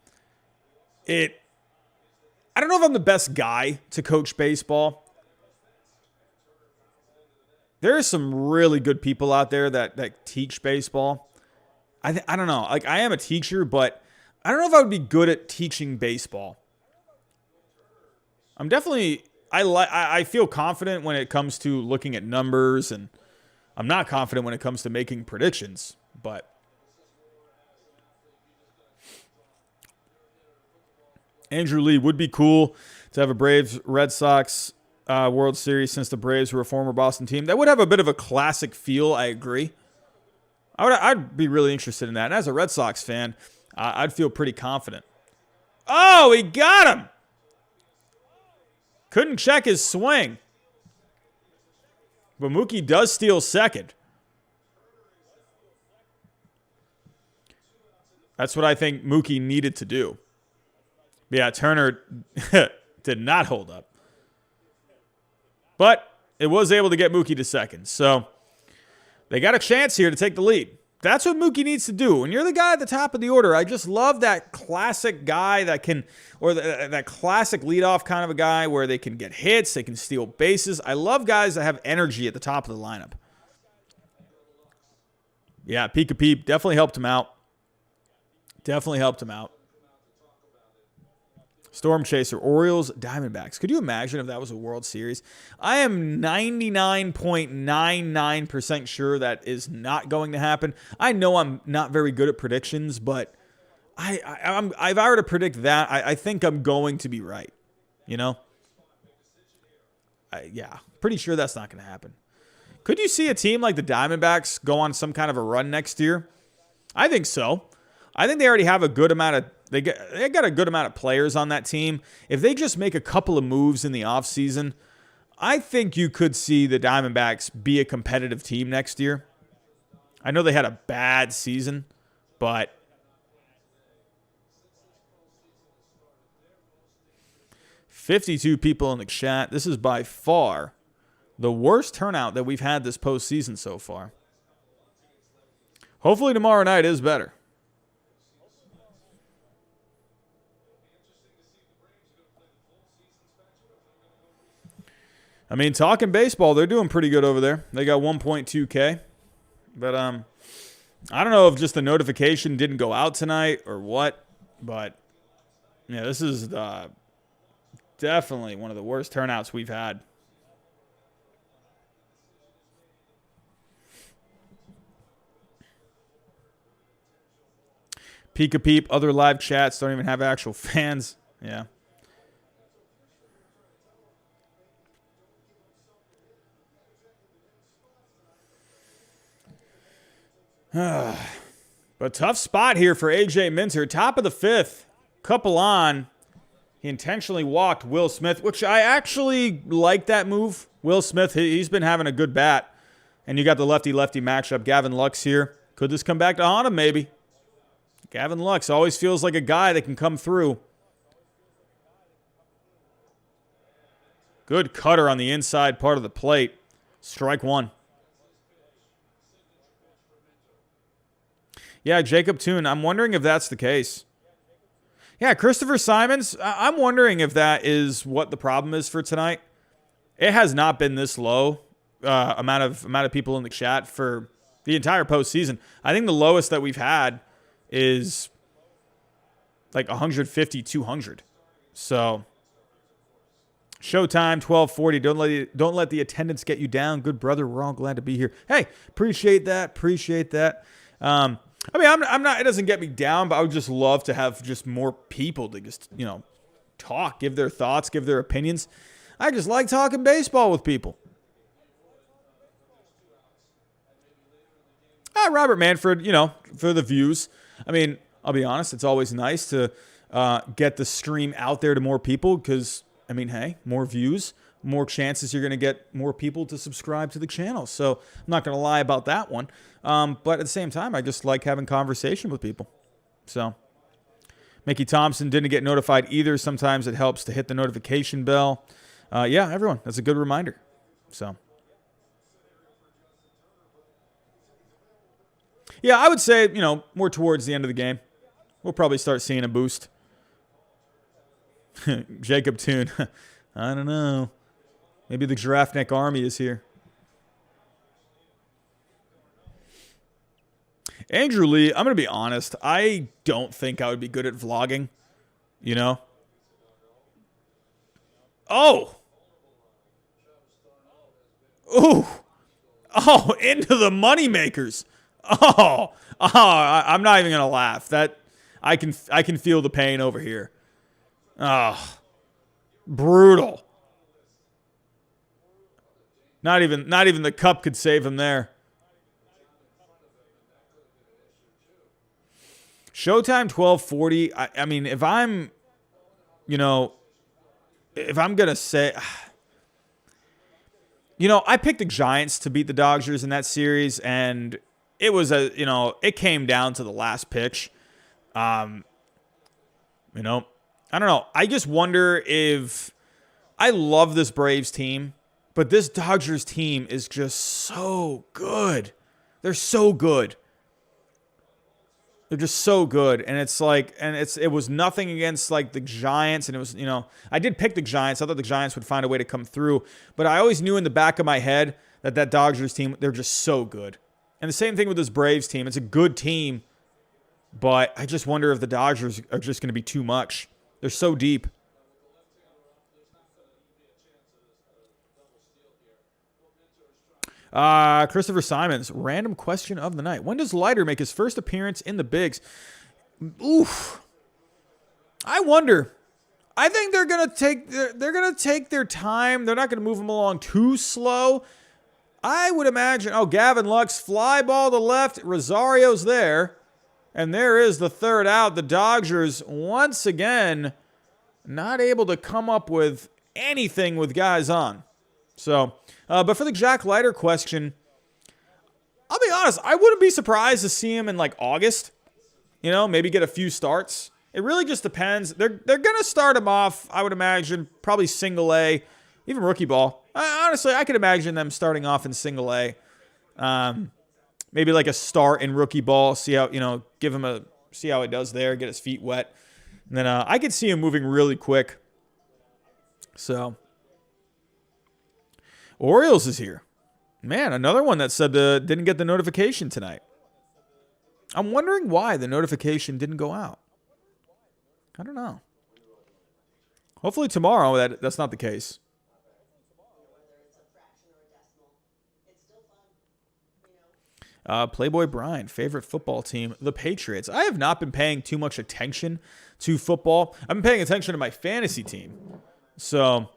don't know if I'm the best guy to coach baseball. There are some really good people out there that teach baseball. I don't know. Like, I am a teacher, but I don't know if I would be good at teaching baseball. I'm definitely I feel confident when it comes to looking at numbers, and I'm not confident when it comes to making predictions, but Andrew Lee would be cool to have a Braves Red Sox World Series, since the Braves were a former Boston team. That would have a bit of a classic feel, I agree. I'd be really interested in that. And as a Red Sox fan, I'd feel pretty confident. Oh, he got him! Couldn't check his swing. But Mookie does steal second. That's what I think Mookie needed to do. Yeah, Turner did not hold up. But it was able to get Mookie to second. So they got a chance here to take the lead. That's what Mookie needs to do. When you're the guy at the top of the order, I just love that classic guy that can, or that classic leadoff kind of a guy where they can get hits, they can steal bases. I love guys that have energy at the top of the lineup. Yeah, Pika Peep definitely helped him out. Definitely helped him out. Storm Chaser, Orioles, Diamondbacks. Could you imagine if that was a World Series? I am 99.99% sure that is not going to happen. I know I'm not very good at predictions, but if I were to predict that, I think I'm going to be right. You know? Yeah, pretty sure that's not going to happen. Could you see a team like the Diamondbacks go on some kind of a run next year? I think so. I think they already have a good amount of they got a good amount of players on that team. If they just make a couple of moves in the offseason, I think you could see the Diamondbacks be a competitive team next year. I know they had a bad season, but 52 people in the chat. This is by far the worst turnout that we've had this postseason so far. Hopefully tomorrow night is better. I mean, talking baseball, they're doing pretty good over there. They got 1.2K. But I don't know if just the notification didn't go out tonight or what. But, yeah, this is definitely one of the worst turnouts we've had. Pika Peep, other live chats don't even have actual fans. Yeah. But tough spot here for AJ Minter. Top of the fifth. Couple on. He intentionally walked Will Smith, which I actually like that move. Will Smith, he's been having a good bat. And you got the lefty-lefty matchup. Gavin Lux here. Could this come back to haunt him? Maybe. Gavin Lux always feels like a guy that can come through. Good cutter on the inside part of the plate. Strike one. Yeah, Jacob Toon. I'm wondering if that's the case. Yeah, Christopher Simons. I'm wondering if that is what the problem is for tonight. It has not been this low amount of people in the chat for the entire postseason. I think the lowest that we've had is like 150, 200. So Showtime 1240. Don't let the attendance get you down. Good brother. We're all glad to be here. Hey, appreciate that. I mean, I'm not. It doesn't get me down, but I would just love to have just more people to just talk, give their thoughts, give their opinions. I just like talking baseball with people. Robert Manfred, for the views. I mean, I'll be honest. It's always nice to get the stream out there to more people because, I mean, hey, more views, more chances you're going to get more people to subscribe to the channel. So I'm not going to lie about that one. But at the same time, I just like having conversation with people. So Mickey Thompson didn't get notified either. Sometimes it helps to hit the notification bell. Yeah, everyone, that's a good reminder. So yeah, I would say, more towards the end of the game, we'll probably start seeing a boost. Jacob Toon. I don't know. Maybe the Giraffe Neck Army is here. Andrew Lee, I'm going to be honest. I don't think I would be good at vlogging. Oh. Ooh. Oh, into the moneymakers. I'm not even going to laugh. That I can feel the pain over here. Oh. Brutal. Not even the cup could save him there. Showtime 1240. I mean, if I'm gonna say, I picked the Giants to beat the Dodgers in that series, and it was it came down to the last pitch. I don't know. I just wonder if I love this Braves team, but this Dodgers team is just so good. They're so good. They're just so good. And it's like, it was nothing against like the Giants. And it was, I did pick the Giants. I thought the Giants would find a way to come through. But I always knew in the back of my head that Dodgers team, they're just so good. And the same thing with this Braves team. It's a good team. But I just wonder if the Dodgers are just going to be too much. They're so deep. Christopher Simons, random question of the night. When does Leiter make his first appearance in the bigs? Oof. I wonder. I think they're gonna take their time. They're not gonna move him along too slow. I would imagine. Oh, Gavin Lux, fly ball to left. Rosario's there, and there is the third out. The Dodgers once again not able to come up with anything with guys on. So, but for the Jack Leiter question, I'll be honest, I wouldn't be surprised to see him in like August. Maybe get a few starts. It really just depends. They're gonna start him off, I would imagine, probably single A, even rookie ball. Honestly, I could imagine them starting off in single A. Maybe like a start in rookie ball, see how see how he does there, get his feet wet, and then I could see him moving really quick. So. Orioles is here. Man, another one that said didn't get the notification tonight. I'm wondering why the notification didn't go out. I don't know. Hopefully tomorrow that's not the case. Playboy Brian, favorite football team, the Patriots. I have not been paying too much attention to football. I've been paying attention to my fantasy team. So...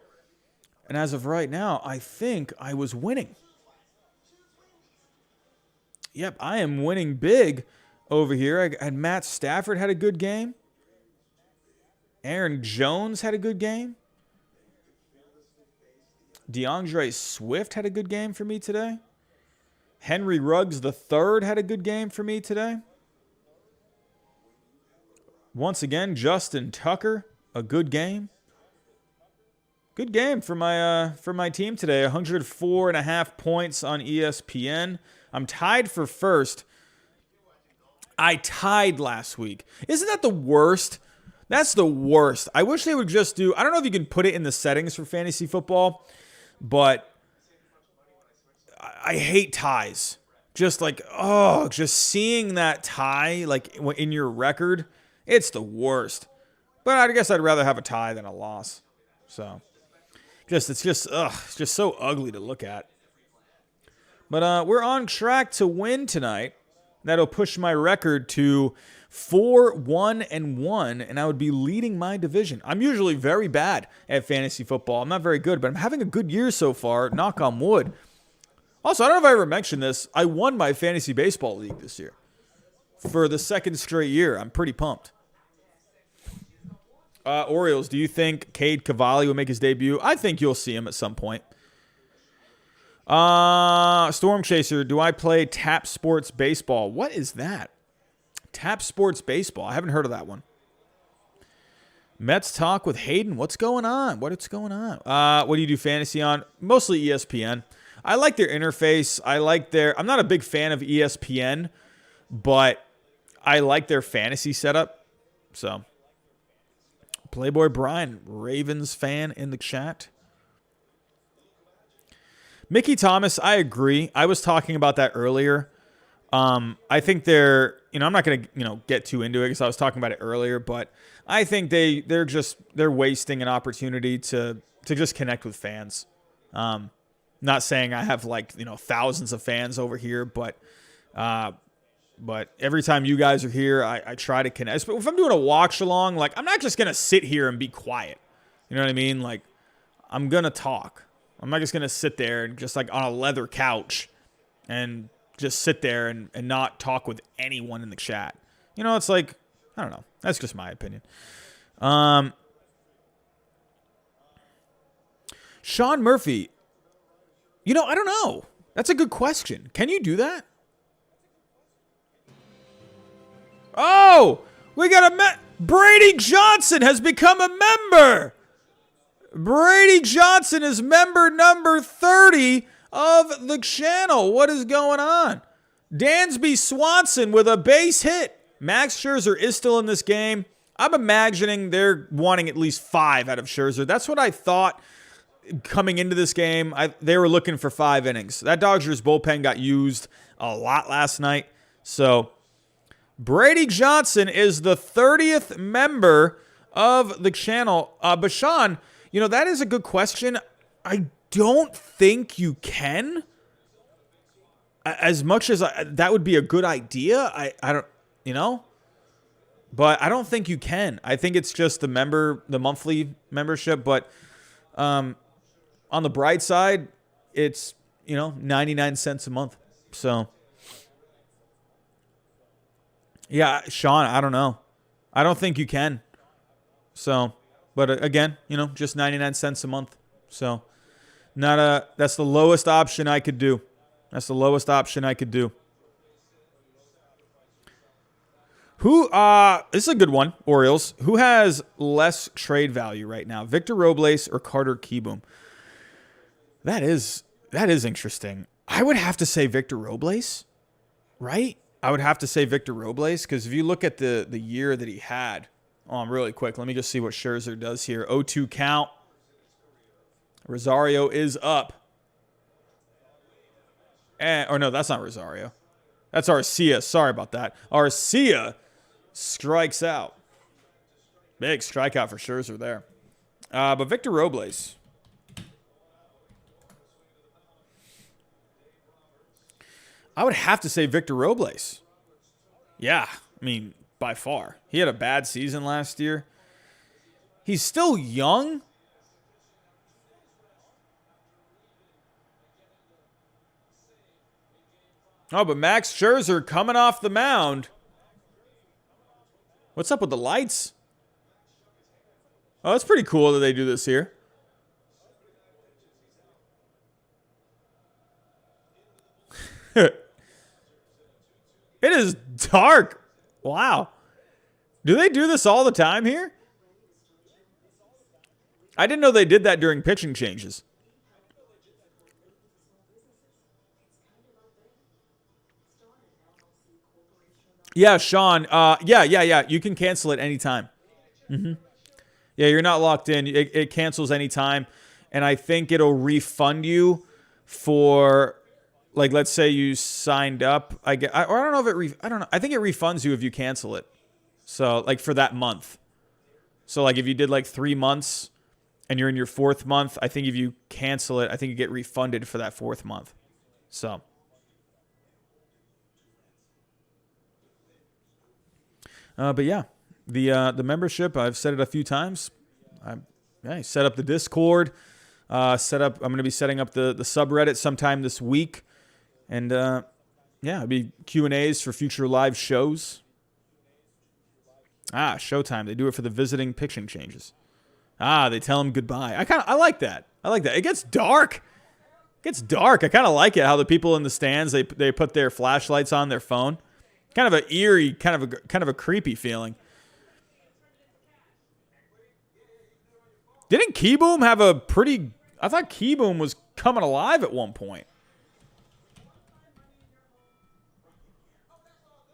And as of right now, I think I was winning. Yep, I am winning big over here. I had Matt Stafford had a good game. Aaron Jones had a good game. DeAndre Swift had a good game for me today. Henry Ruggs III had a good game for me today. Once again, Justin Tucker, a good game. Good game for my team today. 104.5 points on ESPN. I'm tied for first. I tied last week. Isn't that the worst? That's the worst. I wish they would just do, I don't know if you can put it in the settings for fantasy football, but I hate ties. Just like, just seeing that tie like in your record, it's the worst. But I guess I'd rather have a tie than a loss. So, it's just so ugly to look at. But we're on track to win tonight. That'll push my record to 4-1-1, and I would be leading my division. I'm usually very bad at fantasy football. I'm not very good, but I'm having a good year so far. Knock on wood. Also, I don't know if I ever mentioned this. I won my fantasy baseball league this year for the second straight year. I'm pretty pumped. Orioles, do you think Cade Cavalli will make his debut? I think you'll see him at some point. Storm Chaser, do I play Tap Sports Baseball? What is that? Tap Sports Baseball. I haven't heard of that one. Mets talk with Hayden. What's going on? What's going on? What do you do fantasy on? Mostly ESPN. I like their interface. I'm not a big fan of ESPN, but I like their fantasy setup. So, Playboy Brian, Ravens fan in the chat. Mickey Thomas, I agree. I was talking about that earlier. I think they're, I'm not going to, get too into it because I was talking about it earlier, but I think they're wasting an opportunity to just connect with fans. Not saying I have thousands of fans over here, but every time you guys are here, I try to connect. But if I'm doing a watch along, I'm not just going to sit here and be quiet. You know what I mean? I'm going to talk. I'm not just going to sit there and just on a leather couch and just sit there and not talk with anyone in the chat. It's I don't know. That's just my opinion. Sean Murphy. I don't know. That's a good question. Can you do that? Oh, we got Brady Johnson has become a member. Brady Johnson is member number 30 of the channel. What is going on? Dansby Swanson with a base hit. Max Scherzer is still in this game. I'm imagining they're wanting at least 5 out of Scherzer. That's what I thought coming into this game. They were looking for 5 innings. That Dodgers bullpen got used a lot last night. So Brady Johnson is the 30th member of the channel. Bashan, that is a good question. I don't think you can. As much as that would be a good idea, I don't, but I don't think you can. I think it's just the monthly membership. But on the bright side, it's 99 cents a month. So yeah, Sean, I don't know. I don't think you can. So. But again, just 99 cents a month. So that's the lowest option I could do. This is a good one, Orioles. Who has less trade value right now? Victor Robles or Carter Kieboom? That is interesting. I would have to say Victor Robles, right? I would have to say Victor Robles because if you look at the year that he had, really quick. Let me just see what Scherzer does here. 0-2 count. Rosario is up. No, that's not Rosario. That's Arcia. Sorry about that. Arcia strikes out. Big strikeout for Scherzer there. But Victor Robles. I would have to say Victor Robles. Yeah, by far. He had a bad season last year. He's still young. Oh, but Max Scherzer coming off the mound. What's up with the lights? Oh, it's pretty cool that they do this here. It is dark. Wow. Do they do this all the time here? I didn't know they did that during pitching changes. Yeah, Sean. Yeah. You can cancel it anytime. Yeah, you're not locked in. It cancels anytime. And I think it'll refund you for, like, let's say you signed up. Or I don't know if I don't know. I think it refunds you if you cancel it. So, like, for that month. So, like, if you did, like, 3 months and you're in your 4th month, I think if you cancel it, I think you get refunded for that 4th month. So. But yeah, the membership, I've said it a few times. I set up the Discord. I'm going to be setting up the subreddit sometime this week. And yeah, it'll be Q&As for future live shows. Showtime. They do it for the visiting pitching changes. They tell them goodbye. I like that. It gets dark. I kind of like it how the people in the stands, they put their flashlights on their phone. Kind of an eerie, kind of a creepy feeling. Didn't Keyboom have a pretty... I thought Keyboom was coming alive at one point.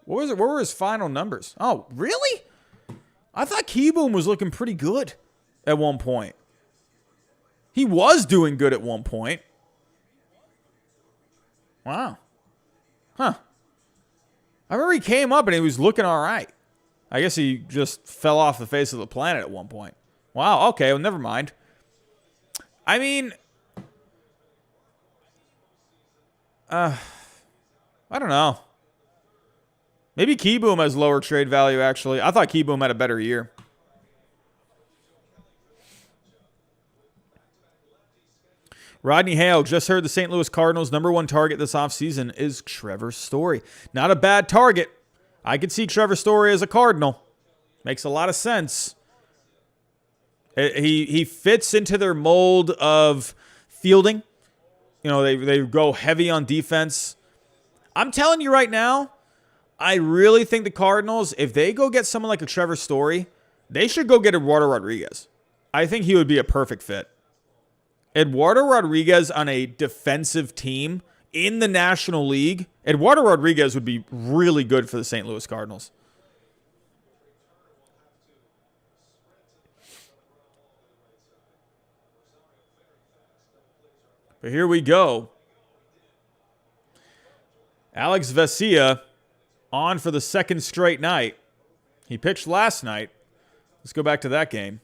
What were his final numbers? Oh, really? I thought Keyboom was looking pretty good at one point. He was doing good at one point. Wow. Huh. I remember he came up and he was looking all right. I guess he just fell off the face of the planet at one point. Wow, okay, well, never mind. I mean, I don't know. Maybe Keyboom has lower trade value, actually. I thought Keyboom had a better year. Rodney Hale just heard the St. Louis Cardinals' #1 target this offseason is Trevor Story. Not a bad target. I could see Trevor Story as a Cardinal. Makes a lot of sense. He fits into their mold of fielding. You know, they go heavy on defense. I'm telling you right now, I really think the Cardinals, if they go get someone like a Trevor Story, they should go get Eduardo Rodriguez. I think he would be a perfect fit. Eduardo Rodriguez on a defensive team in the National League, Eduardo Rodriguez would be really good for the St. Louis Cardinals. But here we go. Alex Vesia on for the second straight night. He pitched last night. Let's go back to that game.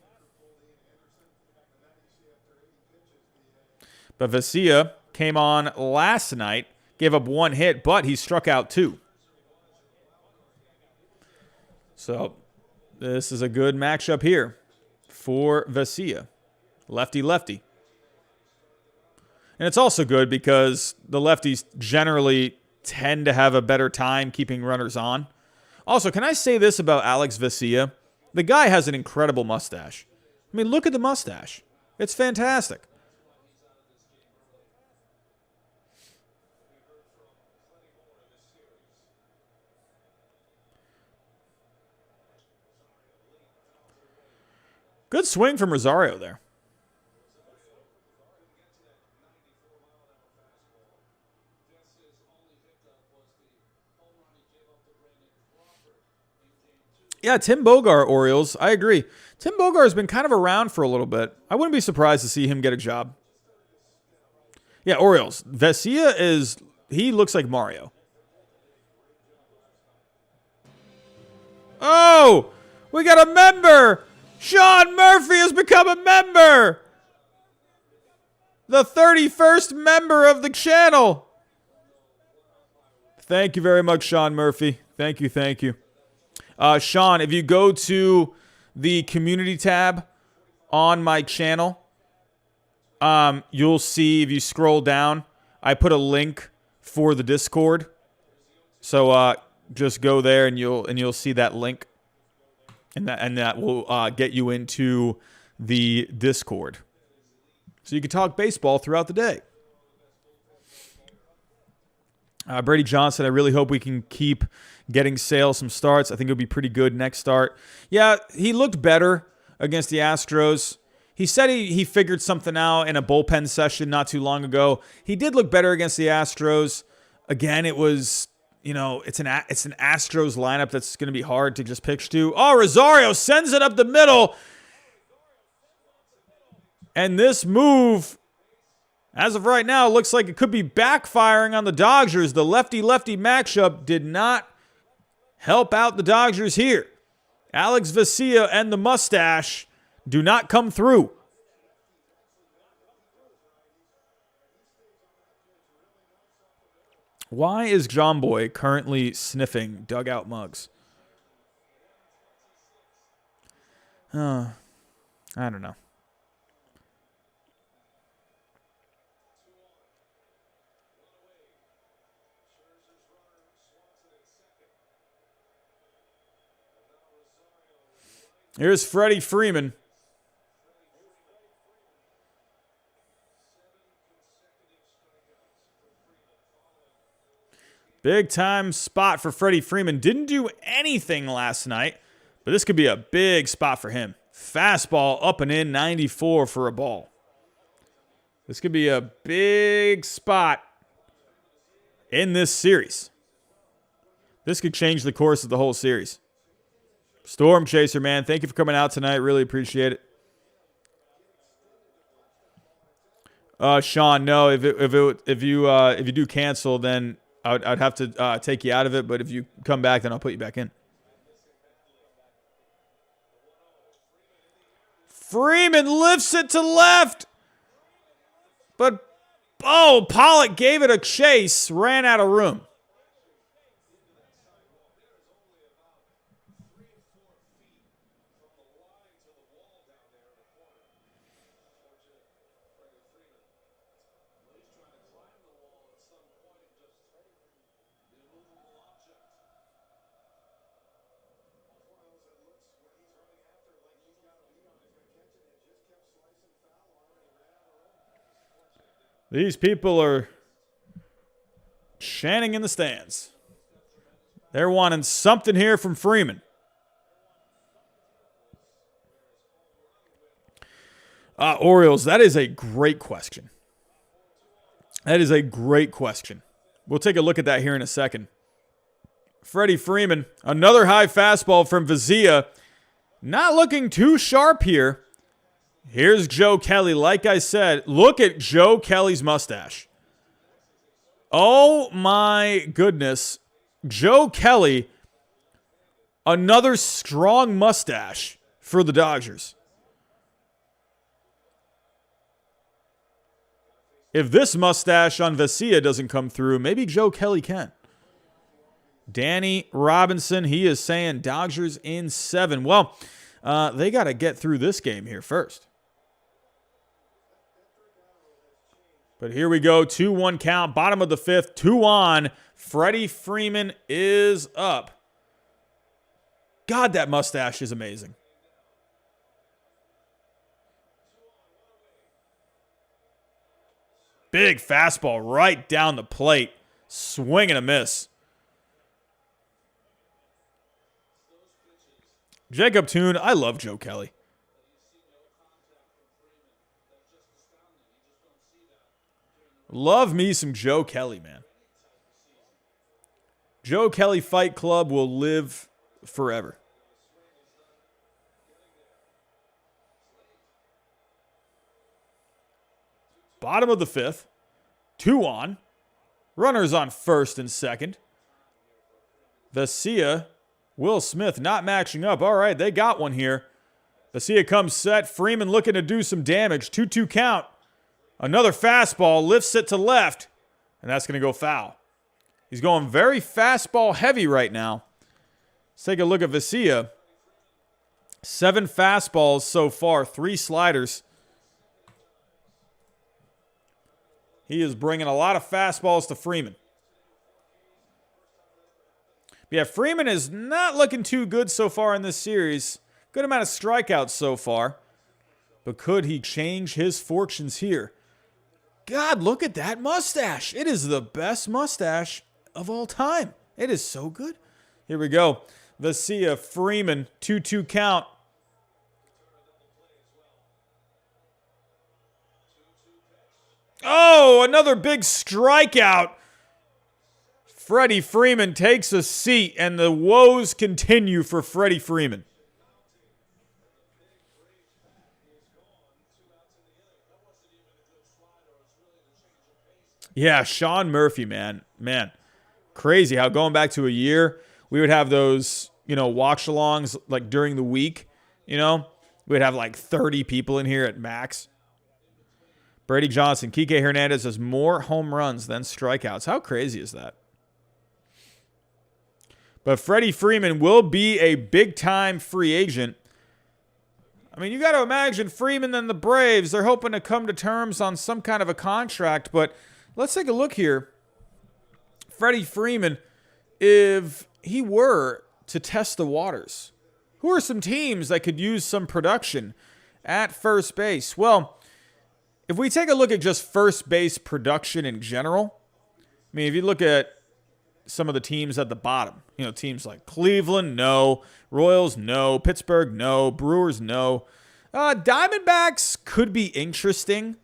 But Vesia came on last night, gave up 1 hit, but he struck out 2. So this is a good matchup here for Vesia. Lefty-lefty. And it's also good because the lefties generally tend to have a better time keeping runners on. Also, can I say this about Alex Vesia? The guy has an incredible mustache. I mean, look at the mustache. It's fantastic. Good swing from Rosario there. Yeah, Tim Bogart, Orioles. I agree. Tim Bogart has been kind of around for a little bit. I wouldn't be surprised to see him get a job. Yeah, Orioles. Vesia he looks like Mario. Oh, we got a member. Sean Murphy has become a member. The 31st member of the channel. Thank you very much, Sean Murphy. Thank you. Sean, if you go to the community tab on my channel, you'll see if you scroll down, I put a link for the Discord So just go there and you'll see that link, and that will get you into the Discord, so you can talk baseball throughout the day. Brady Johnson, I really hope we can keep getting Sale some starts. I think it'll be pretty good next start. Yeah, he looked better against the Astros. He said he figured something out in a bullpen session not too long ago. He did look better against the Astros. Again, it was, it's an Astros lineup that's going to be hard to just pitch to. Oh, Rosario sends it up the middle. And this move, as of right now, looks like it could be backfiring on the Dodgers. The lefty-lefty matchup did not help out the Dodgers here. Alex Vesia and the mustache do not come through. Why is John Boy currently sniffing dugout mugs? I don't know. Here's Freddie Freeman. Big time spot for Freddie Freeman. Didn't do anything last night, but this could be a big spot for him. Fastball up and in, 94 for a ball. This could be a big spot in this series. This could change the course of the whole series. Storm Chaser, man, thank you for coming out tonight. Really appreciate it. Sean, no, if you do cancel, then I'd have to take you out of it. But if you come back, then I'll put you back in. Freeman lifts it to left, but Pollock gave it a chase, ran out of room. These people are chanting in the stands. They're wanting something here from Freeman. Orioles, that is a great question. That is a great question. We'll take a look at that here in a second. Freddie Freeman, another high fastball from Vesia. Not looking too sharp here. Here's Joe Kelly. Like I said, look at Joe Kelly's mustache. Oh my goodness. Joe Kelly, another strong mustache for the Dodgers. If this mustache on Vesia doesn't come through, maybe Joe Kelly can. Danny Robinson, he is saying Dodgers in 7. Well, they got to get through this game here first. But here we go, 2-1 count, bottom of the 5th, 2 on. Freddie Freeman is up. God, that mustache is amazing. Big fastball right down the plate. Swing and a miss. Jacob Toon, I love Joe Kelly. Love me some Joe Kelly, man. Joe Kelly Fight Club will live forever. Bottom of the 5th. 2 on. Runners on first and second. Vesia, Will Smith not matching up. All right, they got one here. Vesia comes set. Freeman looking to do some damage. 2-2 count. Another fastball, lifts it to left, and that's going to go foul. He's going very fastball heavy right now. Let's take a look at Vesia. 7 fastballs so far, 3 sliders. He is bringing a lot of fastballs to Freeman. Yeah, Freeman is not looking too good so far in this series. Good amount of strikeouts so far. But could he change his fortunes here? God, look at that mustache. It is the best mustache of all time. It is so good. Here we go. Vesia, Freeman, 2-2 count. Oh, another big strikeout. Freddie Freeman takes a seat, and the woes continue for Freddie Freeman. Yeah, Sean Murphy, man. Man, crazy how going back to a year, we would have those, watch-alongs like during the week, We'd have like 30 people in here at max. Brady Johnson, Kike Hernandez has more home runs than strikeouts. How crazy is that? But Freddie Freeman will be a big-time free agent. I mean, you got to imagine Freeman and the Braves, they're hoping to come to terms on some kind of a contract. But let's take a look here. Freddie Freeman, if he were to test the waters, who are some teams that could use some production at first base? Well, if we take a look at just first base production in general, I mean, if you look at some of the teams at the bottom, teams like Cleveland, no. Royals, no. Pittsburgh, no. Brewers, no. Diamondbacks could be interesting.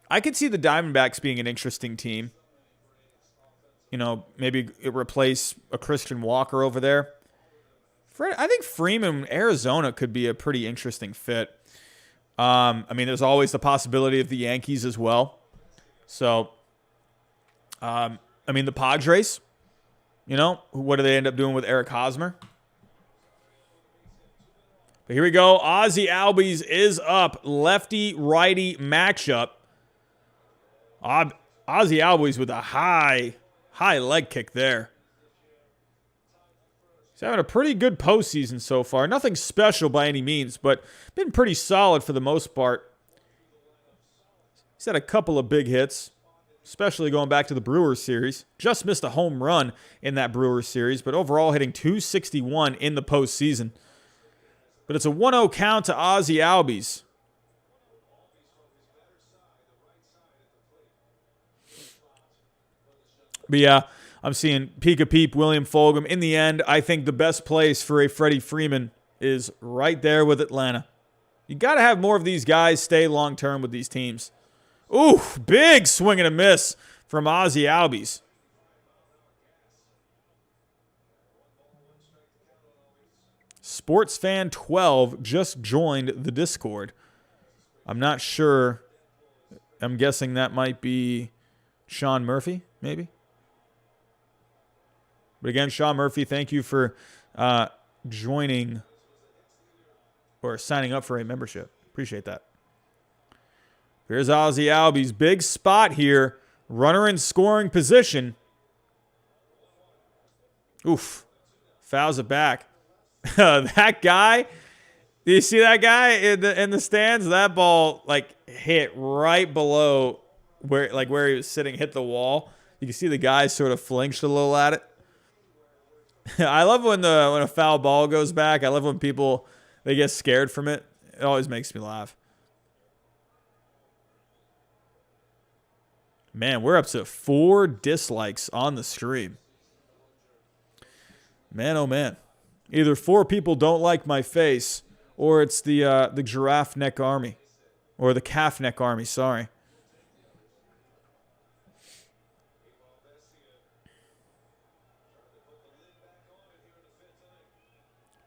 I could see the Diamondbacks being an interesting team. Maybe replace a Christian Walker over there. I think Freeman, Arizona could be a pretty interesting fit. There's always the possibility of the Yankees as well. So, the Padres, what do they end up doing with Eric Hosmer? But here we go. Ozzie Albies is up. Lefty-righty matchup. Ozzie Albies with a high leg kick there. He's having a pretty good postseason so far. Nothing special by any means, but been pretty solid for the most part. He's had a couple of big hits, especially going back to the Brewers series. Just missed a home run in that Brewers series, but overall hitting .261 in the postseason. But it's a 1-0 count to Ozzie Albies. But yeah, I'm seeing Pika Peep, William Fulgham. In the end, I think the best place for a Freddie Freeman is right there with Atlanta. You got to have more of these guys stay long-term with these teams. Ooh, big swing and a miss from Ozzie Albies. SportsFan12 just joined the Discord. I'm not sure. I'm guessing that might be Sean Murphy, maybe. But again, Sean Murphy, thank you for joining or signing up for a membership. Appreciate that. Here's Ozzie Albies. Big spot here. Runner in scoring position. Oof. Fouls it back. That guy, do you see that guy in the stands? That ball hit right below where he was sitting, hit the wall. You can see the guy sort of flinched a little at it. I love when a foul ball goes back. I love when people they get scared from it. It always makes me laugh. Man, we're up to 4 dislikes on the stream. Man, oh man. Either 4 people don't like my face, or it's the giraffe neck army. Or the calf neck army, sorry.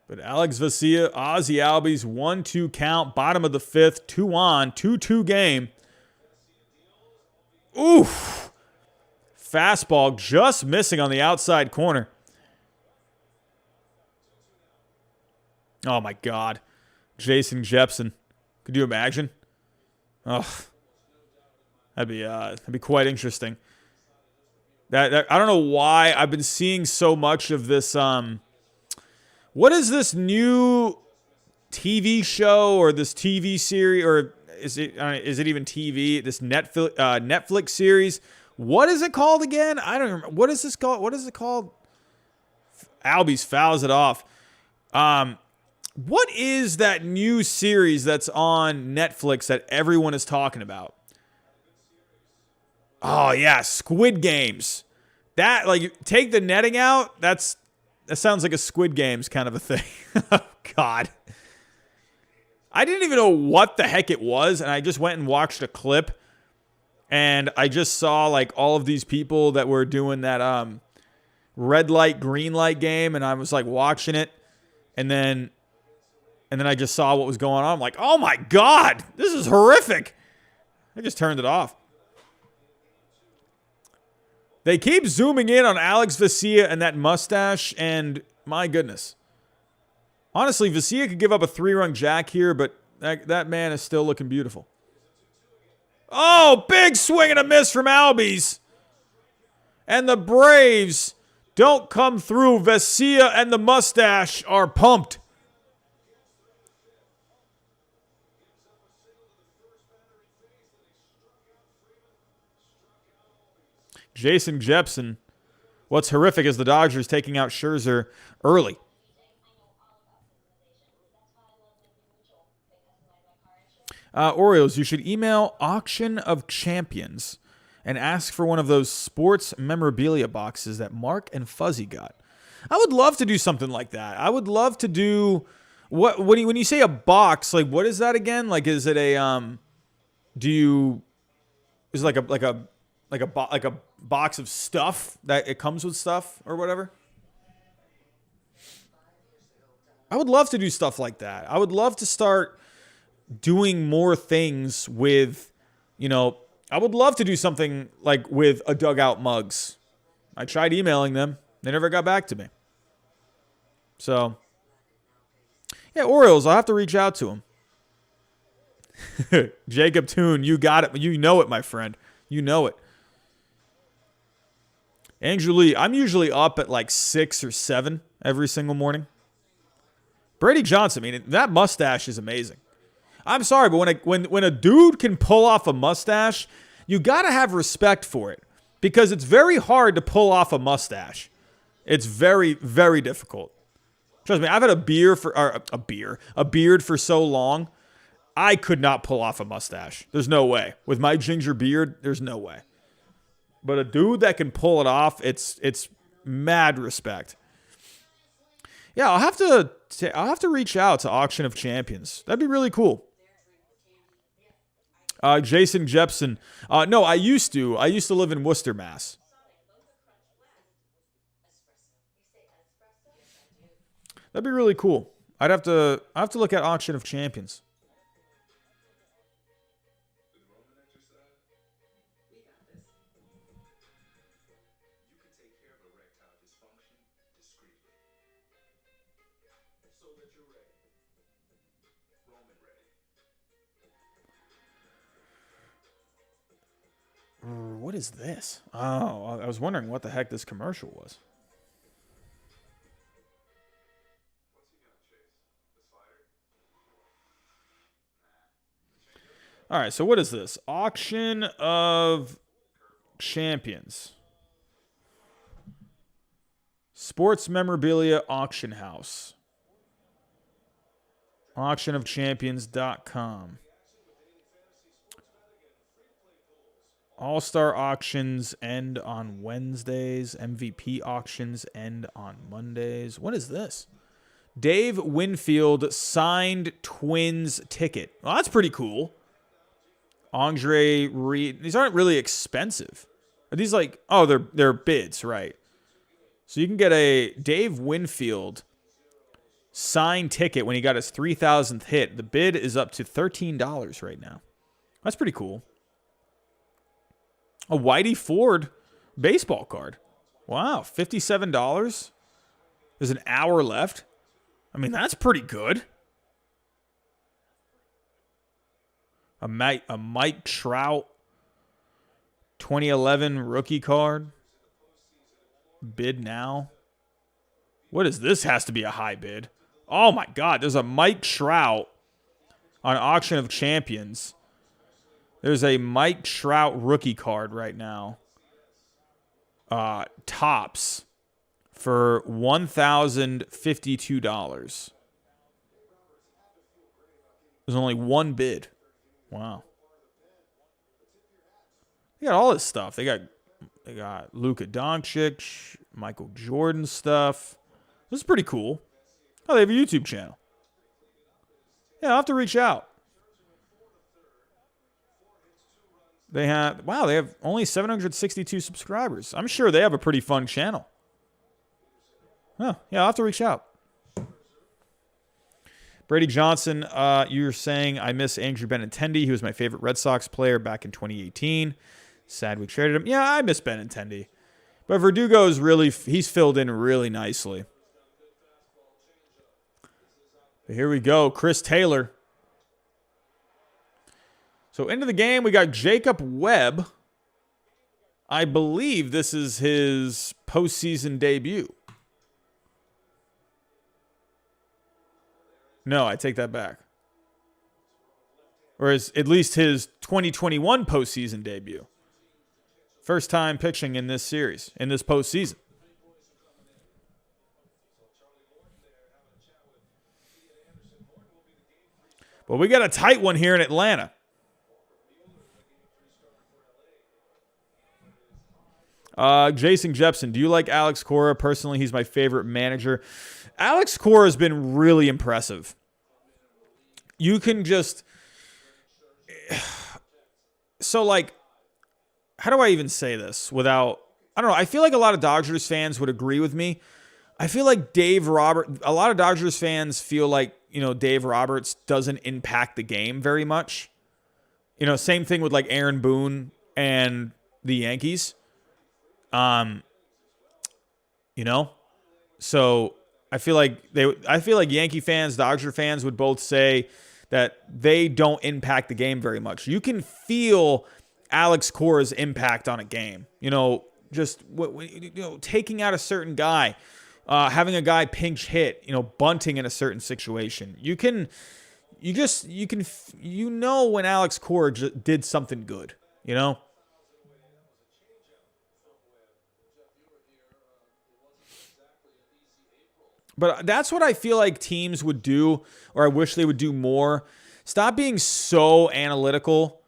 But Alex Vesia, Ozzie Albies, 1-2 count, bottom of the 5th, 2 on, 2-2 game. Oof. Fastball just missing on the outside corner. Oh, my God. Jason Jepson. Could you imagine? Oh, that'd be quite interesting. That I don't know why I've been seeing so much of this. What is this new TV show or this TV series, or is it even TV? This Netflix series. What is it called again? I don't remember. What is this called? What is it called? Albies fouls it off. What is that new series that's on Netflix that everyone is talking about? Oh, yeah, Squid Games. That, like, take the netting out, that sounds like a Squid Games kind of a thing. Oh, God. I didn't even know what the heck it was, and I just went and watched a clip, and I just saw, like, all of these people that were doing that red light, green light game, and I was, like, watching it, and then I just saw what was going on. I'm like, oh, my God, this is horrific. I just turned it off. They keep zooming in on Alex Vesia and that mustache, and my goodness. Honestly, Vesia could give up a 3-run jack here, but that man is still looking beautiful. Oh, big swing and a miss from Albies. And the Braves don't come through. Vesia and the mustache are pumped. Jason Jepson. What's horrific is the Dodgers taking out Scherzer early. Orioles, you should email Auction of Champions and ask for one of those sports memorabilia boxes that Mark and Fuzzy got. I would love to do something like that. I would love to do when you say a box, like what is that again? Like is it a is it like a box of stuff that it comes with stuff or whatever? I would love to do stuff like that. I would love to start doing more things with, I would love to do something like with a dugout mugs. I tried emailing them. They never got back to me. So, yeah, Orioles, I'll have to reach out to them. Jacob Toon, you got it. You know it, my friend. You know it. Andrew Lee, I'm usually up at like 6 or 7 every single morning. Brady Johnson, I mean, that mustache is amazing. I'm sorry, but when a dude can pull off a mustache, you got to have respect for it because it's very hard to pull off a mustache. It's very, very difficult. Trust me, I've had a beard for so long, I could not pull off a mustache. There's no way. With my ginger beard, there's no way. But a dude that can pull it off, it's mad respect. Yeah, I'll have to reach out to Auction of Champions. That'd be really cool. Jason Jepson. No, I used to live in Worcester, Mass. That'd be really cool. I'll have to look at Auction of Champions. What is this? Oh, I was wondering what the heck this commercial was. All right, so what is this? Auction of Champions. Sports Memorabilia Auction House. Auctionofchampions.com. All-Star auctions end on Wednesdays. MVP auctions end on Mondays. What is this? Dave Winfield signed Twins ticket. Well, that's pretty cool. Andre Reed. These aren't really expensive. Are these like, oh, they're bids, right? So you can get a Dave Winfield signed ticket when he got his 3,000th hit. The bid is up to $13 right now. That's pretty cool. A Whitey Ford baseball card. Wow, $57. There's an hour left. I mean, that's pretty good. A Mike Trout 2011 rookie card. Bid now. What is this? Has to be a high bid. Oh my God, there's a Mike Trout on Auction of Champions. There's a Mike Trout rookie card right now. Tops for $1,052. There's only one bid. Wow. They got all this stuff. They got Luka Doncic, Michael Jordan stuff. This is pretty cool. Oh, they have a YouTube channel. Yeah, I'll have to reach out. They have only 762 subscribers. I'm sure they have a pretty fun channel. Huh, yeah, I'll have to reach out. Brady Johnson, you're saying I miss Andrew Benintendi. He was my favorite Red Sox player back in 2018. Sad we traded him. Yeah, I miss Benintendi. But Verdugo's he's filled in really nicely. But here we go, Chris Taylor. So into the game, we got Jacob Webb. I believe this is his postseason debut. No, I take that back. Or at least his 2021 postseason debut. First time pitching in this series, in this postseason. But we got a tight one here in Atlanta. Jason Jepson, do you like Alex Cora? Personally, he's my favorite manager. Alex Cora has been really impressive. You can just... So, like, how do I even say this without... I don't know. I feel like a lot of Dodgers fans would agree with me. I feel like a lot of Dodgers fans feel like, Dave Roberts doesn't impact the game very much. Same thing with like Aaron Boone and the Yankees. So I feel like Yankee fans, Dodger fans would both say that they don't impact the game very much. You can feel Alex Cora's impact on a game. Taking out a certain guy, having a guy pinch hit, bunting in a certain situation. You know when Alex Cora did something good, But that's what I feel like teams would do, or I wish they would do more. Stop being so analytical.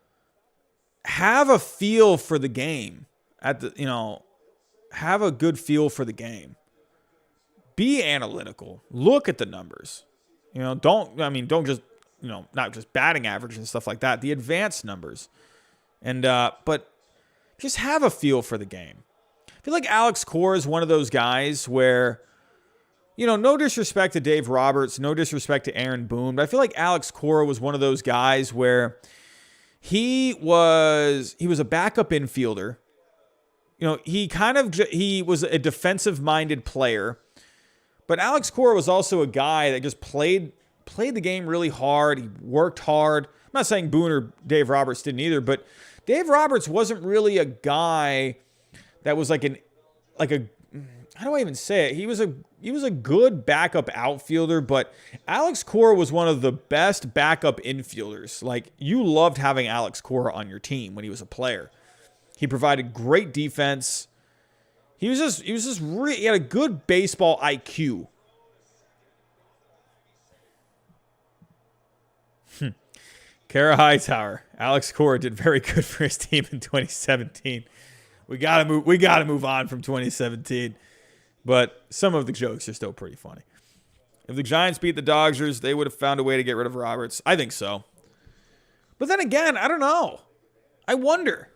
Have a feel for the game. Have a good feel for the game. Be analytical. Look at the numbers. Don't just, not just batting average and stuff like that. The advanced numbers. But just have a feel for the game. I feel like Alex Cora is one of those guys where, no disrespect to Dave Roberts, no disrespect to Aaron Boone, but I feel like Alex Cora was one of those guys where he was a backup infielder. He was a defensive-minded player, but Alex Cora was also a guy that just played the game really hard. He worked hard. I'm not saying Boone or Dave Roberts didn't either, but Dave Roberts wasn't really a guy that was how do I even say it? He was a good backup outfielder, but Alex Cora was one of the best backup infielders. Like, you loved having Alex Cora on your team when he was a player. He provided great defense. He had a good baseball IQ. Kara Hightower. Alex Cora did very good for his team in 2017. We gotta move on from 2017. But some of the jokes are still pretty funny. If the Giants beat the Dodgers, they would have found a way to get rid of Roberts. I think so. But then again, I don't know. I wonder.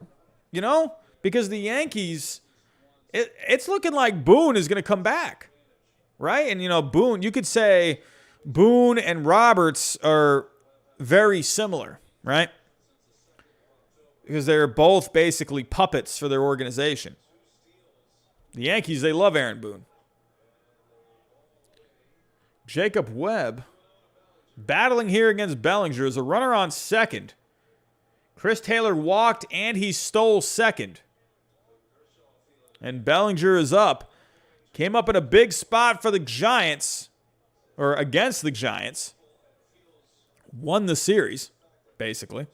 Because the Yankees, it's looking like Boone is going to come back. Right? And, Boone, you could say Boone and Roberts are very similar, right? Because they're both basically puppets for their organization. The Yankees, they love Aaron Boone. Jacob Webb battling here against Bellinger as a runner on second. Chris Taylor walked and he stole second. And Bellinger is up. Came up in a big spot for the Giants, or against the Giants. Won the series, basically.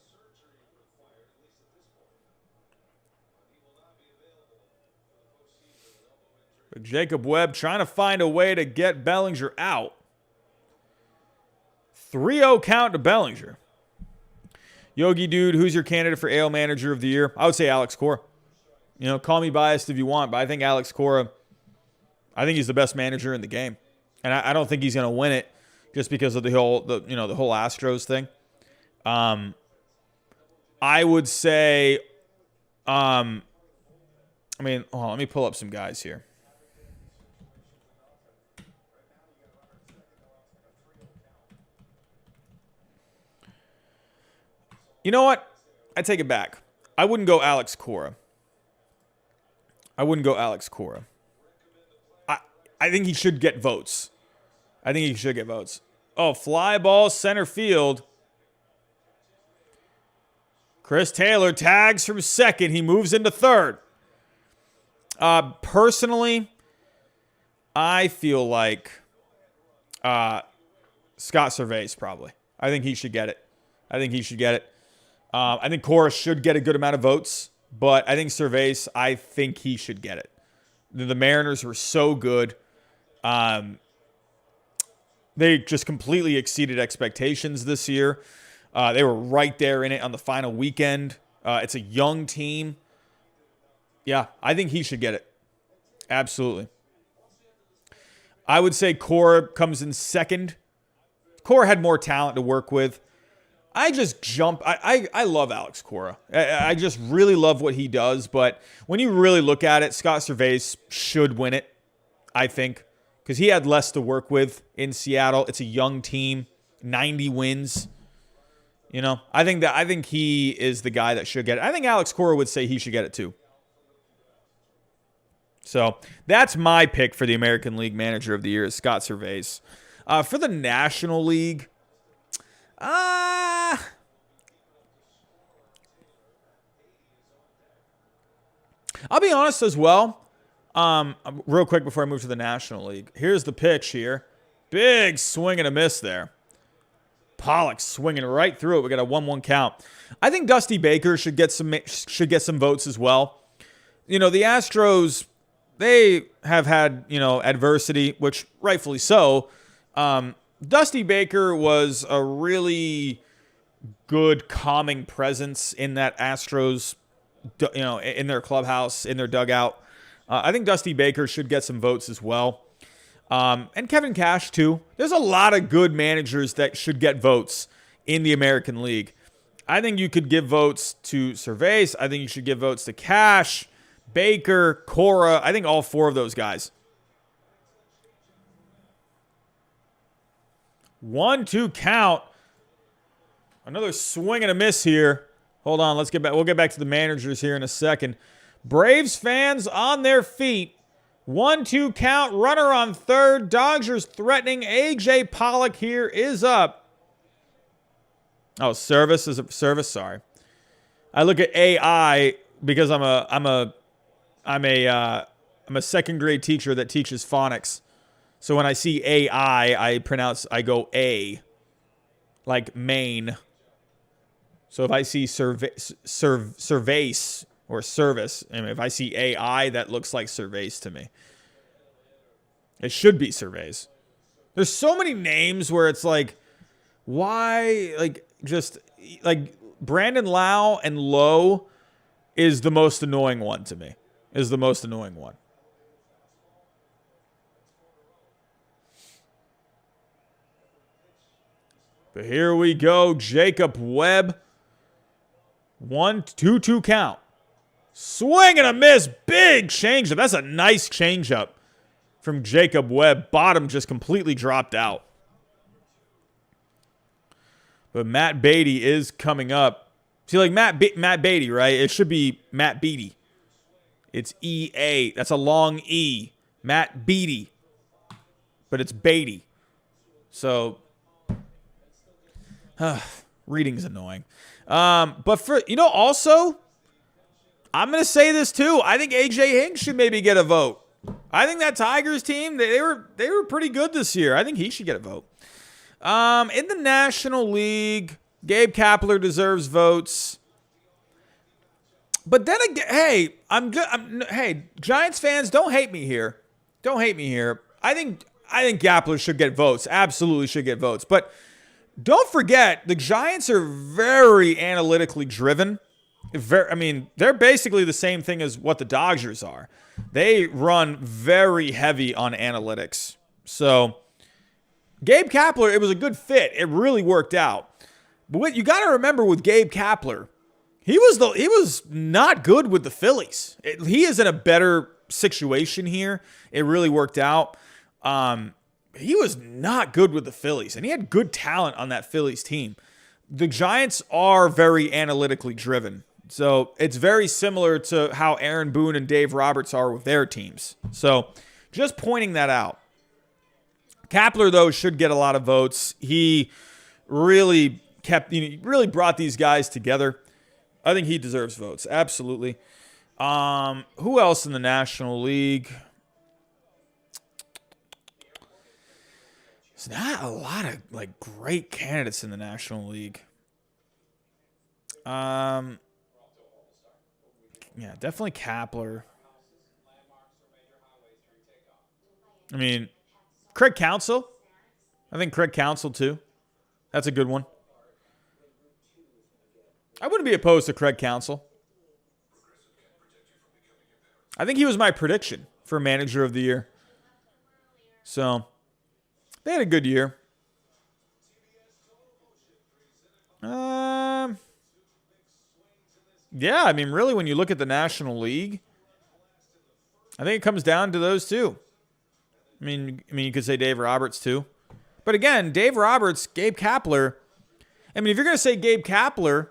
Jacob Webb trying to find a way to get Bellinger out. 3-0 count to Bellinger. Yogi Dude, who's your candidate for AL Manager of the Year? I would say Alex Cora. You know, call me biased if you want, but I think Alex Cora, I think he's the best manager in the game. And I don't think he's going to win it just because of the whole Astros thing. I would say, let me pull up some guys here. You know what? I take it back. I wouldn't go Alex Cora. I think he should get votes. Oh, fly ball center field. Chris Taylor tags from second. He moves into third. Personally, I feel like Scott Cervais probably. I think he should get it. I think Cora should get a good amount of votes, but I think Cervais, I think he should get it. The Mariners were so good. They just completely exceeded expectations this year. They were right there in it on the final weekend. It's a young team. Yeah, I think he should get it. Absolutely. I would say Cora comes in second. Cora had more talent to work with. I love Alex Cora. I just really love what he does. But when you really look at it, Scott Cervais should win it, I think, because he had less to work with in Seattle. It's a young team, 90 wins. You know, I think he is the guy that should get it. I think Alex Cora would say he should get it too. So that's my pick for the American League Manager of the Year is Scott Cervais. For the National League, I'll be honest as well. Real quick before I move to the National League. Here's the pitch here. Big swing and a miss there. Pollock swinging right through it. We got a 1-1 count. I think Dusty Baker should get some votes as well. You know, the Astros, they have had, adversity, which rightfully so. Dusty Baker was a really good calming presence in that Astros, in their clubhouse, in their dugout. I think Dusty Baker should get some votes as well. And Kevin Cash, too. There's a lot of good managers that should get votes in the American League. I think you could give votes to Cervais. I think you should give votes to Cash, Baker, Cora. I think all four of those guys. 1-2 count. Another swing and a miss here. Hold on, let's get back. We'll get back to the managers here in a second. Braves fans on their feet. 1-2 count. Runner on third. Dodgers threatening. A.J. Pollock here is up. Oh, service. Sorry. I look at AI because I'm a second grade teacher that teaches phonics. So when I see AI, I go A, like Maine. So if I see Cervais or service, and if I see AI, that looks like Cervais to me. It should be Cervais. There's so many names where it's like, why, just Brandon Lau and Lowe is the most annoying one to me. But here we go. Jacob Webb. 1-2 count. Swing and a miss. Big changeup. That's a nice changeup from Jacob Webb. Bottom just completely dropped out. But Matt Beatty is coming up. See, like Matt Beatty, right? It should be Matt Beatty. It's E-A. That's a long E. Matt Beatty. But it's Beatty. So, reading's annoying. But for, also, I'm going to say this too. I think AJ Hinch should maybe get a vote. I think that Tigers team, they were pretty good this year. I think he should get a vote. In the National League, Gabe Kapler deserves votes. But then again, hey, hey, Giants fans, don't hate me here. don't hate me here. I think Gapler should get votes. Absolutely should get votes. But don't forget, the Giants are very analytically driven. They're basically the same thing as what the Dodgers are. They run very heavy on analytics. So Gabe Kapler, it was a good fit. It really worked out. But what you got to remember with Gabe Kapler, he was not good with the Phillies. He is in a better situation here. It really worked out. He was not good with the Phillies, and he had good talent on that Phillies team. The Giants are very analytically driven. So it's very similar to how Aaron Boone and Dave Roberts are with their teams. So just pointing that out. Kapler, though, should get a lot of votes. He really really brought these guys together. I think he deserves votes. Absolutely. Who else in the National League? There's not a lot of great candidates in the National League. Yeah, definitely Kapler. I mean, Craig Counsell. I think Craig Counsell too. That's a good one. I wouldn't be opposed to Craig Counsell. I think he was my prediction for Manager of the Year. So, they had a good year. Yeah, I mean, really, when you look at the National League, I think it comes down to those two. I mean, you could say Dave Roberts too. But again, Dave Roberts, Gabe Kapler. I mean, if you're going to say Gabe Kapler,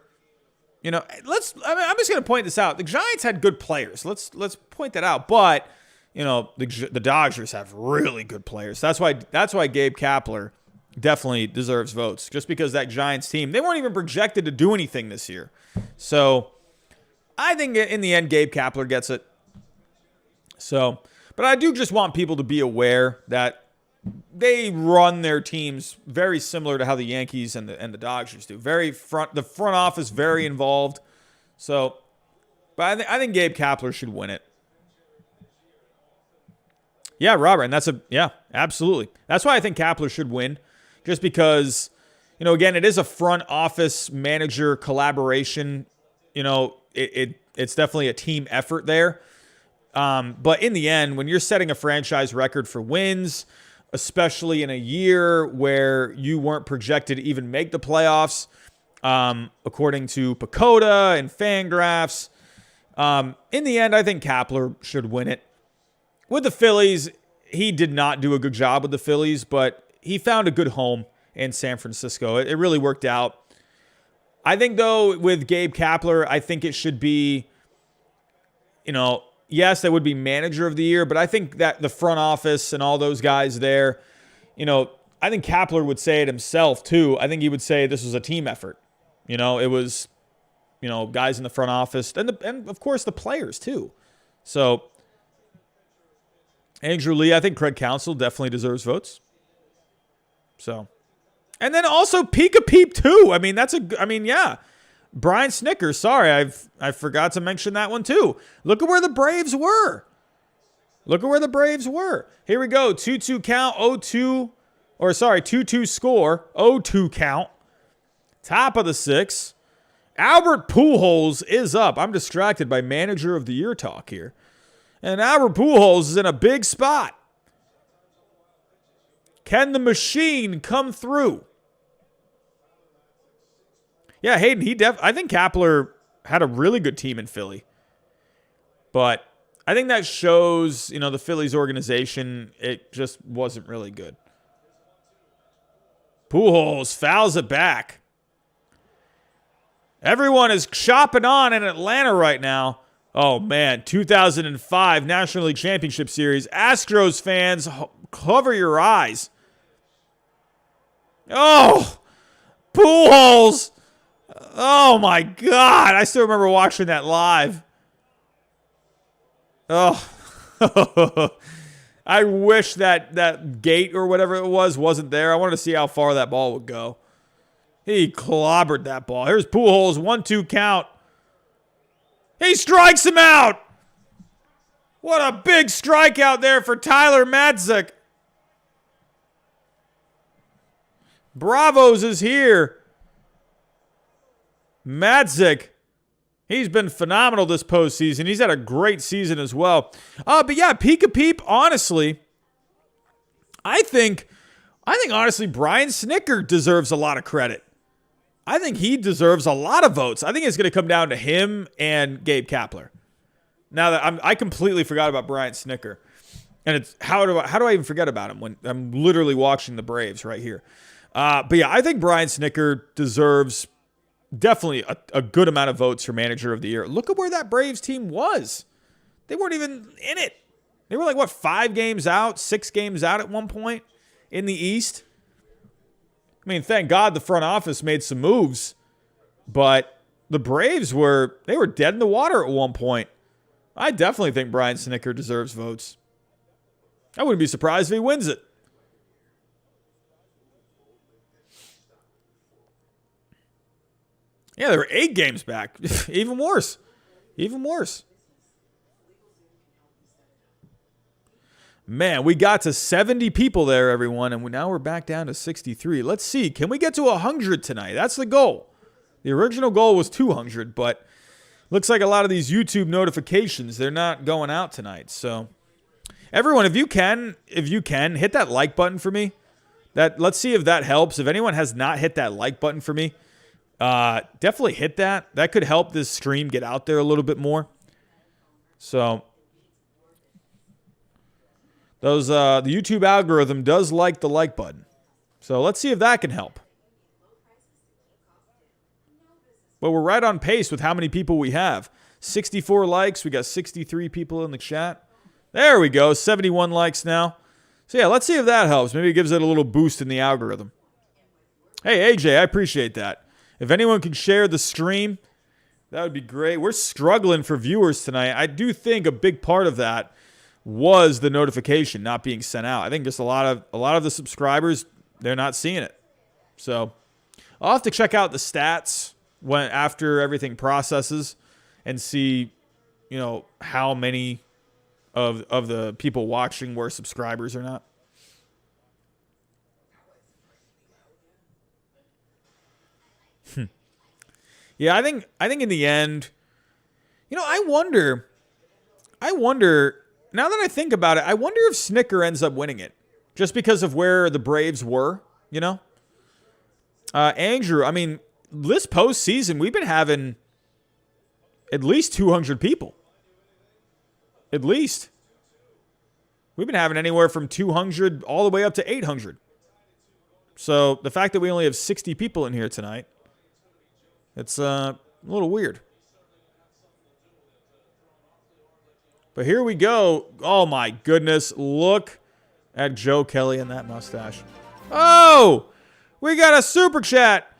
I'm just going to point this out. The Giants had good players. Let's point that out. But, the Dodgers have really good players. That's why Gabe Kapler definitely deserves votes. Just because that Giants team, they weren't even projected to do anything this year. So, I think in the end, Gabe Kapler gets it. So, but I do just want people to be aware that they run their teams very similar to how the Yankees and the Dodgers do. The front office very involved. So, but I think Gabe Kapler should win it. Yeah, Robert, and absolutely. That's why I think Kapler should win, just because, again, it is a front office manager collaboration. It's definitely a team effort there. But in the end, when you're setting a franchise record for wins, especially in a year where you weren't projected to even make the playoffs, according to Pacoda and Fangraphs, in the end, I think Kapler should win it. With the Phillies, he did not do a good job with the Phillies, but he found a good home in San Francisco. It really worked out. I think, though, with Gabe Kapler, I think it should be, yes, that would be Manager of the Year, but I think that the front office and all those guys there, I think Kapler would say it himself, too. I think he would say this was a team effort. It was, guys in the front office and of course, the players, too. So, Andrew Lee, I think Craig Counsell definitely deserves votes. So, and then also Pika Peep too. I mean, yeah. Brian Snickers, sorry, I forgot to mention that one too. Look at where the Braves were. Here we go. 2-2 count, 2-2 score, 0-2 count. Top of the sixth. Albert Pujols is up. I'm distracted by Manager of the Year talk here. And Albert Pujols is in a big spot. Can the machine come through? Yeah, Hayden, I think Kapler had a really good team in Philly. But I think that shows, the Phillies organization, it just wasn't really good. Pujols fouls it back. Everyone is shopping on in Atlanta right now. Oh, man, 2005 National League Championship Series. Astros fans, cover your eyes. Oh, Pujols. Oh, my God. I still remember watching that live. Oh, I wish that gate or whatever it wasn't there. I wanted to see how far that ball would go. He clobbered that ball. Here's Pujols, 1-2 count. He strikes him out. What a big strikeout there for Tyler Matzek. Bravos is here. Matzek. He's been phenomenal this postseason. He's had a great season as well. But yeah, peek-a-peep, honestly, I think honestly Brian Snitker deserves a lot of credit. I think he deserves a lot of votes. I think it's going to come down to him and Gabe Kapler. Now that I completely forgot about Brian Snitker. And it's how do I even forget about him when I'm literally watching the Braves right here. But yeah, I think Brian Snitker deserves definitely a good amount of votes for Manager of the Year. Look at where that Braves team was. They weren't even in it. They were like, 5 games out, 6 games out at one point in the East. I mean, thank God the front office made some moves, but the Braves were dead in the water at one point. I definitely think Brian Snitker deserves votes. I wouldn't be surprised if he wins it. Yeah, there were 8 games back. Even worse. Even worse. Man, we got to 70 people there, everyone, and now we're back down to 63. Let's see. Can we get to 100 tonight? That's the goal. The original goal was 200, but looks like a lot of these YouTube notifications, they're not going out tonight. So, everyone, if you can, hit that like button for me. Let's see if that helps. If anyone has not hit that like button for me, definitely hit that. That could help this stream get out there a little bit more. So, the YouTube algorithm does like the like button. So let's see if that can help. But we're right on pace with how many people we have. 64 likes. We got 63 people in the chat. There we go. 71 likes now. So yeah, let's see if that helps. Maybe it gives it a little boost in the algorithm. Hey, AJ, I appreciate that. If anyone can share the stream, that would be great. We're struggling for viewers tonight. I do think a big part of that was the notification not being sent out. I think just a lot of the subscribers, they're not seeing it. So I'll have to check out the stats after everything processes and see, how many of the people watching were subscribers or not. Yeah, I think in the end, I wonder, now that I think about it, I wonder if Snitker ends up winning it just because of where the Braves were, Andrew, I mean, this postseason, we've been having at least 200 people. At least. We've been having anywhere from 200 all the way up to 800. So the fact that we only have 60 people in here tonight, it's a little weird. But here we go. Oh, my goodness. Look at Joe Kelly and that mustache. Oh, we got a super chat.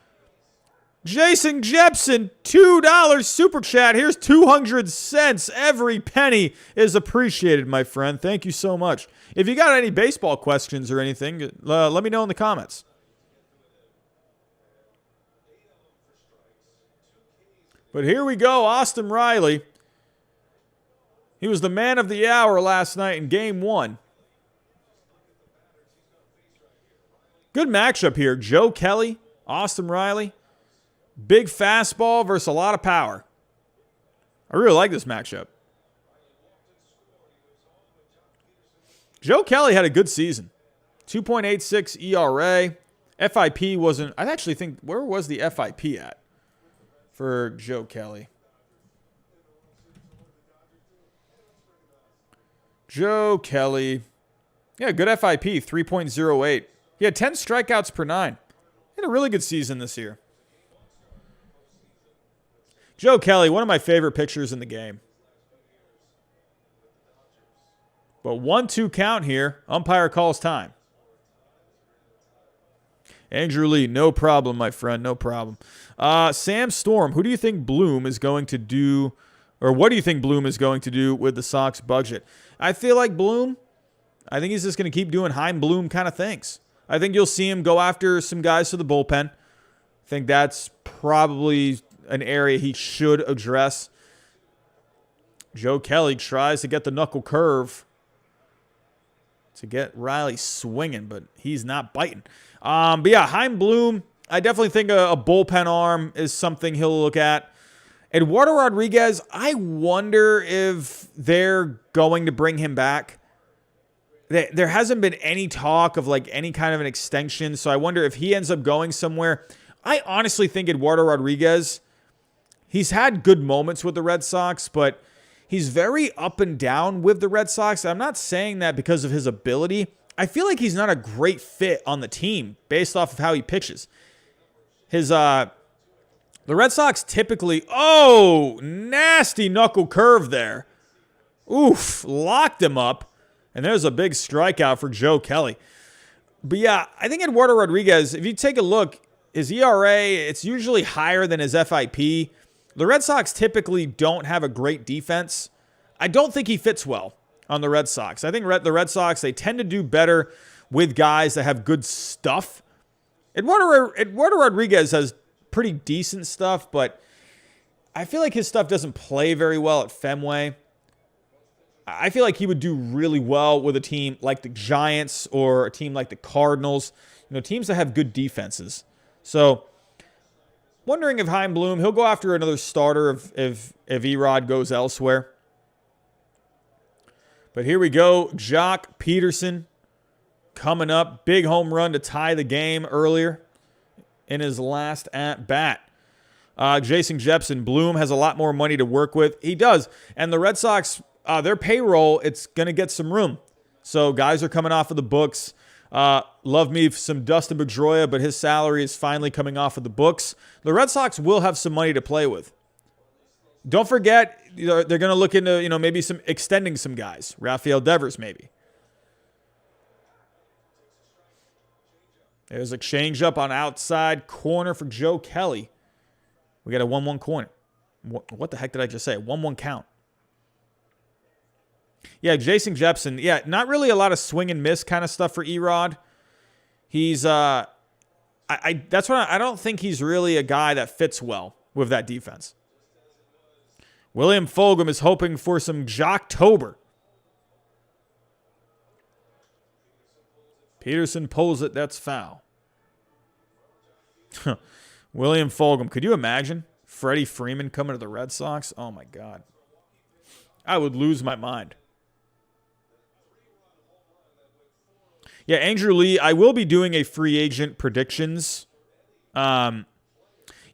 Jason Jepson, $2 super chat. Here's 200 cents. Every penny is appreciated, my friend. Thank you so much. If you got any baseball questions or anything, let me know in the comments. But here we go. Austin Riley. He was the man of the hour last night in Game 1. Good matchup here. Joe Kelly, Austin Riley. Big fastball versus a lot of power. I really like this matchup. Joe Kelly had a good season. 2.86 ERA. FIP wasn't... I actually think... Where was the FIP at for Joe Kelly? Joe Kelly. Yeah, good FIP, 3.08. He had 10 strikeouts per 9. He had a really good season this year. Joe Kelly, one of my favorite pitchers in the game. But 1-2 count here. Umpire calls time. Andrew Lee, no problem, my friend, no problem. Sam Storm, who do you think Bloom is going to do, or what do you think Bloom is going to do with the Sox budget? I feel like Bloom, I think he's just going to keep doing Heim Bloom kind of things. I think you'll see him go after some guys to the bullpen. I think that's probably an area he should address. Joe Kelly tries to get the knuckle curve to get Riley swinging, but he's not biting. But yeah, Chaim Bloom, I definitely think a bullpen arm is something he'll look at. Eduardo Rodriguez, I wonder if they're going to bring him back. There hasn't been any talk of like any kind of an extension, so I wonder if he ends up going somewhere. I honestly think Eduardo Rodriguez, he's had good moments with the Red Sox, but he's very up and down with the Red Sox. I'm not saying that because of his ability. I feel like he's not a great fit on the team based off of how he pitches. The Red Sox typically, nasty knuckle curve there. Oof, locked him up. And there's a big strikeout for Joe Kelly. But yeah, I think Eduardo Rodriguez, if you take a look, his ERA, it's usually higher than his FIP. The Red Sox typically don't have a great defense. I don't think he fits well on the Red Sox. I think the Red Sox, they tend to do better with guys that have good stuff. Eduardo Rodriguez has pretty decent stuff, but I feel like his stuff doesn't play very well at Fenway. I feel like he would do really well with a team like the Giants or a team like the Cardinals, teams that have good defenses. So, wondering if Chaim Bloom, he'll go after another starter if Erod goes elsewhere. But here we go. Jock Peterson coming up. Big home run to tie the game earlier in his last at bat. Jason Jepson, Bloom has a lot more money to work with. He does. And the Red Sox, their payroll, it's going to get some room. So guys are coming off of the books. Love me some Dustin Pedroia, but his salary is finally coming off of the books. The Red Sox will have some money to play with. Don't forget, they're going to look into, maybe some extending some guys. Rafael Devers, maybe. There's a change up on outside corner for Joe Kelly. We got a 1-1 corner. What the heck did I just say? 1-1 count. Yeah, Jason Jepson. Yeah, not really a lot of swing and miss kind of stuff for Erod. He's that's what I don't think he's really a guy that fits well with that defense. William Fulgham is hoping for some Jocktober. Peterson pulls it. That's foul. William Fulgham. Could you imagine Freddie Freeman coming to the Red Sox? Oh, my God. I would lose my mind. Yeah, Andrew Lee, I will be doing a free agent predictions. Yeah,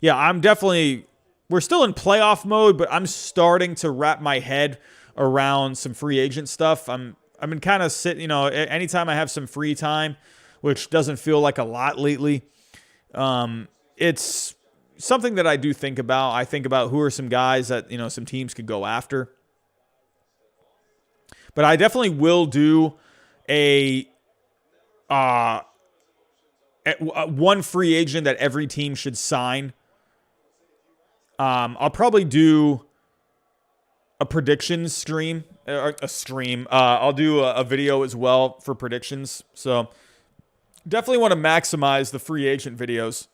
I'm definitely... We're still in playoff mode, but I'm starting to wrap my head around some free agent stuff. I've been kind of sitting, anytime I have some free time, which doesn't feel like a lot lately, it's something that I do think about. I think about who are some guys that, some teams could go after. But I definitely will do a one free agent that every team should sign. I'll probably do a predictions stream. I'll do a video as well for predictions. So definitely want to maximize the free agent videos.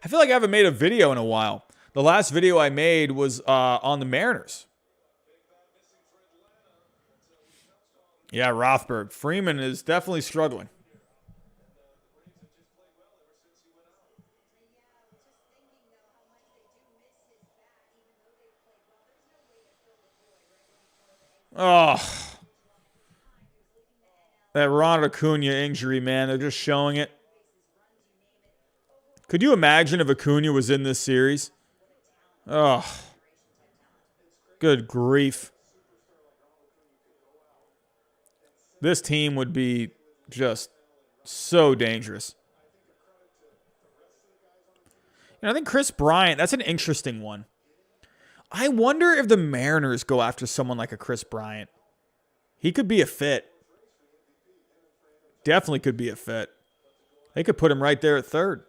I feel like I haven't made a video in a while. The last video I made was on the Mariners. Yeah, Rothberg. Freeman is definitely struggling. Oh, that Ronald Acuna injury, man. They're just showing it. Could you imagine if Acuna was in this series? Oh, good grief. This team would be just so dangerous. I think Chris Bryant, that's an interesting one. I wonder if the Mariners go after someone like a Chris Bryant. He could be a fit. Definitely could be a fit. They could put him right there at third.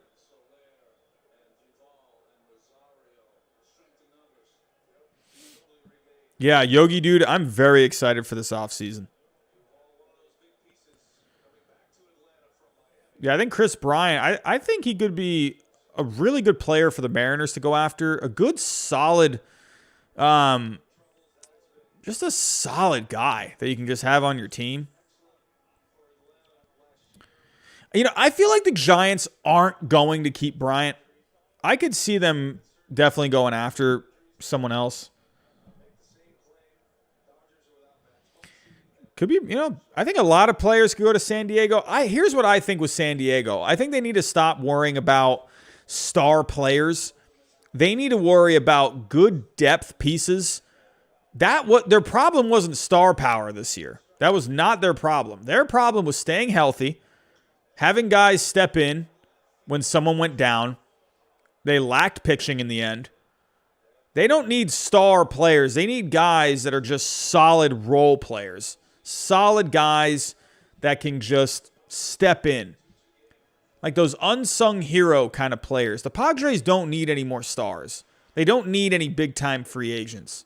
Yeah, Yogi dude, I'm very excited for this offseason. Yeah, I think Chris Bryant, I think he could be a really good player for the Mariners to go after. A good, solid, just a solid guy that you can just have on your team. I feel like the Giants aren't going to keep Bryant. I could see them definitely going after someone else. Could be, I think a lot of players could go to San Diego. Here's what I think with San Diego. I think they need to stop worrying about star players. They need to worry about good depth pieces. Their problem wasn't star power this year. That was not their problem. Their problem was staying healthy, having guys step in when someone went down. They lacked pitching in the end. They don't need star players. They need guys that are just solid role players. Solid guys that can just step in. Like those unsung hero kind of players. The Padres don't need any more stars. They don't need any big-time free agents.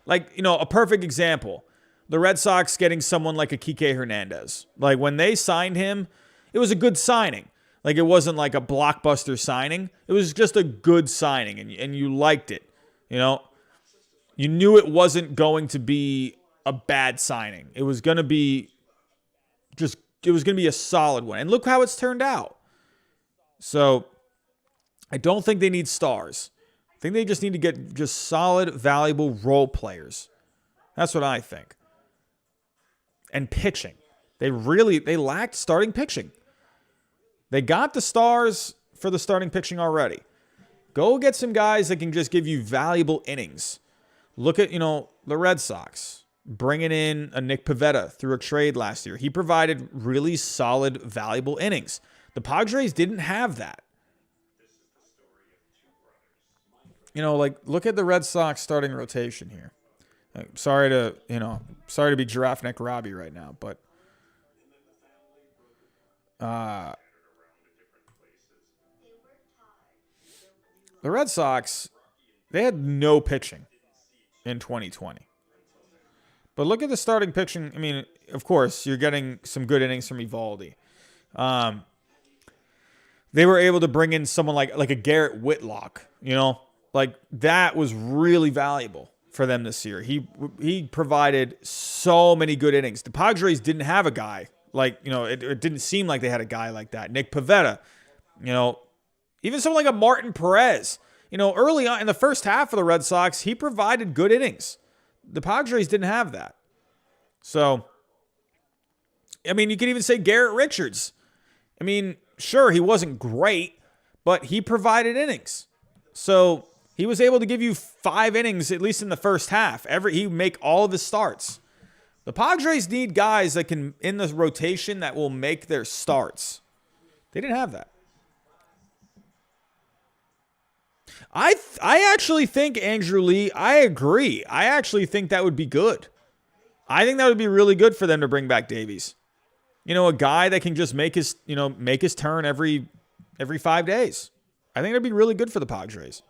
Like, a perfect example. The Red Sox getting someone like a Kike Hernandez. Like, when they signed him, it was a good signing. Like, it wasn't like a blockbuster signing. It was just a good signing, and you liked it. You knew it wasn't going to be a bad signing. It was going to be a solid one. And look how it's turned out. So I don't think they need stars. I think they just need to get just solid, valuable role players. That's what I think. And pitching. They lacked starting pitching. They got the stars for the starting pitching already. Go get some guys that can just give you valuable innings. Look at, the Red Sox. Bringing in a Nick Pivetta through a trade last year. He provided really solid, valuable innings. The Padres didn't have that. Look at the Red Sox starting rotation here. Sorry to be Giraffe Neck Robbie right now, but the Red Sox, they had no pitching in 2020. But look at the starting pitching. I mean, of course, you're getting some good innings from Evaldi. They were able to bring in someone like a Garrett Whitlock. Like that was really valuable for them this year. He provided so many good innings. The Padres didn't have a guy it didn't seem like they had a guy like that. Nick Pivetta, even someone like a Martin Perez. Early on in the first half of the Red Sox, he provided good innings. The Padres didn't have that. So, I mean, you could even say Garrett Richards. I mean, sure, he wasn't great, but he provided innings. So, he was able to give you 5 innings, at least in the first half. He make all of his starts. The Padres need guys that can, in the rotation, that will make their starts. They didn't have that. I actually think, Andrew Lee, I agree. I actually think that would be good. I think that would be really good for them to bring back Davies. A guy that can just make his turn every 5 days. I think that'd be really good for the Padres.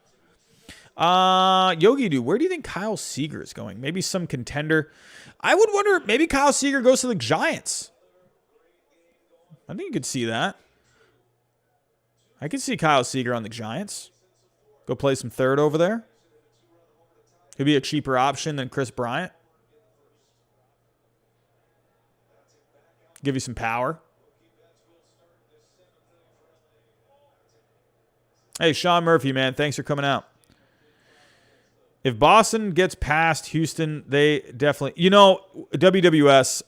Yogi Dude, where do you think Kyle Seager is going? Maybe some contender. I would wonder, maybe Kyle Seager goes to the Giants. I think you could see that. I could see Kyle Seager on the Giants. Go play some third over there. He'd be a cheaper option than Chris Bryant. Give you some power. Hey, Sean Murphy, man. Thanks for coming out. If Boston gets past Houston, they definitely... WWS,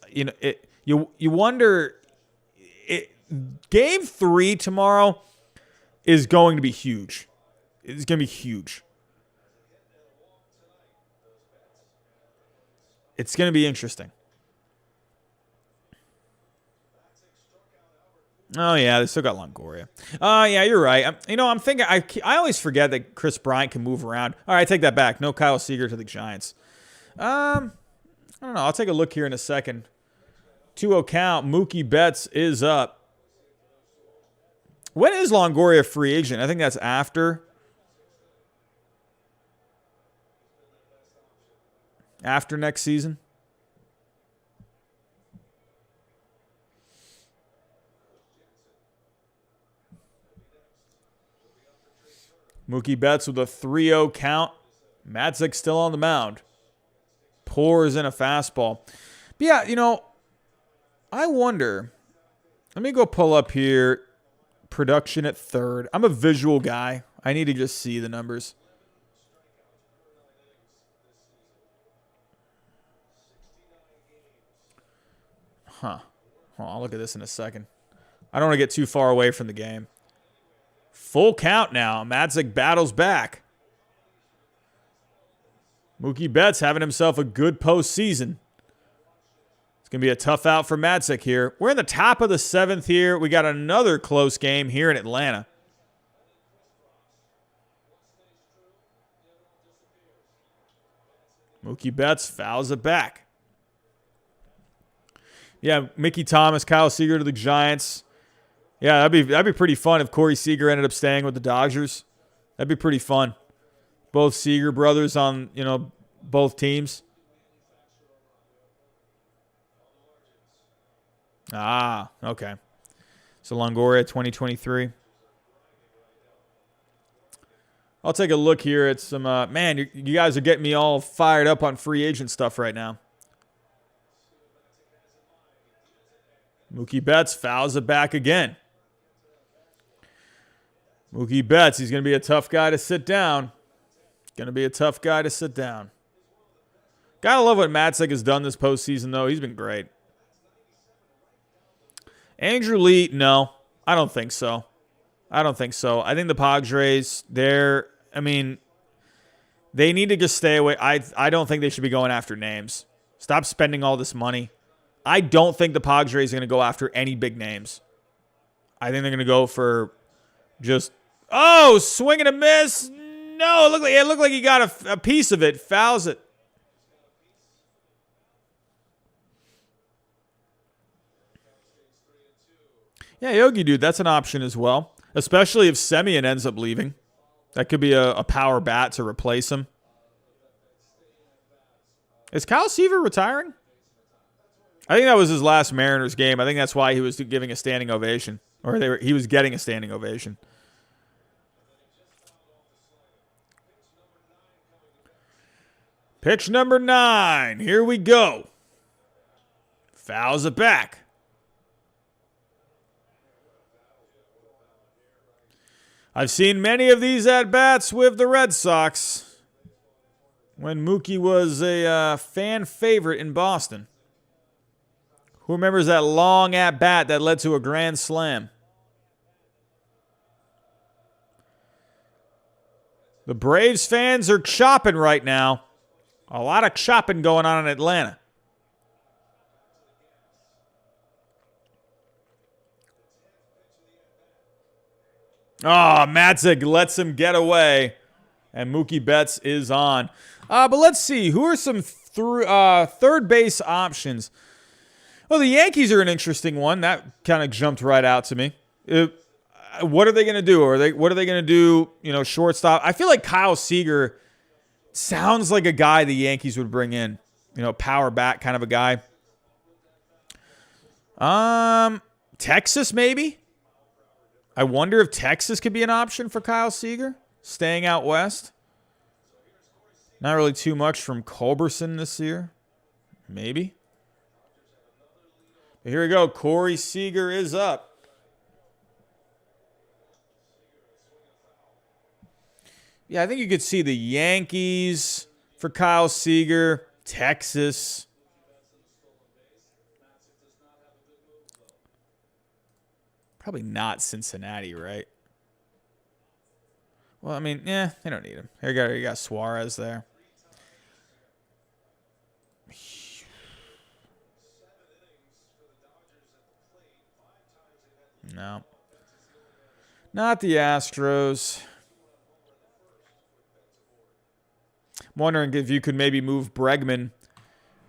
you wonder... Game 3 tomorrow is going to be huge. It's going to be huge. It's going to be interesting. Oh, yeah, they still got Longoria. Yeah, you're right. I'm thinking, I always forget that Chris Bryant can move around. All right, I take that back. No Kyle Seager to the Giants. I don't know. I'll take a look here in a second. 2-0 count. Mookie Betts is up. When is Longoria free agent? I think that's after next season. Mookie Betts with a 3-0 count. Madzik still on the mound. Pours in a fastball. But yeah, you know, I wonder. Let me go pull up here. Production at third. I'm a visual guy. I need to just see the numbers. Huh. I'll look at this in a second. I don't want to get too far away from the game. Full count now. Madzik battles back. Mookie Betts having himself a good postseason. It's going to be a tough out for Madzik here. We're in the top of the 7th here. We got another close game here in Atlanta. Mookie Betts fouls it back. Yeah, Mickey Thomas, Kyle Seager to the Giants. Yeah, that'd be pretty fun if Corey Seager ended up staying with the Dodgers. That'd be pretty fun. Both Seager brothers on, you know, both teams. Ah, okay. So Longoria 2023. I'll take a look here at some, man, you guys are getting me all fired up on free agent stuff right now. Mookie Betts fouls it back again. Mookie Betts, he's going to be a tough guy to sit down. Going to be a tough guy to sit down. Gotta love what Madzik has done this postseason, though. He's been great. Andrew Lee, no. I don't think so. I think the Padres, they need to just stay away. I don't think they should be going after names. Stop spending all this money. I don't think the Padres are going to go after any big names. I think they're going to go for just, swing and a miss. No, it looked like he got a piece of it. Fouls it. Yeah, Yogi, dude, that's an option as well. Especially if Semien ends up leaving. That could be a power bat to replace him. Is Kyle Seaver retiring? I think that was his last Mariners game. I think that's why he was giving a standing ovation. Or he was getting a standing ovation. Pitch number 9. Here we go. Fouls it back. I've seen many of these at-bats with the Red Sox when Mookie was a fan favorite in Boston. Who remembers that long at-bat that led to a grand slam? The Braves fans are chopping right now. A lot of chopping going on in Atlanta. Oh, Madzik lets him get away. And Mookie Betts is on. But let's see. Who are some third base options? Well, the Yankees are an interesting one. That kind of jumped right out to me. What are they going to do? What are they going to do? You know, shortstop. I feel like Kyle Seager sounds like a guy the Yankees would bring in. You know, power bat kind of a guy. Texas maybe. I wonder if Texas could be an option for Kyle Seager, staying out west. Not really too much from Culberson this year. Maybe. But here we go. Corey Seager is up. Yeah, I think you could see the Yankees for Kyle Seager, Texas. Probably not Cincinnati, right? Well, I mean, they don't need him. Here you got Suarez there. No. Not the Astros. I'm wondering if you could maybe move Bregman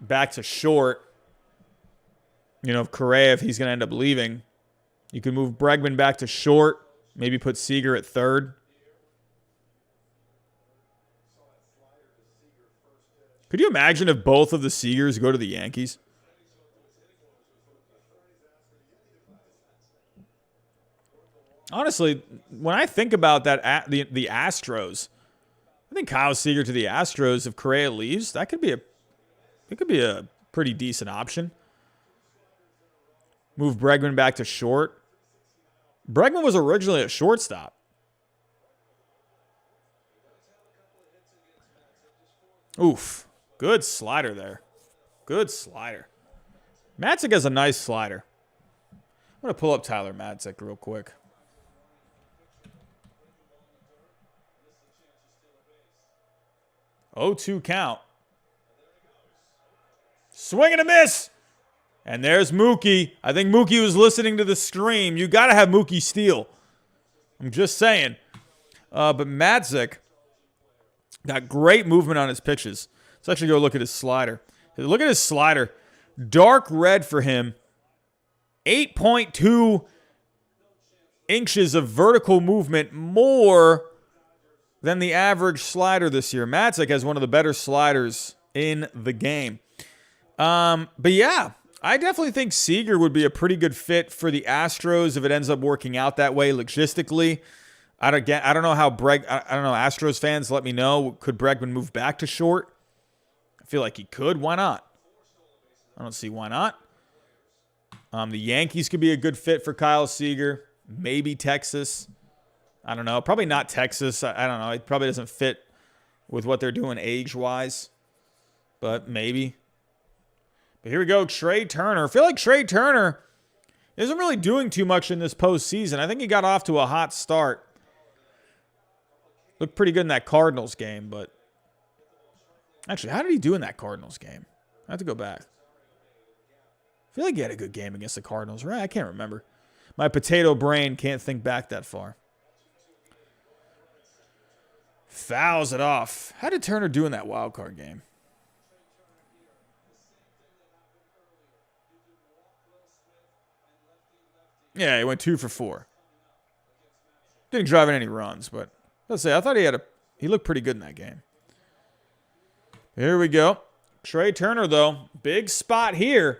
back to short. You know, if Correa, if he's going to end up leaving. You could move Bregman back to short. Maybe put Seager at third. Could you imagine if both of the Seagers go to the Yankees? Honestly, when I think about that, the Astros, I think Kyle Seager to the Astros, if Correa leaves, that could be a pretty decent option. Move Bregman back to short. Bregman was originally a shortstop. Oof. Good slider there. Good slider. Matzik has a nice slider. I'm going to pull up Tyler Matzik real quick. 0-2 count. Swing and a miss. And there's Mookie. I think Mookie was listening to the stream. You got to have Mookie steal. I'm just saying. But Matzik got great movement on his pitches. Let's actually go look at his slider. Look at his slider. Dark red for him. 8.2 inches of vertical movement more than the average slider this year. Matzik has one of the better sliders in the game. But yeah, I definitely think Seager would be a pretty good fit for the Astros if it ends up working out that way logistically. I don't know how I don't know, Astros fans, let me know. Could Bregman move back to short? I feel like he could. Why not? I don't see why not. The Yankees could be a good fit for Kyle Seager. Maybe Texas. I don't know. Probably not Texas. I don't know. It probably doesn't fit with what they're doing age-wise. But maybe. But here we go. Trey Turner. I feel like Trey Turner isn't really doing too much in this postseason. I think he got off to a hot start. Looked pretty good in that Cardinals game, but actually, how did he do in that Cardinals game? I have to go back. I feel like he had a good game against the Cardinals, right? I can't remember. My potato brain can't think back that far. Fouls it off. How did Turner do in that wild card game? Yeah, he went 2 for 4. Didn't drive in any runs, but let's say I thought he looked pretty good in that game. Here we go. Trey Turner, though, big spot here.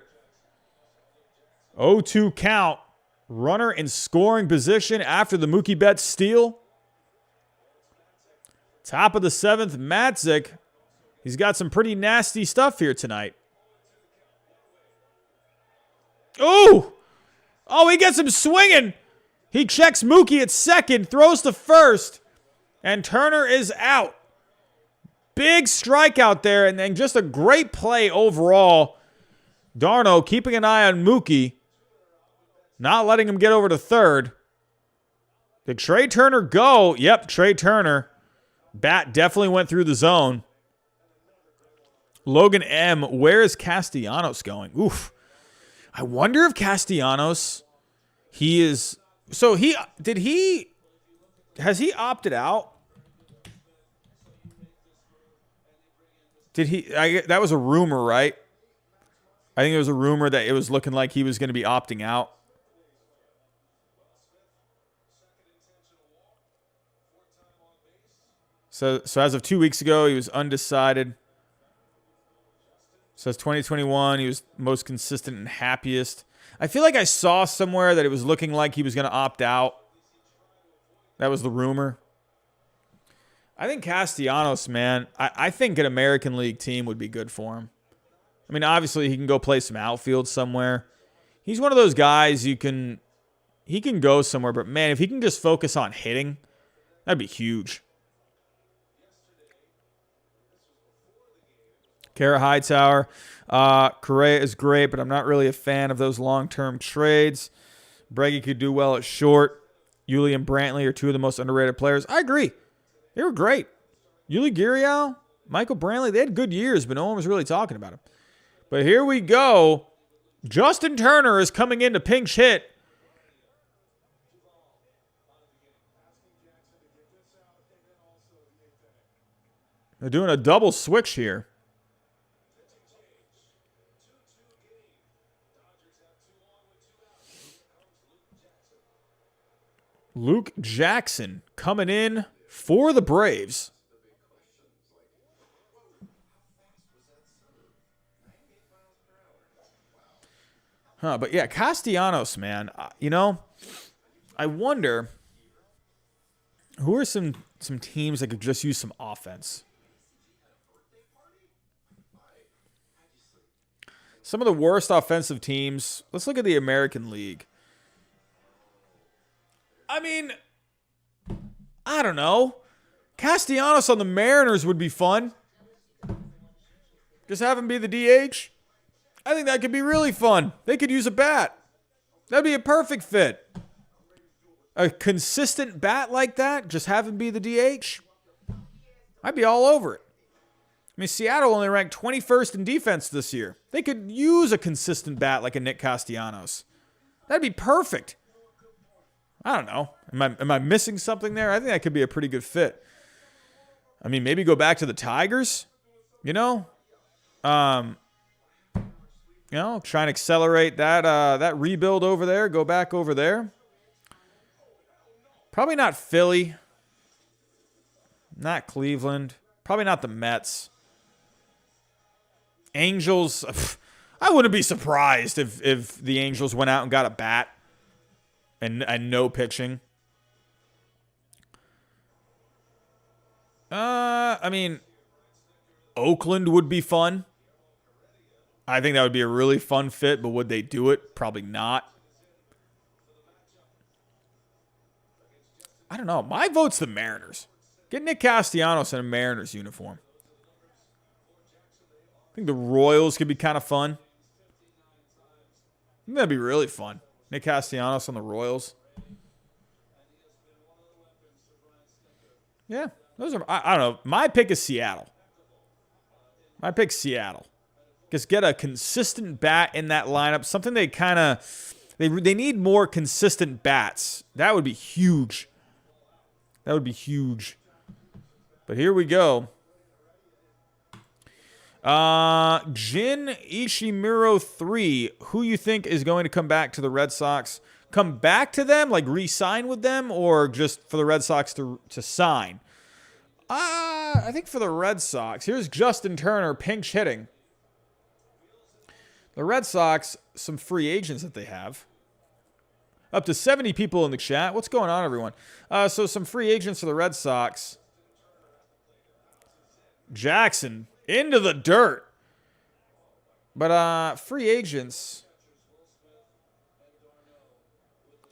0-2 count. Runner in scoring position after the Mookie Betts steal. Top of the 7th, Matzik. He's got some pretty nasty stuff here tonight. Oh! Oh, he gets him swinging. He checks Mookie at second, throws to first, and Turner is out. Big strikeout there, and then just a great play overall. Darno keeping an eye on Mookie, not letting him get over to third. Did Trey Turner go? Yep, Trey Turner. Bat definitely went through the zone. Logan M., where is Castellanos going? Oof. I wonder if Castellanos, has he opted out? That was a rumor, right? I think it was a rumor that it was looking like he was going to be opting out. So as of 2 weeks ago, he was undecided. Says 2021, he was most consistent and happiest. I feel like I saw somewhere that it was looking like he was going to opt out. That was the rumor. I think Castellanos, man, I think an American League team would be good for him. I mean, obviously, he can go play some outfield somewhere. He's one of those guys he can go somewhere, but man, if he can just focus on hitting, that'd be huge. Kara Hightower. Correa is great, but I'm not really a fan of those long-term trades. Breggy could do well at short. Yuli and Brantley are two of the most underrated players. I agree. They were great. Yuli Gurriel, Michael Brantley, they had good years, but no one was really talking about them. But here we go. Justin Turner is coming in to pinch hit. They're doing a double switch here. Luke Jackson coming in for the Braves. But yeah, Castellanos, man. I wonder. Who are some teams that could just use some offense? Some of the worst offensive teams. Let's look at the American League. I mean, I don't know. Castellanos on the Mariners would be fun. Just have him be the DH. I think that could be really fun. They could use a bat. That'd be a perfect fit. A consistent bat like that, just have him be the DH. I'd be all over it. I mean, Seattle only ranked 21st in defense this year. They could use a consistent bat like a Nick Castellanos. That'd be perfect. I don't know. Am I missing something there? I think that could be a pretty good fit. I mean, maybe go back to the Tigers, you know? Try and accelerate that rebuild over there. Go back over there. Probably not Philly. Not Cleveland. Probably not the Mets. Angels. I wouldn't be surprised if the Angels went out and got a bat and no pitching. I mean, Oakland would be fun. I think that would be a really fun fit, but would they do it? Probably not. I don't know. My vote's the Mariners. Get Nick Castellanos in a Mariners uniform. I think the Royals could be kind of fun. I think that'd be really fun. Nick Castellanos on the Royals. Yeah, those are. I don't know. My pick is Seattle. My pick's Seattle. Just get a consistent bat in that lineup. Something they kind of they need more consistent bats. That would be huge. That would be huge. But here we go. Jin Ishimuro 3. Who you think is going to come back to the Red Sox? Come back to them, like re-sign with them, or just for the Red Sox to sign? I think for the Red Sox. Here's Justin Turner pinch hitting. The Red Sox, some free agents that they have. Up to 70 people in the chat. What's going on, everyone? So some free agents for the Red Sox. Jackson into the dirt. But free agents.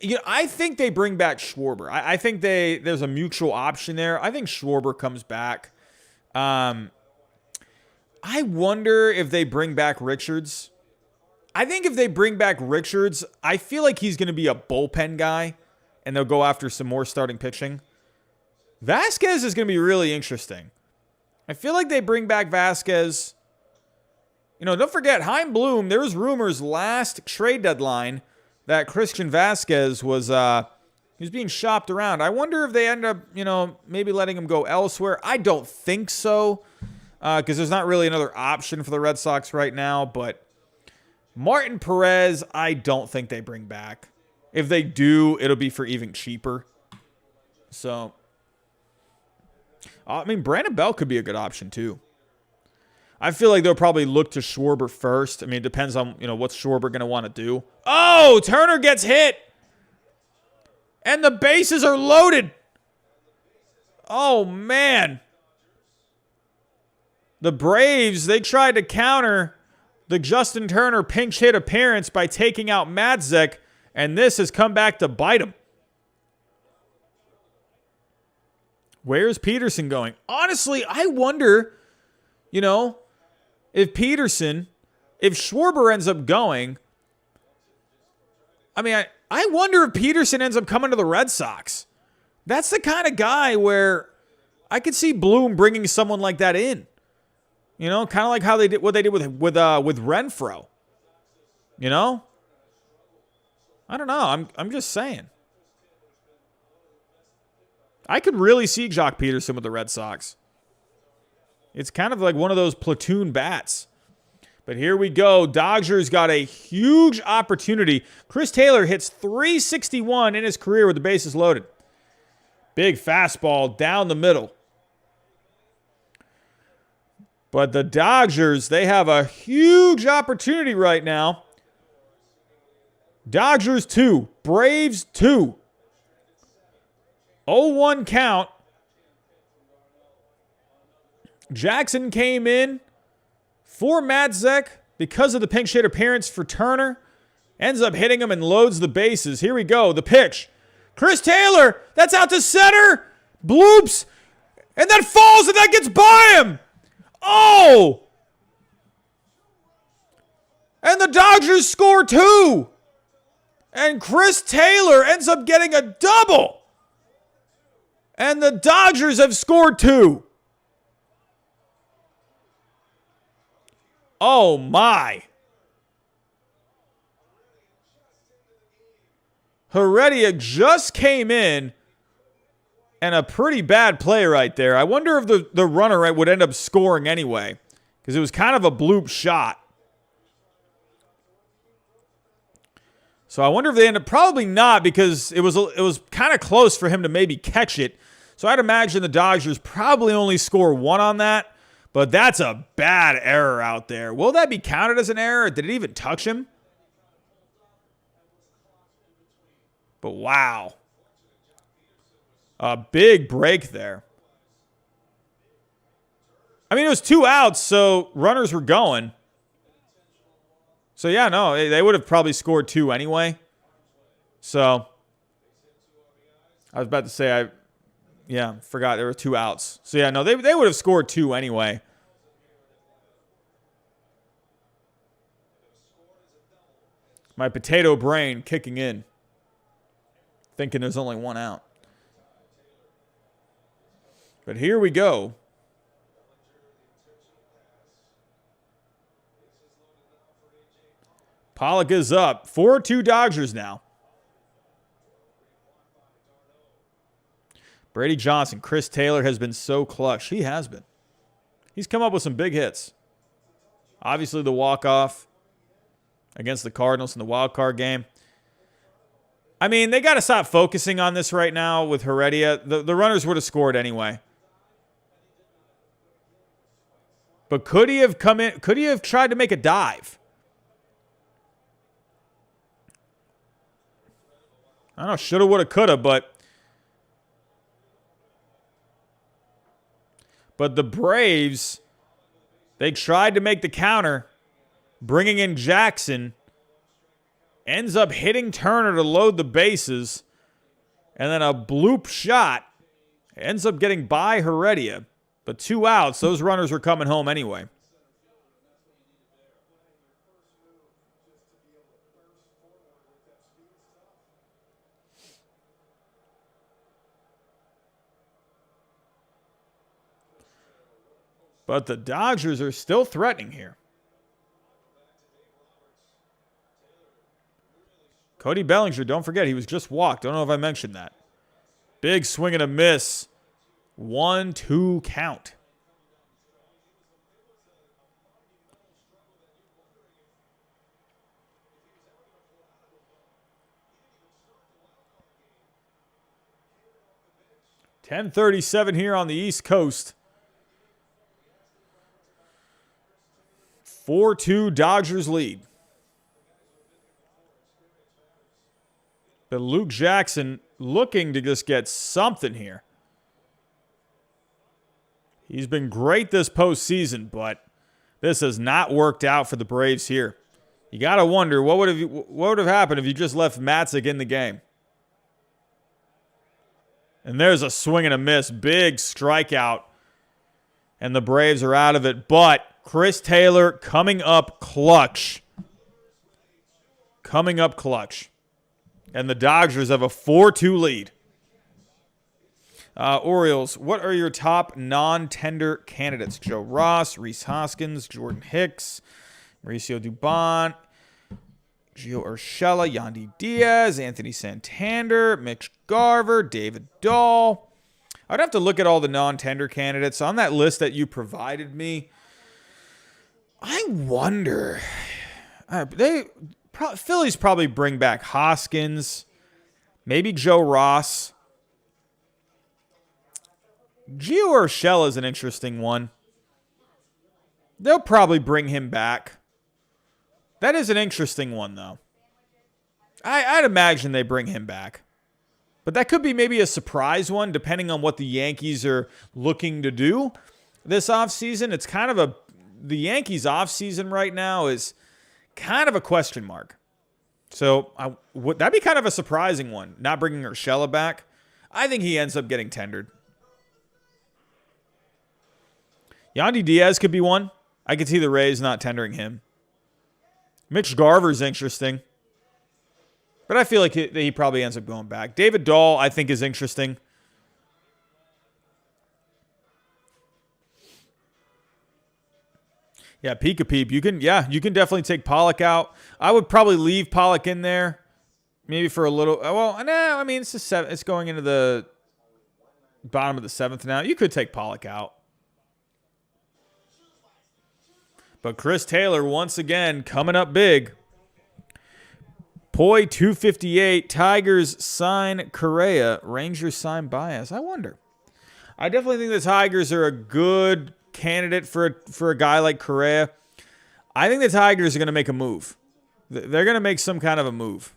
You know, I think they bring back Schwarber. I think there's a mutual option there. I think Schwarber comes back. I wonder if they bring back Richards. I think if they bring back Richards, I feel like he's going to be a bullpen guy, and they'll go after some more starting pitching. Vasquez is going to be really interesting. I feel like they bring back Vasquez. You know, don't forget, Chaim Bloom, there was rumors last trade deadline that Christian Vasquez was he was being shopped around. I wonder if they end up, you know, maybe letting him go elsewhere. I don't think so, because there's not really another option for the Red Sox right now, but Martin Perez, I don't think they bring back. If they do, it'll be for even cheaper. So, I mean, Brandon Bell could be a good option too. I feel like they'll probably look to Schwarber first. I mean, it depends on, you know, what's Schwarber going to want to do. Oh, Turner gets hit. And the bases are loaded. Oh, man. The Braves, they tried to counter the Justin Turner pinch hit appearance by taking out Madzek, and this has come back to bite him. Where's Peterson going? Honestly, I wonder, you know, if Schwarber ends up going, I mean, I wonder if Peterson ends up coming to the Red Sox. That's the kind of guy where I could see Bloom bringing someone like that in. You know, kind of like how they did what they did with Renfroe. You know? I don't know. I'm just saying. I could really see Jock Peterson with the Red Sox. It's kind of like one of those platoon bats. But here we go. Dodgers got a huge opportunity. Chris Taylor hits .361 in his career with the bases loaded. Big fastball down the middle. But the Dodgers, they have a huge opportunity right now. Dodgers 2, Braves 2. 0-1 count. Jackson came in for Matzek because of the pink shade appearance for Turner. Ends up hitting him and loads the bases. Here we go. The pitch. Chris Taylor. That's out to center. Bloops. And that falls and that gets by him. Oh. And the Dodgers score 2. And Chris Taylor ends up getting a double. And the Dodgers have scored 2. Oh, my. Heredia just came in, and a pretty bad play right there. I wonder if the runner would end up scoring anyway, because it was kind of a bloop shot. So I wonder if they end up, probably not, because it was kind of close for him to maybe catch it. So I'd imagine the Dodgers probably only score 1 on that. But that's a bad error out there. Will that be counted as an error? Did it even touch him? But wow. A big break there. I mean, it was 2 outs, so runners were going. So, yeah, no, they would have probably scored 2 anyway. So, I was about to say, forgot there were 2 outs. So, yeah, no, they would have scored 2 anyway. My potato brain kicking in, thinking there's only 1 out. But here we go. Pollock is up. 4-2 Dodgers now. Brady Johnson, Chris Taylor has been so clutch. He has been. He's come up with some big hits. Obviously the walk-off against the Cardinals in the wild card game. I mean, they got to stop focusing on this right now with Heredia. The runners would have scored anyway. But could he have come in? Could he have tried to make a dive? I don't know, shoulda, woulda, coulda, but the Braves, they tried to make the counter, bringing in Jackson, ends up hitting Turner to load the bases, and then a bloop shot ends up getting by Heredia. But 2 outs, those runners were coming home anyway. But the Dodgers are still threatening here. Cody Bellinger, don't forget, he was just walked. Don't know if I mentioned that. Big swing and a miss. 1-2 count. .10:37 here on the East Coast. 4-2 Dodgers lead. But Luke Jackson looking to just get something here. He's been great this postseason, but this has not worked out for the Braves here. You got to wonder, what would have happened if you just left Matzek in the game? And there's a swing and a miss. Big strikeout. And the Braves are out of it. But Chris Taylor coming up clutch. Coming up clutch. And the Dodgers have a 4-2 lead. Orioles, what are your top non-tender candidates? Joe Ross, Rhys Hoskins, Jordan Hicks, Mauricio Dubon, Gio Urshela, Yandy Diaz, Anthony Santander, Mitch Garver, David Dahl. I'd have to look at all the non-tender candidates. On that list that you provided me, I wonder. Phillies probably bring back Hoskins, maybe Joe Ross. Gio Urshela is an interesting one. They'll probably bring him back. That is an interesting one, though. I'd imagine they bring him back. But that could be maybe a surprise one, depending on what the Yankees are looking to do this offseason. It's kind of the Yankees offseason right now is kind of a question mark. So that'd be kind of a surprising one, not bringing Urshela back. I think he ends up getting tendered. Yandy Diaz could be one. I could see the Rays not tendering him. Mitch Garver's interesting. But I feel like he probably ends up going back. David Dahl, I think, is interesting. Yeah, peek a peep. You can definitely take Pollock out. I would probably leave Pollock in there, maybe for a little. Well, no, I mean it's going into the bottom of the 7th now. You could take Pollock out, but Chris Taylor once again coming up big. Poi 258. Tigers sign Correa. Rangers sign Baez. I wonder. I definitely think the Tigers are a good candidate for a guy like Correa. I think the Tigers are going to make a move. They're going to make some kind of a move.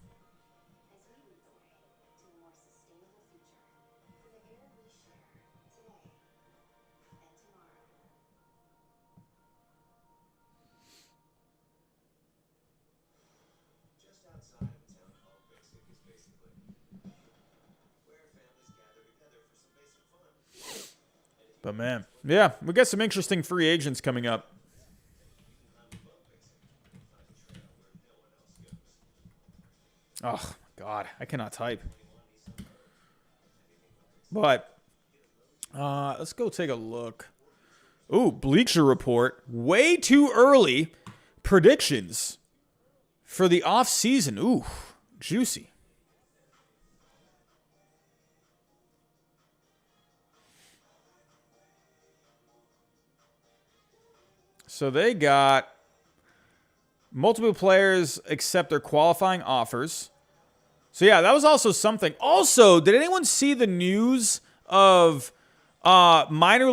But man, yeah, we got some interesting free agents coming up. Oh, God, I cannot type. But let's go take a look. Ooh, Bleacher Report. Way too early predictions for the offseason. Ooh, juicy. So they got multiple players accept their qualifying offers. So yeah, that was also something. Also, did anyone see the news of major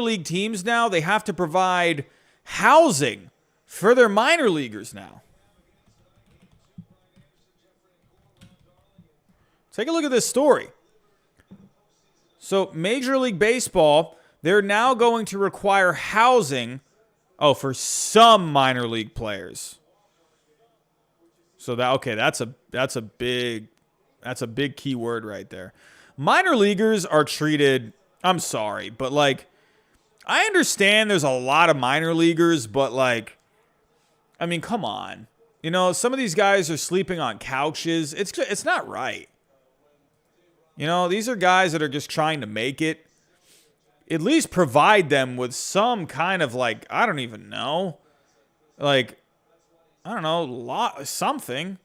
league teams now? They have to provide housing for their minor leaguers now. Take a look at this story. So Major League Baseball, they're now going to require housing for some minor league players. So that's a big key word right there. Minor leaguers are treated, I'm sorry, but like I understand there's a lot of minor leaguers, but like I mean, come on. You know, some of these guys are sleeping on couches. It's not right. You know, these are guys that are just trying to make it. At least provide them with some kind of like, I don't even know. Like, I don't know, something.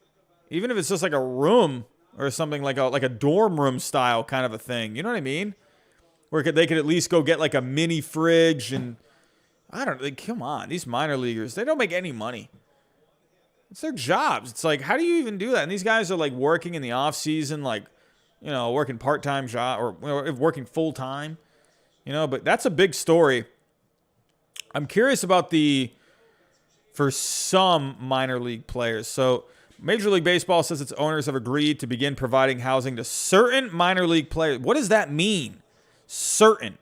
Even if it's just like a room or something like a dorm room style kind of a thing. You know what I mean? Where they could at least go get like a mini fridge and I don't like, come on, these minor leaguers, they don't make any money. It's their jobs. It's like, how do you even do that? And these guys are like working in the off season, like, you know, working part-time job or working full-time. You know, but that's a big story. I'm curious about for some minor league players. So Major League Baseball says its owners have agreed to begin providing housing to certain minor league players. What does that mean? Certain.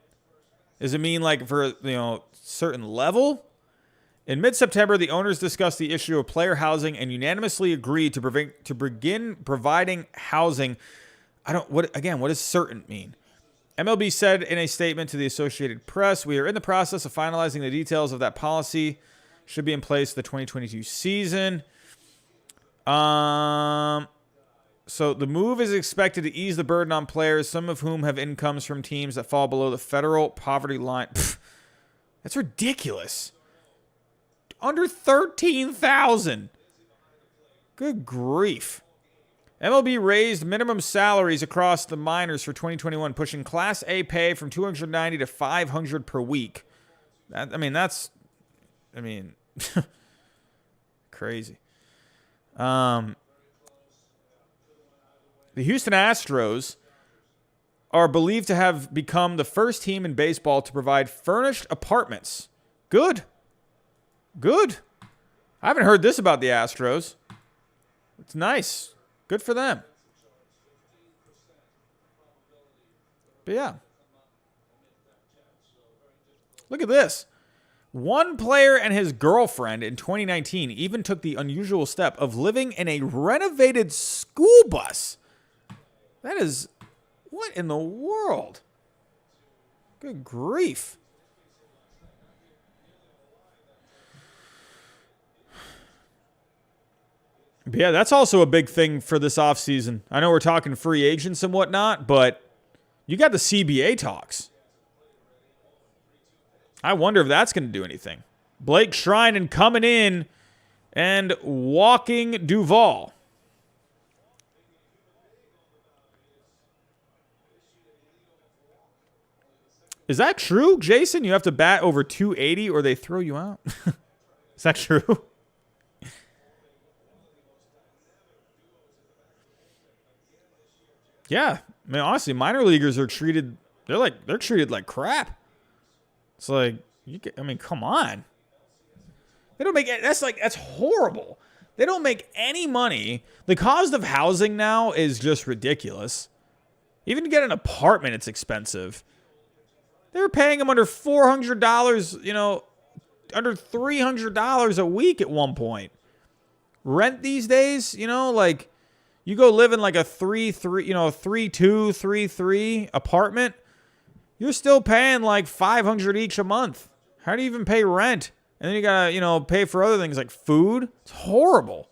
Does it mean like for, certain level? In mid-September, the owners discussed the issue of player housing and unanimously agreed to begin providing housing. What does certain mean? MLB said in a statement to the Associated Press, "We are in the process of finalizing the details of that policy. Should be in place for the 2022 season." So the move is expected to ease the burden on players, some of whom have incomes from teams that fall below the federal poverty line. That's ridiculous. Under $13,000. Good grief. MLB raised minimum salaries across the minors for 2021, pushing Class A pay from $290 to $500 per week. That's crazy. The Houston Astros are believed to have become the first team in baseball to provide furnished apartments. Good. I haven't heard this about the Astros. It's nice. Good for them. But yeah. Look at this. One player and his girlfriend in 2019 even took the unusual step of living in a renovated school bus. That is... What in the world? Good grief. But yeah, that's also a big thing for this offseason. I know we're talking free agents and whatnot, but you got the CBA talks. I wonder if that's going to do anything. Blake Schreinen coming in and walking Duval. Is that true, Jason? You have to bat over 280 or they throw you out? Is that true? Yeah. I mean, honestly, minor leaguers are treated, they're treated like crap. It's like, I mean, come on. They don't make, that's horrible. They don't make any money. The cost of housing now is just ridiculous. Even to get an apartment, it's expensive. They were paying them under $400, under $300 a week at one point. Rent these days, like you go live in like a 3.2, 3.3 apartment, you're still paying like $500 each a month. How do you even pay rent? And then you gotta, pay for other things like food. It's horrible.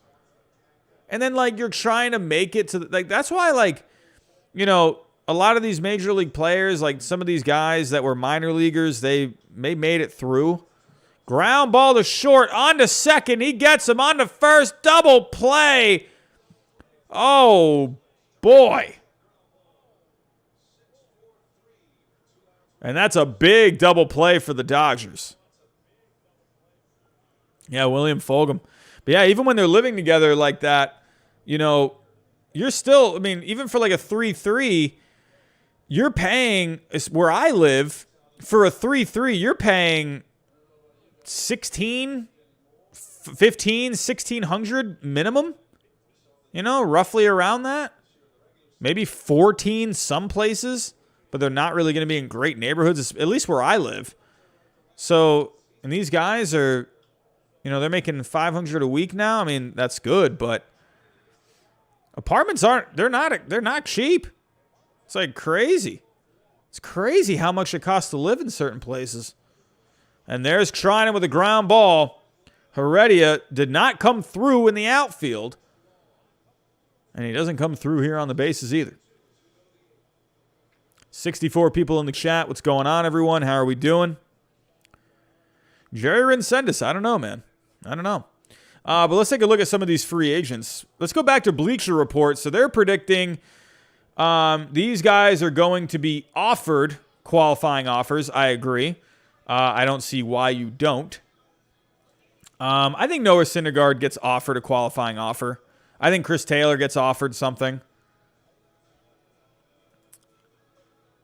And then like you're trying to make it to that's why a lot of these major league players, like some of these guys that were minor leaguers, they made it through. Ground ball to short, on to second. He gets him on to first. Double play. Oh, boy. And that's a big double play for the Dodgers. Yeah, William Fulgham. But yeah, even when they're living together like that, you're still, even for like a 3-3, you're paying, where I live, for a 3-3, you're paying 15, 1,600 minimum. Roughly around that. Maybe 14 some places, but they're not really going to be in great neighborhoods, at least where I live. So, and these guys are, they're making $500 a week now. That's good, but apartments they're not cheap. It's like crazy. It's crazy how much it costs to live in certain places. And there's Trinan with a ground ball. Heredia did not come through in the outfield. And he doesn't come through here on the bases either. 64 people in the chat. What's going on, everyone? How are we doing? Jerry Rincendis. I don't know, man. I don't know. But let's take a look at some of these free agents. Let's go back to Bleacher Report. So they're predicting these guys are going to be offered qualifying offers. I agree. I don't see why you don't. I think Noah Syndergaard gets offered a qualifying offer. I think Chris Taylor gets offered something.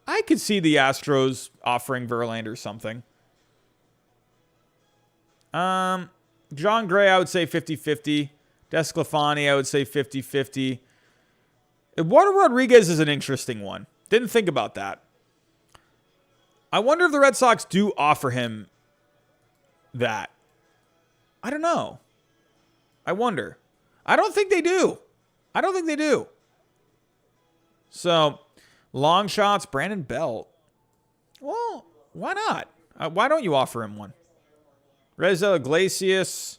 I could see the Astros offering Verlander something. John Gray, I would say 50-50. Desclafani, I would say 50-50. Eduardo Rodriguez is an interesting one. Didn't think about that. I wonder if the Red Sox do offer him that. I don't know. I wonder. I don't think they do. So, long shots, Brandon Belt. Well, why not? Why don't you offer him one? Reza Iglesias.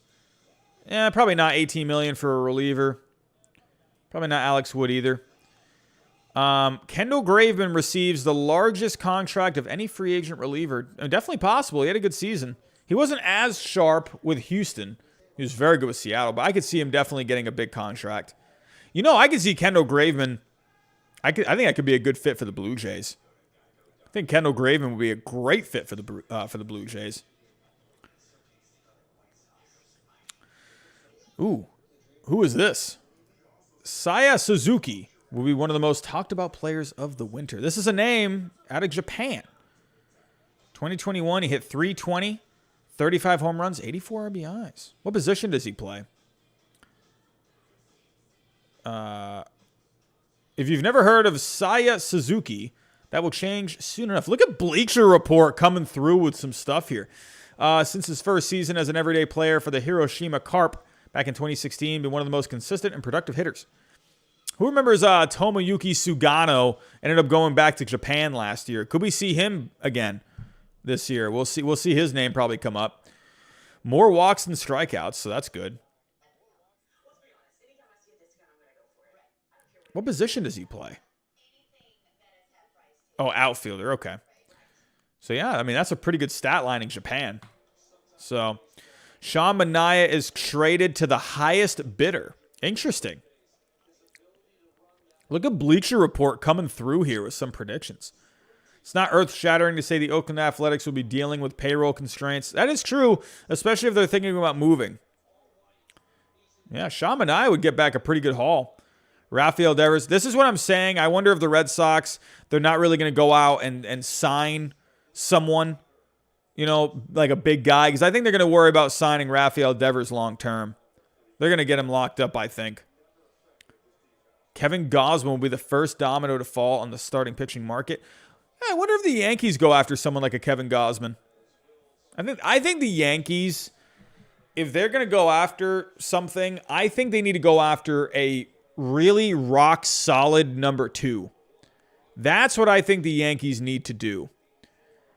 Yeah, probably not $18 million for a reliever. Probably not Alex Wood either. Kendall Graveman receives the largest contract of any free agent reliever. Definitely possible. He had a good season. He wasn't as sharp with Houston. He was very good with Seattle, but I could see him definitely getting a big contract. I could see Kendall Graveman. I think that could be a good fit for the Blue Jays. I think Kendall Graveman would be a great fit for the Blue Jays. Ooh, who is this? Saya Suzuki will be one of the most talked about players of the winter. This is a name out of Japan. 2021, he hit 320, 35 home runs, 84 RBIs. What position does he play? If you've never heard of Saya Suzuki, That will change soon enough. Look at Bleacher Report coming through with some stuff here. Since his first season as an everyday player for the Hiroshima Carp back in 2016, been one of the most consistent and productive hitters. Who remembers Tomoyuki Sugano ended up going back to Japan last year? Could we see him again this year? We'll see. We'll see his name probably come up. More walks than strikeouts, so that's good. What position does he play? Oh, outfielder. Okay. So, yeah, I mean, that's a pretty good stat line in Japan. So, Sean Manaea is traded to the highest bidder. Interesting. Look at Bleacher Report coming through here with some predictions. It's not earth-shattering to say the Oakland Athletics will be dealing with payroll constraints. That is true, especially if they're thinking about moving. Yeah, Sean Manaea would get back a pretty good haul. Rafael Devers. This is what I'm saying. I wonder if the Red Sox, they're not really going to go out and sign someone, you know, like a big guy. Because I think they're going to worry about signing Rafael Devers long term. They're going to get him locked up, I think. Kevin Gausman will be the first domino to fall on the starting pitching market. I wonder if the Yankees go after someone like a Kevin Gausman. I think the Yankees, if they're going to go after something, I think they need to go after a really rock solid number 2. That's what I think the Yankees need to do.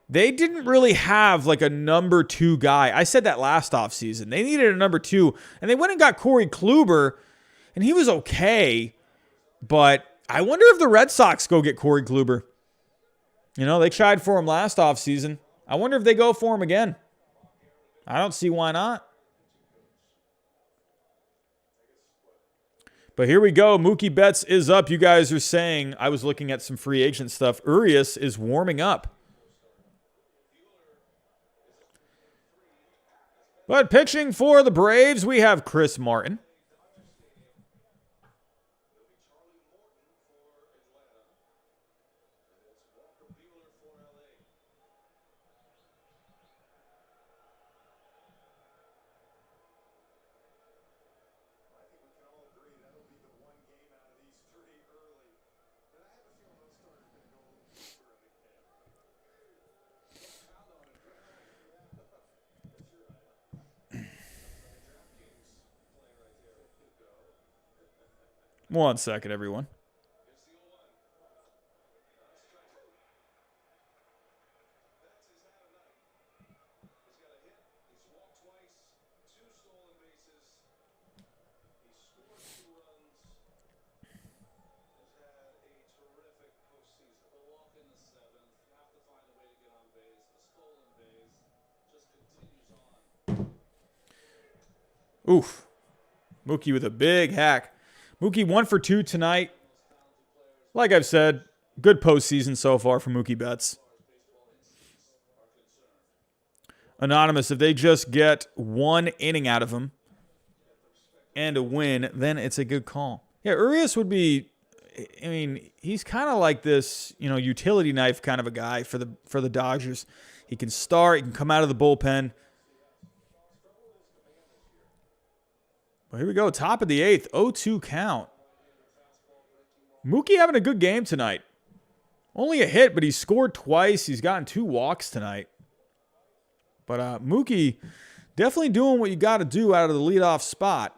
They didn't really have like a number 2 guy. I said that last offseason. They needed a number 2, and they went and got Corey Kluber, and he was okay. But I wonder if the Red Sox go get Corey Kluber. You know, they tried for him last offseason. I wonder if they go for him again. I don't see why not. But here we go. Mookie Betts is up. You guys are saying, I was looking at some free agent stuff. Urias is warming up. But pitching for the Braves, we have Chris Martin. One second, everyone. Oof. Mookie with a big hack. Mookie 1 for 2 tonight. Like I've said, good postseason so far for Mookie Betts. Anonymous, if they just get 1 inning out of him and a win, then it's a good call. Yeah, Urias would be, I mean, he's kind of like this, you know, utility knife kind of a guy for the Dodgers. He can start, he can come out of the bullpen. Well, here we go. Top of the 8th. 0-2 count. Mookie having a good game tonight. Only a hit, but he scored twice. He's gotten 2 walks tonight. But Mookie definitely doing what you got to do out of the leadoff spot.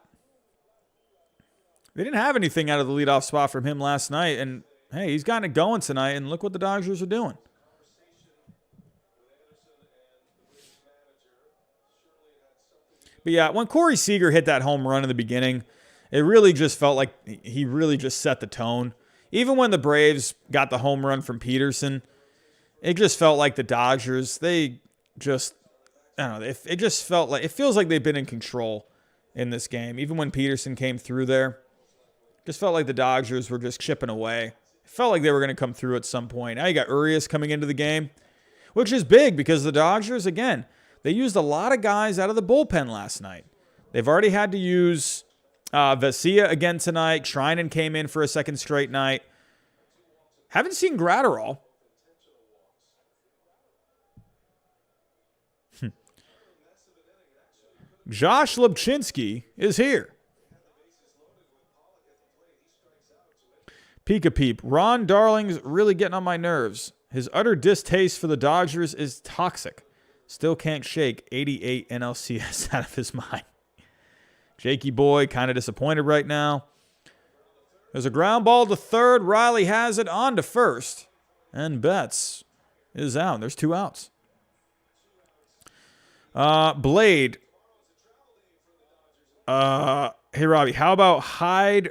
They didn't have anything out of the leadoff spot from him last night. And, hey, he's gotten it going tonight. And look what the Dodgers are doing. But yeah, when Corey Seager hit that home run in the beginning, it really just felt like he really just set the tone. Even when the Braves got the home run from Peterson, it just felt like the Dodgers, they just, I don't know, it just felt like, it feels like they've been in control in this game. Even when Peterson came through there, it just felt like the Dodgers were just chipping away. It felt like they were going to come through at some point. Now you got Urias coming into the game, which is big because the Dodgers, again, they used a lot of guys out of the bullpen last night. They've already had to use Vesia again tonight. Treinen came in for a second straight night. Haven't seen Gratterall. Josh Lubchinski is here. Pika Peep. Ron Darling's really getting on my nerves. His utter distaste for the Dodgers is toxic. Still can't shake 88 NLCS out of his mind. Jakey boy, kind of disappointed right now. There's a ground ball to third. Riley has it on to first. And Betts is out. There's 2 outs. Blade. Hey, Robbie, how about Hyde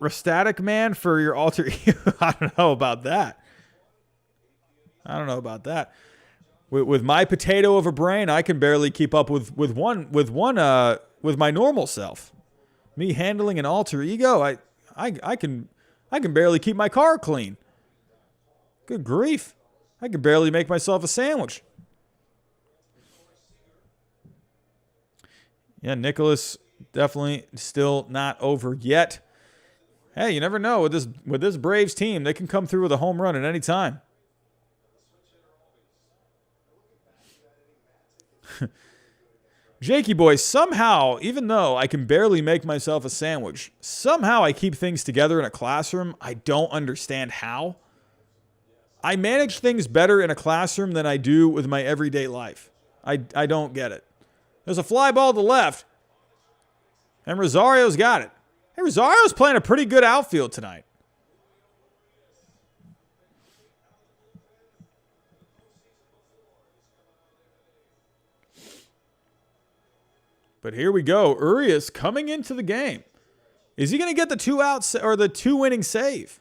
Static Man for your alter ego? I don't know about that. With my potato of a brain, I can barely keep up with my normal self. Me handling an alter ego, I can barely keep my car clean. Good grief. I can barely make myself a sandwich. Yeah, Nicholas definitely still not over yet. Hey, you never know with this Braves team, they can come through with a home run at any time. Jakey boy, somehow, even though I can barely make myself a sandwich, somehow I keep things together in a classroom. I don't understand how. I manage things better in a classroom than I do with my everyday life. I don't get it. There's a fly ball to the left, and Rosario's got it. Hey, Rosario's playing a pretty good outfield tonight. But here we go. Urias coming into the game. Is he going to get the 2 outs or the 2 inning save?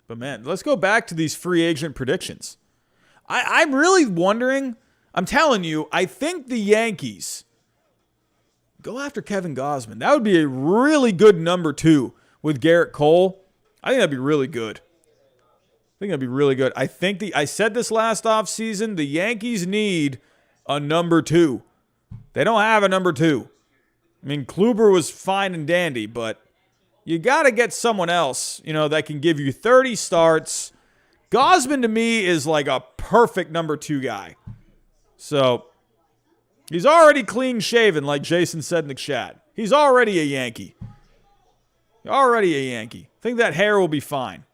But man, let's go back to these free agent predictions. I'm really wondering. I'm telling you, I think the Yankees go after Kevin Gausman. That would be a really good number 2 with Garrett Cole. I think that'd be really good. I think I said this last offseason, the Yankees need a number 2. They don't have a number 2. I mean, Kluber was fine and dandy, but you got to get someone else, that can give you 30 starts. Gausman to me is like a perfect number 2 guy. So he's already clean shaven, like Jason said in the chat. He's already a Yankee. I think that hair will be fine.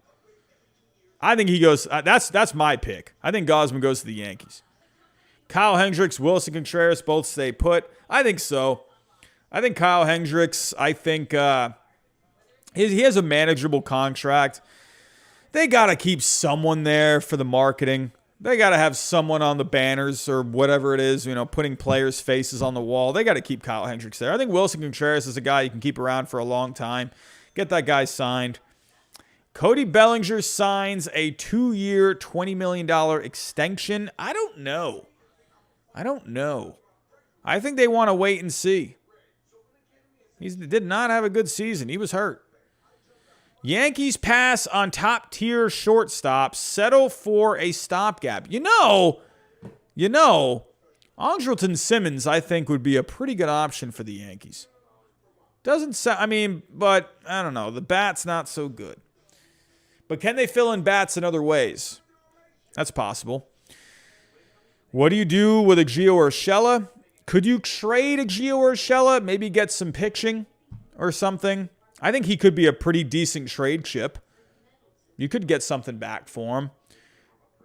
I think he goes. That's my pick. I think Gausman goes to the Yankees. Kyle Hendricks, Wilson Contreras both stay put. I think so. I think Kyle Hendricks. I think he has a manageable contract. They got to keep someone there for the marketing. They got to have someone on the banners or whatever it is, putting players' faces on the wall. They got to keep Kyle Hendricks there. I think Wilson Contreras is a guy you can keep around for a long time. Get that guy signed. Cody Bellinger signs a 2-year, $20 million extension. I don't know. I think they want to wait and see. He did not have a good season. He was hurt. Yankees pass on top-tier shortstops, settle for a stopgap. Andrelton Simmons, I think, would be a pretty good option for the Yankees. Doesn't sound, but I don't know. The bat's not so good. But can they fill in bats in other ways? That's possible. What do you do with a Gio Urshela? Could you trade a Gio Urshela? Maybe get some pitching or something? I think he could be a pretty decent trade chip. You could get something back for him.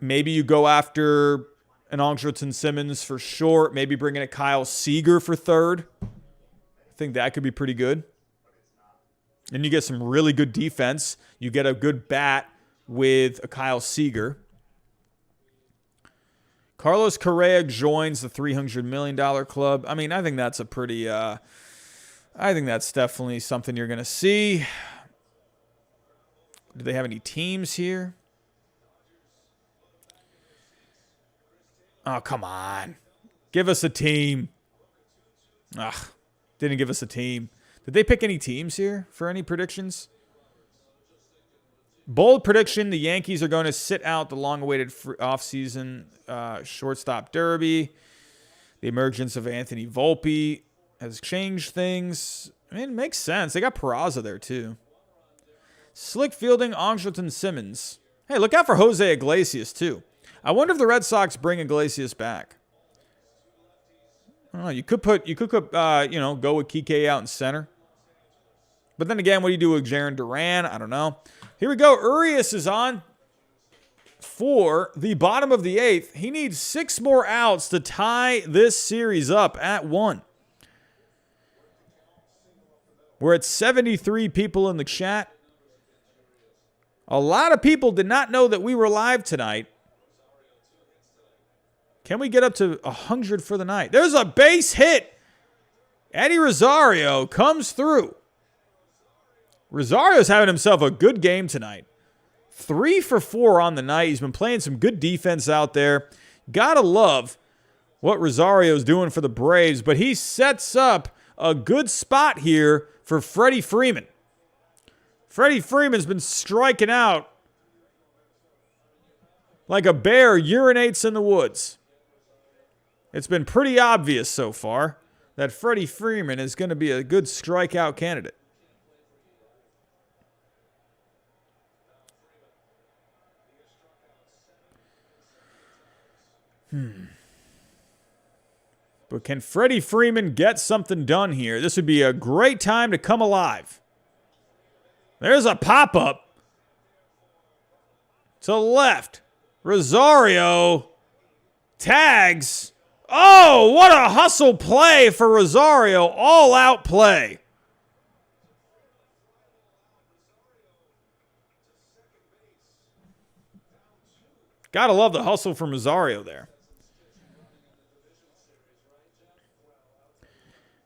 Maybe you go after an Andrelton Simmons for short. Maybe bring in a Kyle Seager for third. I think that could be pretty good. And you get some really good defense. You get a good bat with a Kyle Seager. Carlos Correa joins the $300 million club. I think that's a pretty... I think that's definitely something you're going to see. Do they have any teams here? Oh, come on. Give us a team. Didn't give us a team. Did they pick any teams here for any predictions? Bold prediction, the Yankees are going to sit out the long-awaited offseason shortstop derby. The emergence of Anthony Volpe has changed things. It makes sense. They got Peraza there, too. Slick fielding, Andrelton Simmons. Hey, look out for Jose Iglesias, too. I wonder if the Red Sox bring Iglesias back. I don't know. You could go with Kike out in center. But then again, what do you do with Jaron Duran? I don't know. Here we go. Urias is on for the bottom of the 8th. He needs 6 more outs to tie this series up at 1. We're at 73 people in the chat. A lot of people did not know that we were live tonight. Can we get up to 100 for the night? There's a base hit. Eddie Rosario comes through. Rosario's having himself a good game tonight. 3 for 4 on the night. He's been playing some good defense out there. Gotta love what Rosario's doing for the Braves, but he sets up a good spot here for Freddie Freeman. Freddie Freeman's been striking out like a bear urinates in the woods. It's been pretty obvious so far that Freddie Freeman is going to be a good strikeout candidate. But can Freddie Freeman get something done here? This would be a great time to come alive. There's a pop-up to left. Rosario tags. Oh, what a hustle play for Rosario. All-out play. Gotta love the hustle from Rosario there.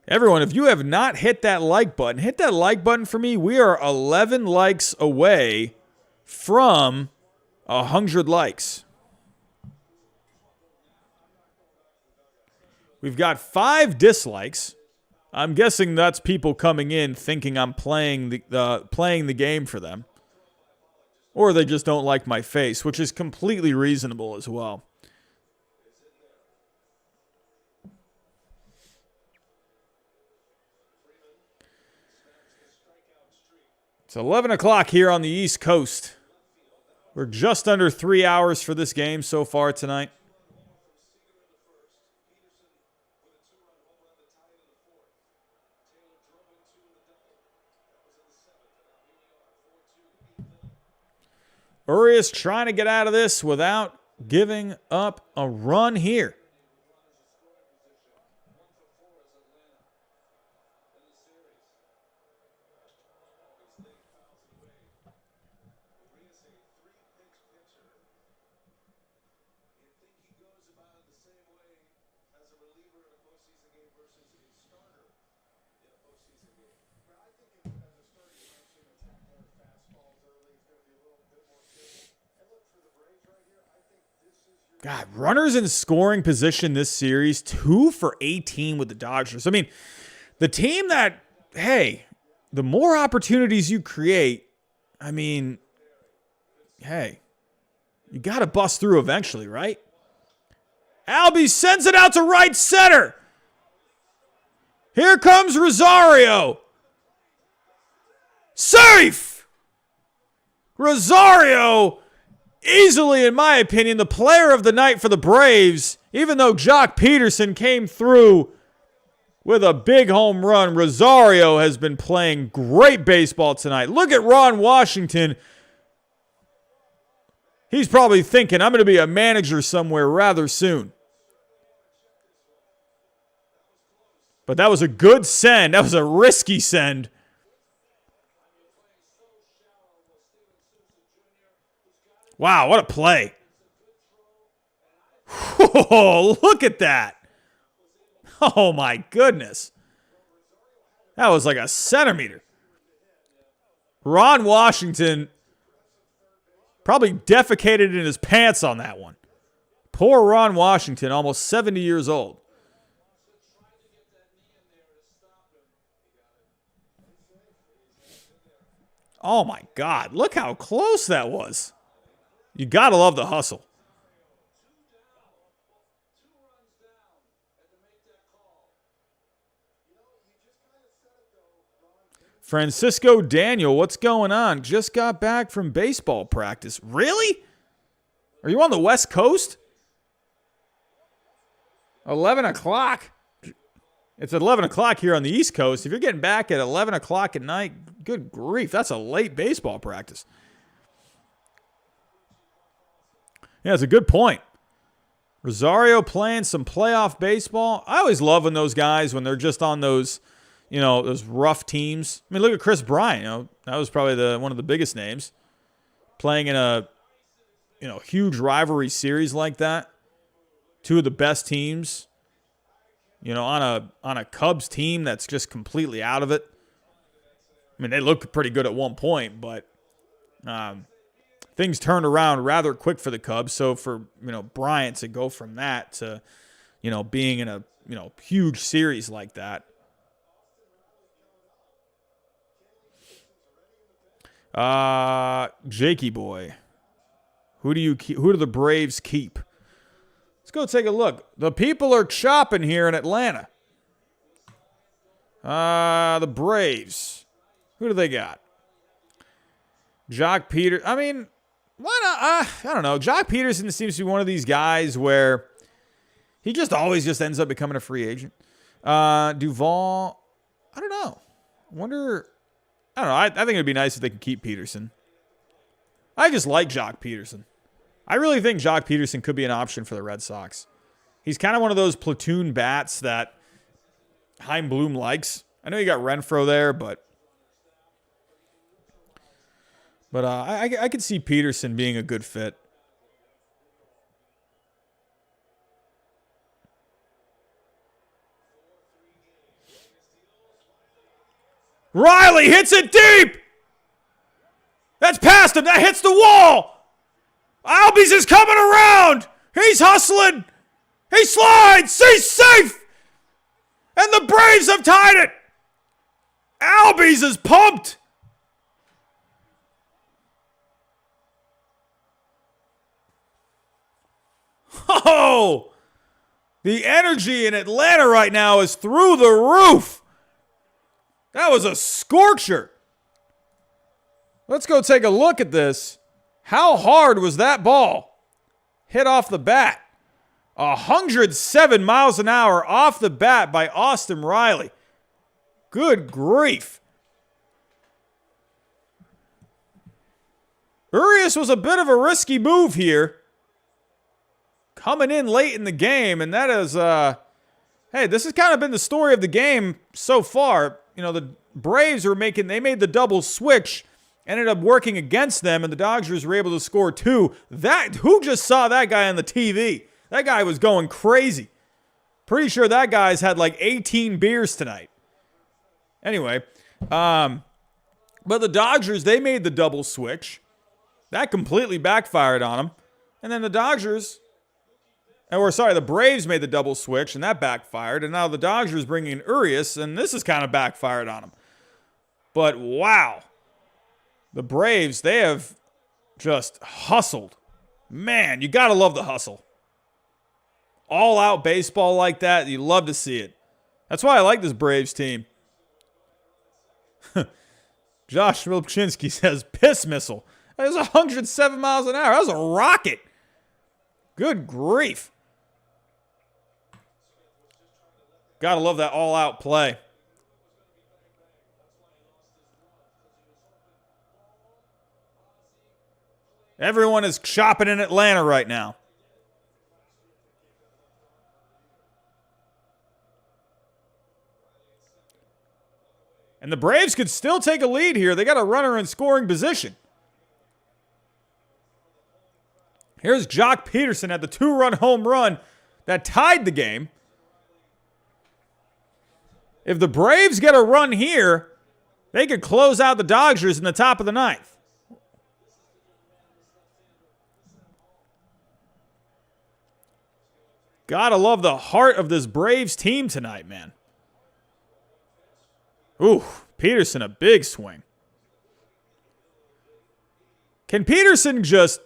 Everyone, if you have not hit that like button, hit that like button for me. We are 11 likes away from 100 likes. We've got 5 dislikes. I'm guessing that's people coming in thinking I'm playing the game for them. Or they just don't like my face, which is completely reasonable as well. It's 11 o'clock here on the East Coast. We're just under 3 hours for this game so far tonight. Urias trying to get out of this without giving up a run here. God, runners in scoring position this series, 2 for 18 with the Dodgers. I mean, the team that, hey, the more opportunities you create, I mean, hey, you got to bust through eventually, right? Albie sends it out to right center. Here comes Rosario. Safe! Rosario, easily, in my opinion, the player of the night for the Braves, even though Jock Peterson came through with a big home run. Rosario has been playing great baseball tonight. Look at Ron Washington. He's probably thinking, I'm going to be a manager somewhere rather soon. But that was a good send. That was a risky send. Wow, what a play. Oh, look at that. Oh, my goodness. That was like a centimeter. Ron Washington probably defecated in his pants on that one. Poor Ron Washington, almost 70 years old. Oh, my God. Look how close that was. You got to love the hustle. Francisco Daniel, what's going on? Just got back from baseball practice. Really? Are you on the West Coast? 11 o'clock. It's at 11 o'clock here on the East Coast. If you're getting back at 11 o'clock at night, good grief, that's a late baseball practice. Yeah, it's a good point. Rosario playing some playoff baseball. I always love when those guys, when they're just on those, those rough teams. I mean, look at Chris Bryant. That was probably one of the biggest names. Playing in a, huge rivalry series like that. Two of the best teams. On a Cubs team that's just completely out of it. I mean, they looked pretty good at one point, but things turned around rather quick for the Cubs. So for, Bryant to go from that to, being in a, huge series like that. Jakey boy. Who do the Braves keep? Let's go take a look. The people are chopping here in Atlanta. The Braves. Who do they got? Jock Peter. I mean, why not? I don't know. Jock Peterson seems to be one of these guys where he just always just ends up becoming a free agent. Duvall. I don't know. I wonder. I don't know. I think it'd be nice if they could keep Peterson. I just like Jock Peterson. I really think Jock Peterson could be an option for the Red Sox. He's kind of one of those platoon bats that Chaim Bloom likes. I know you got Renfroe there, but I could see Peterson being a good fit. Riley hits it deep. That's past him. That hits the wall. Albies is coming around. He's hustling. He slides. He's safe. And the Braves have tied it. Albies is pumped. Oh, the energy in Atlanta right now is through the roof. That was a scorcher. Let's go take a look at this. How hard was that ball? Hit off the bat. 107 miles an hour off the bat by Austin Riley. Good grief. Urias was a bit of a risky move here. Coming in late in the game, and that is, hey, this has kind of been the story of the game so far. The Braves they made the double switch, ended up working against them, and the Dodgers were able to score 2. Who just saw that guy on the TV? That guy was going crazy. Pretty sure that guy's had like 18 beers tonight. Anyway, but the Dodgers, they made the double switch. That completely backfired on them. And then the the Braves made the double switch, and that backfired. And now the Dodgers bring in Urias, and this has kind of backfired on them. But wow. The Braves, they have just hustled. Man, you got to love the hustle. All-out baseball like that, you love to see it. That's why I like this Braves team. Josh Wilpchinski says, piss missile. That was 107 miles an hour. That was a rocket. Good grief. Got to love that all-out play. Everyone is shopping in Atlanta right now. And the Braves could still take a lead here. They got a runner in scoring position. Here's Jock Peterson at the 2-run home run that tied the game. If the Braves get a run here, they could close out the Dodgers in the top of the 9th. Gotta love the heart of this Braves team tonight, man. Ooh, Peterson, a big swing. Can Peterson just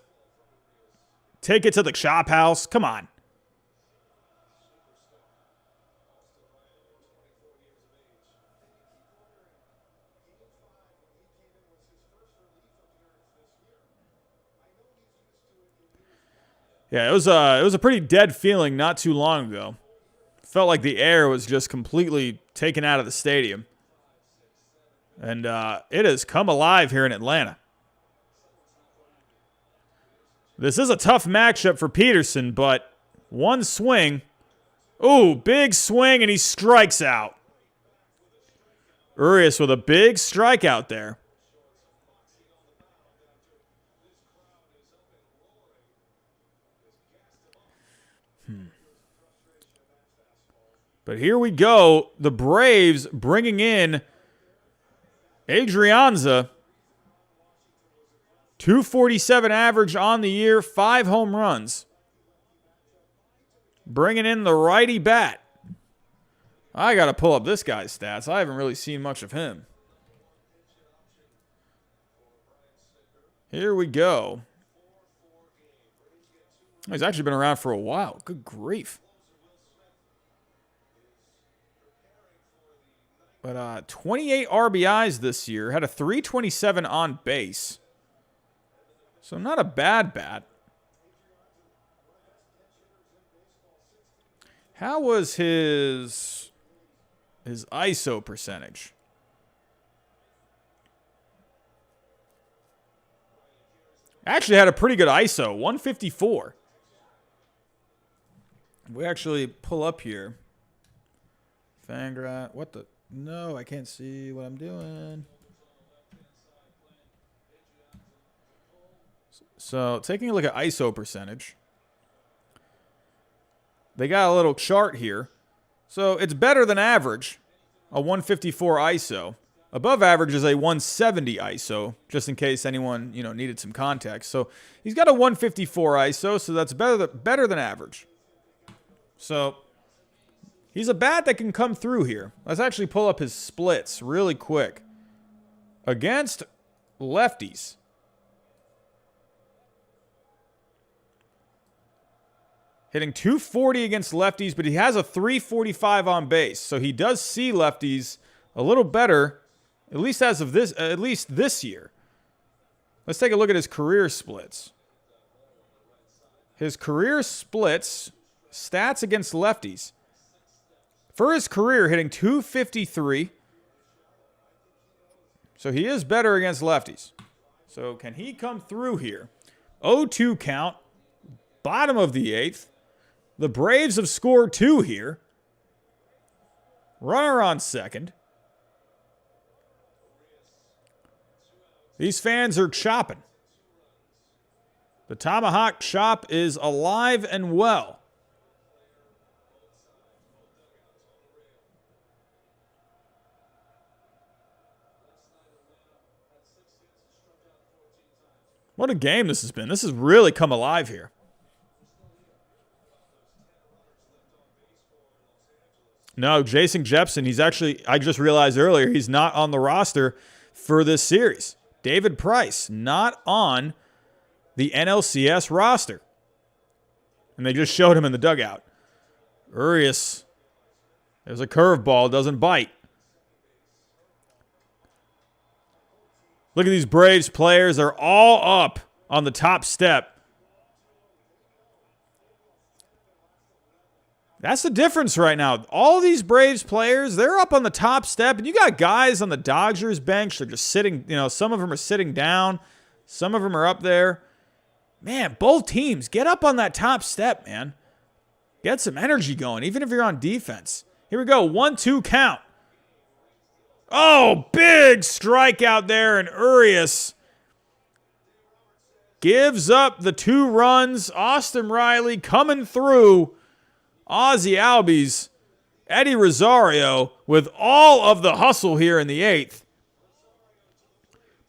take it to the chop house? Come on. Yeah, it was a pretty dead feeling not too long ago. Felt like the air was just completely taken out of the stadium. And it has come alive here in Atlanta. This is a tough matchup for Peterson, but one swing. Ooh, big swing, and he strikes out. Urias with a big strikeout there. But here we go. The Braves bringing in Adrianza. 247 average on the year, 5 home runs. Bringing in the righty bat. I got to pull up this guy's stats. I haven't really seen much of him. Here we go. He's actually been around for a while. Good grief. But 28 RBIs this year. Had a 327 on base. So not a bad bat. How was his ISO percentage? Actually had a pretty good ISO, 154. We actually pull up here. Fangraph, what the? No, I can't see what I'm doing. So, taking a look at ISO percentage. They got a little chart here. So, it's better than average, a 154 ISO. Above average is a 170 ISO, just in case anyone, needed some context. So, he's got a 154 ISO, so that's better than average. So, he's a bat that can come through here. Let's actually pull up his splits really quick. Against lefties. Hitting 240 against lefties, but he has a 345 on base. So he does see lefties a little better, at least this year. Let's take a look at his career splits. His career splits, stats against lefties. For his career, hitting 253. So he is better against lefties. So can he come through here? 0-2 count, bottom of the 8th. The Braves have scored 2 here. Runner on second. These fans are chopping. The tomahawk chop is alive and well. What a game this has been. This has really come alive here. No, Jason Jepson, I just realized earlier, he's not on the roster for this series. David Price, not on the NLCS roster. And they just showed him in the dugout. Urias, there's a curveball, doesn't bite. Look at these Braves players. They're all up on the top step. That's the difference right now. All these Braves players, they're up on the top step, and you got guys on the Dodgers bench. They're just sitting, some of them are sitting down. Some of them are up there. Man, both teams, get up on that top step, man. Get some energy going, even if you're on defense. Here we go, 1-2 count. Oh, big strikeout there, and Urias gives up the 2 runs. Austin Riley coming through. Ozzie Albies, Eddie Rosario with all of the hustle here in the 8th.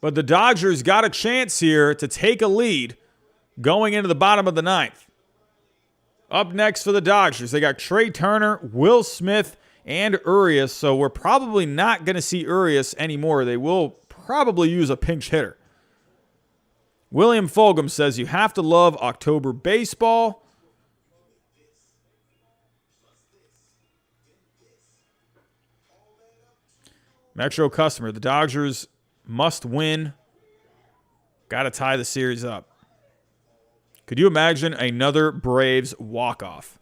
But the Dodgers got a chance here to take a lead going into the bottom of the 9th. Up next for the Dodgers, they got Trey Turner, Will Smith, and Urias. So we're probably not going to see Urias anymore. They will probably use a pinch hitter. William Fulgham says you have to love October baseball. Metro customer, the Dodgers must win. Got to tie the series up. Could you imagine another Braves walk-off?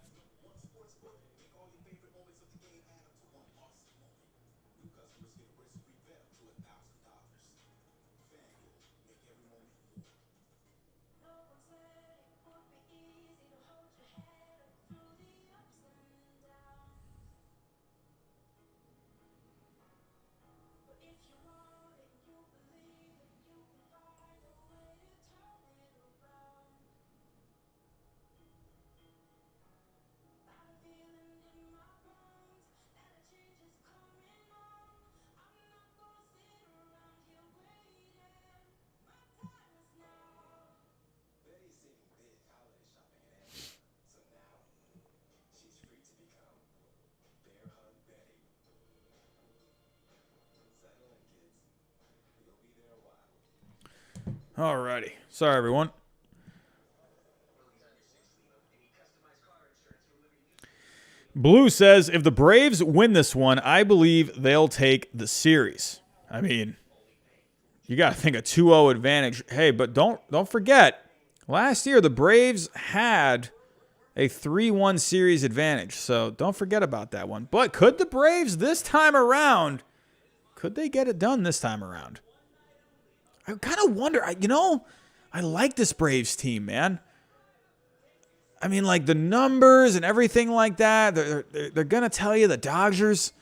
Alrighty. Sorry, everyone. Blue says, if the Braves win this one, I believe they'll take the series. I mean, you got to think a 2-0 advantage. Hey, but don't forget, last year the Braves had a 3-1 series advantage. So don't forget about that one. But could the Braves this time around, could they get it done this time around? I kind of wonder. I like this Braves team, man. I mean, like the numbers and everything like that, they're going to tell you the Dodgers.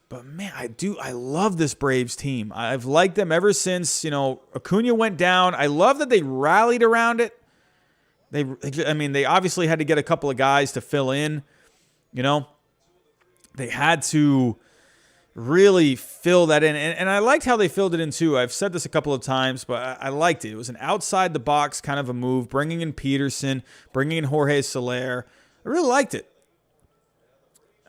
But, man, I love this Braves team. I've liked them ever since, Acuna went down. I love that they rallied around it. They obviously had to get a couple of guys to fill in. They had to really fill that in. And I liked how they filled it in, too. I've said this a couple of times, but I liked it. It was an outside-the-box kind of a move, bringing in Peterson, bringing in Jorge Soler. I really liked it.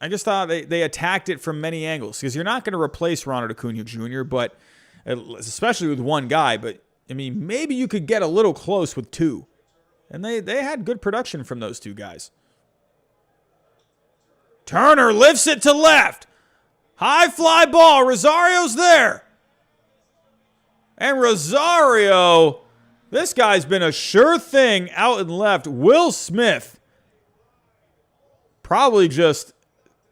I just thought they attacked it from many angles because you're not going to replace Ronald Acuna Jr., but especially with one guy. But, maybe you could get a little close with two. And they had good production from those two guys. Turner lifts it to left. High fly ball. Rosario's there. And Rosario, this guy's been a sure thing out and left. Will Smith probably just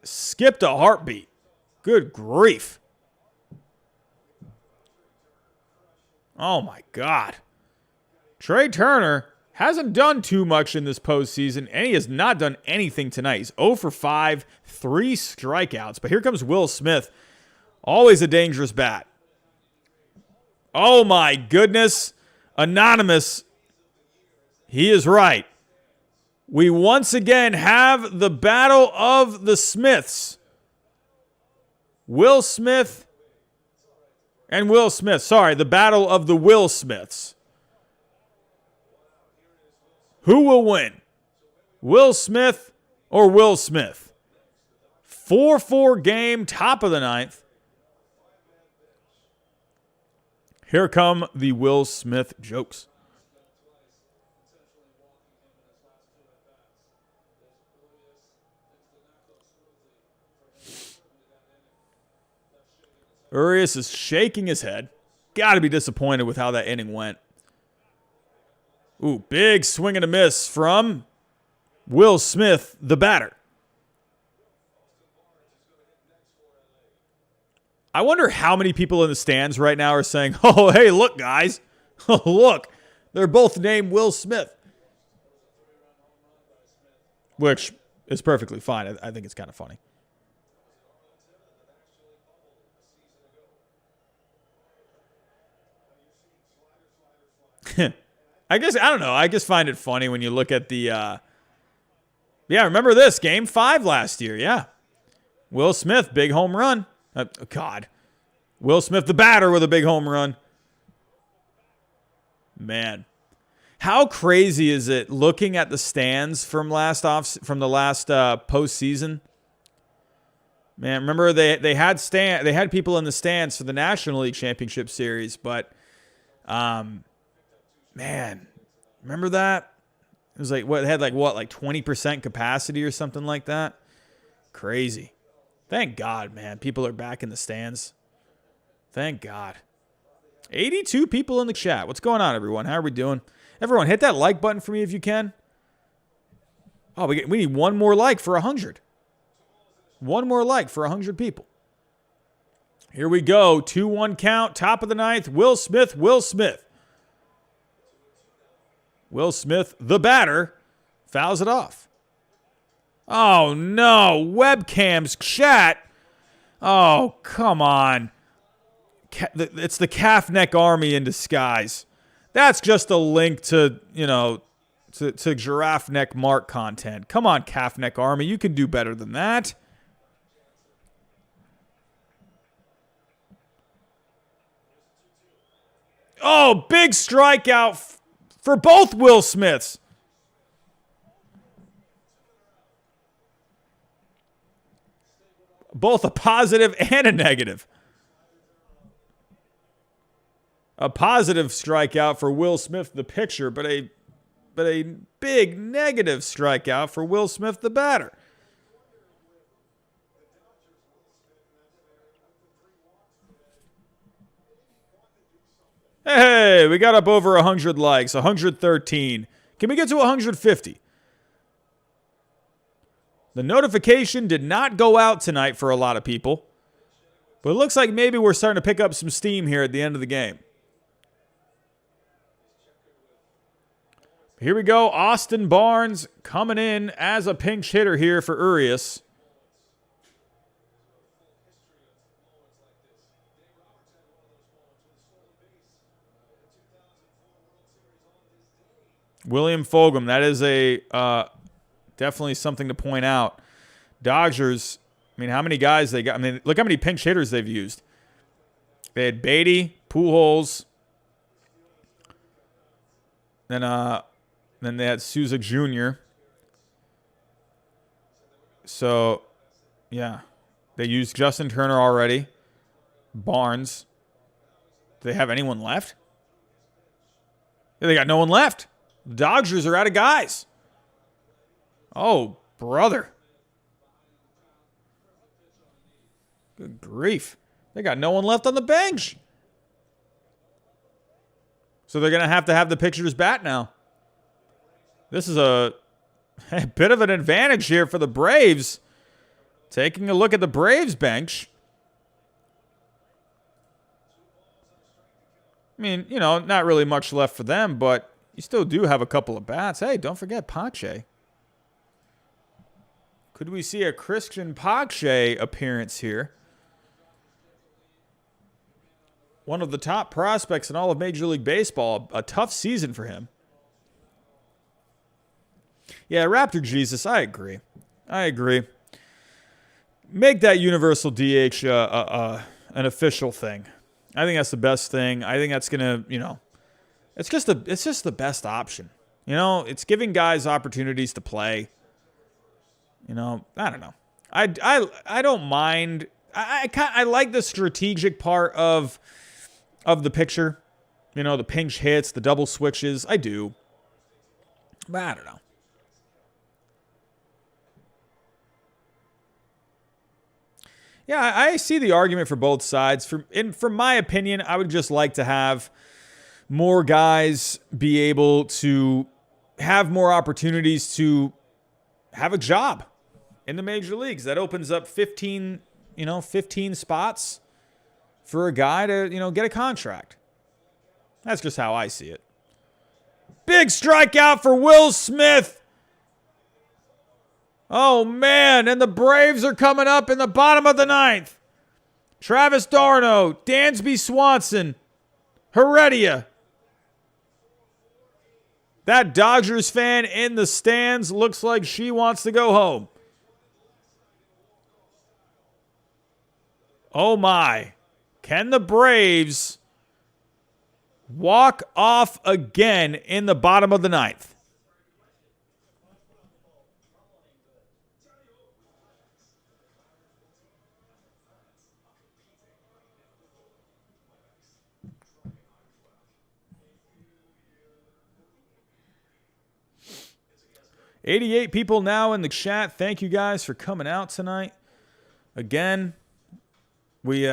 skipped a heartbeat. Good grief. Oh, my God. Trey Turner hasn't done too much in this postseason, and he has not done anything tonight. He's 0 for 5, 3 strikeouts. But here comes Will Smith. Always a dangerous bat. Oh, my goodness. Anonymous. He is right. We once again have the battle of the Smiths. Will Smith and Will Smith. Sorry, the battle of the Will Smiths. Who will win? Will Smith or Will Smith? 4-4 game, top of the ninth. Here come the Will Smith jokes. Urias is shaking his head. Got to be disappointed with how that inning went. Ooh, big swing and a miss from Will Smith, the batter. I wonder how many people in the stands right now are saying, oh, hey, look, guys. Look, they're both named Will Smith. Which is perfectly fine. I think it's kind of funny. I don't know. I just find it funny when you look at the, remember this, Game 5 last year, yeah. Will Smith, big home run. God. Will Smith, the batter, with a big home run. Man. How crazy is it looking at the stands from the last postseason? Man, remember they had people in the stands for the National League Championship Series, but man, remember that? It was like 20% capacity or something like that. Crazy. Thank God, man. People are back in the stands. Thank God. 82 people in the chat. What's going on, everyone? How are we doing? Everyone, hit that like button for me if you can. Oh, we need one more like for 100. One more like for 100 people. Here we go. 2-1 count. Top of the ninth. Will Smith. Will Smith. Will Smith, the batter, fouls it off. Oh, no. Webcam's chat. Oh, come on. It's the calf neck army in disguise. That's just a link to, to giraffe neck mark content. Come on, calf neck army. You can do better than that. Oh, big strikeout for both Will Smiths. Both a positive and a negative. a positive strikeout for Will Smith, the pitcher, but a big negative strikeout for Will Smith, the batter. Hey, we got up over 100 likes, 113. Can we get to 150? The notification did not go out tonight for a lot of people, but it looks like maybe we're starting to pick up some steam here at the end of the game. Here we go. Austin Barnes coming in as a pinch hitter here for Urias. William Fogum, that is a definitely something to point out. Dodgers, I mean, how many guys they got? I mean, look how many pinch hitters they've used. They had Beatty, Pujols, then they had Souza Jr. So, yeah. They used Justin Turner already. Barnes. Do they have anyone left? Yeah, they got no one left. The Dodgers are out of guys. Oh, brother. Good grief. They got no one left on the bench. So they're going to have the pitcher's bat now. This is a bit of an advantage here for the Braves. Taking a look at the Braves bench. I mean, you know, not really much left for them, but you still do have a couple of bats. Hey, don't forget Pache. Could we see a Christian Pache appearance here? One of the top prospects in all of Major League Baseball. A tough season for him. Yeah, Raptor Jesus, I agree. Make that universal DH an official thing. I think that's the best thing. I think that's gonna, you know, it's just the best option. You know, it's giving guys opportunities to play. You know, I don't know. I don't mind. I like the strategic part of the picture. You know, the pinch hits, the double switches. I do. But I don't know. Yeah, I see the argument for both sides. From my opinion, I would just like to have more guys be able to have more opportunities to have a job in the major leagues. That opens up 15 spots for a guy to, get a contract. That's just how I see it. Big strikeout for Will Smith. Oh, man, and the Braves are coming up in the bottom of the ninth. Travis d'Arnaud, Dansby Swanson, Heredia. That Dodgers fan in the stands looks like she wants to go home. Oh, my. Can the Braves walk off again in the bottom of the ninth? $88 people now in the chat. Thank you guys for coming out tonight. Again, we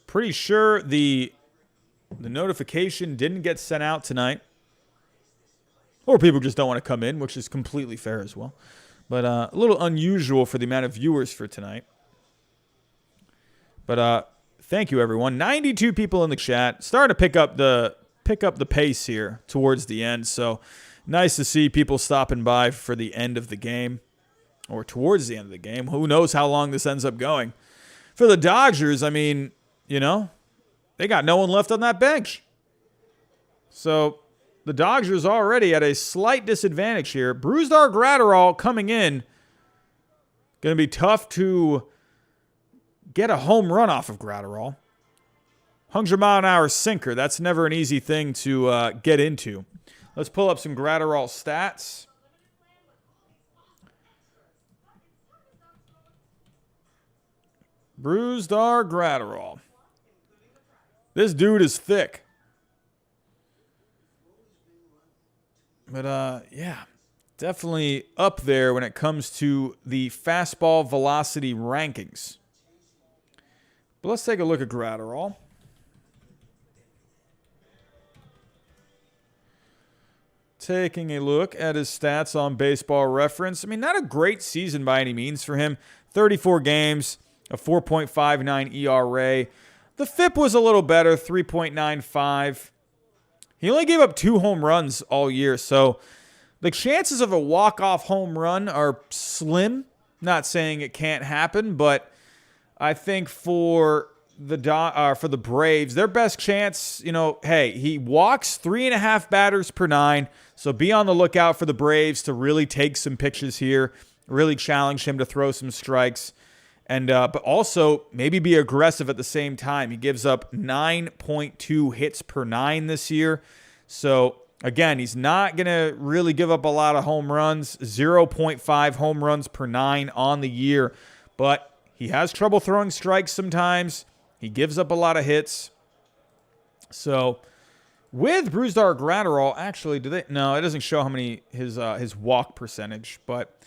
pretty sure the notification didn't get sent out tonight. Or people just don't want to come in, which is completely fair as well. But a little unusual for the amount of viewers for tonight. But thank you, everyone. 92 people in the chat. Starting to pick up the pace here towards the end. So nice to see people stopping by for the end of the game. Or towards the end of the game. Who knows how long this ends up going. For the Dodgers, I mean, they got no one left on that bench. So the Dodgers already at a slight disadvantage here. Brusdar Graterol coming in. Going to be tough to get a home run off of Graterol. 100-mile-an-hour sinker. That's never an easy thing to get into. Let's pull up some Graterol stats. Brusdar Graterol. This dude is thick. But, yeah, definitely up there when it comes to the fastball velocity rankings. But let's take a look at Gratterall. Taking a look at his stats on Baseball Reference. I mean, not a great season by any means for him. 34 games, a 4.59 ERA. The FIP was a little better, 3.95. He only gave up 2 home runs all year, so the chances of a walk-off home run are slim. Not saying it can't happen, but I think for the Braves, their best chance, hey, he walks 3.5 batters per 9, so be on the lookout for the Braves to really take some pitches here, really challenge him to throw some strikes, and but also maybe be aggressive at the same time. He gives up 9.2 hits per 9 this year, so again, he's not going to really give up a lot of home runs, 0.5 home runs per 9 on the year, but he has trouble throwing strikes sometimes. He gives up a lot of hits. So with Brusdar Gratterall, actually, no, it doesn't show how many his walk percentage, but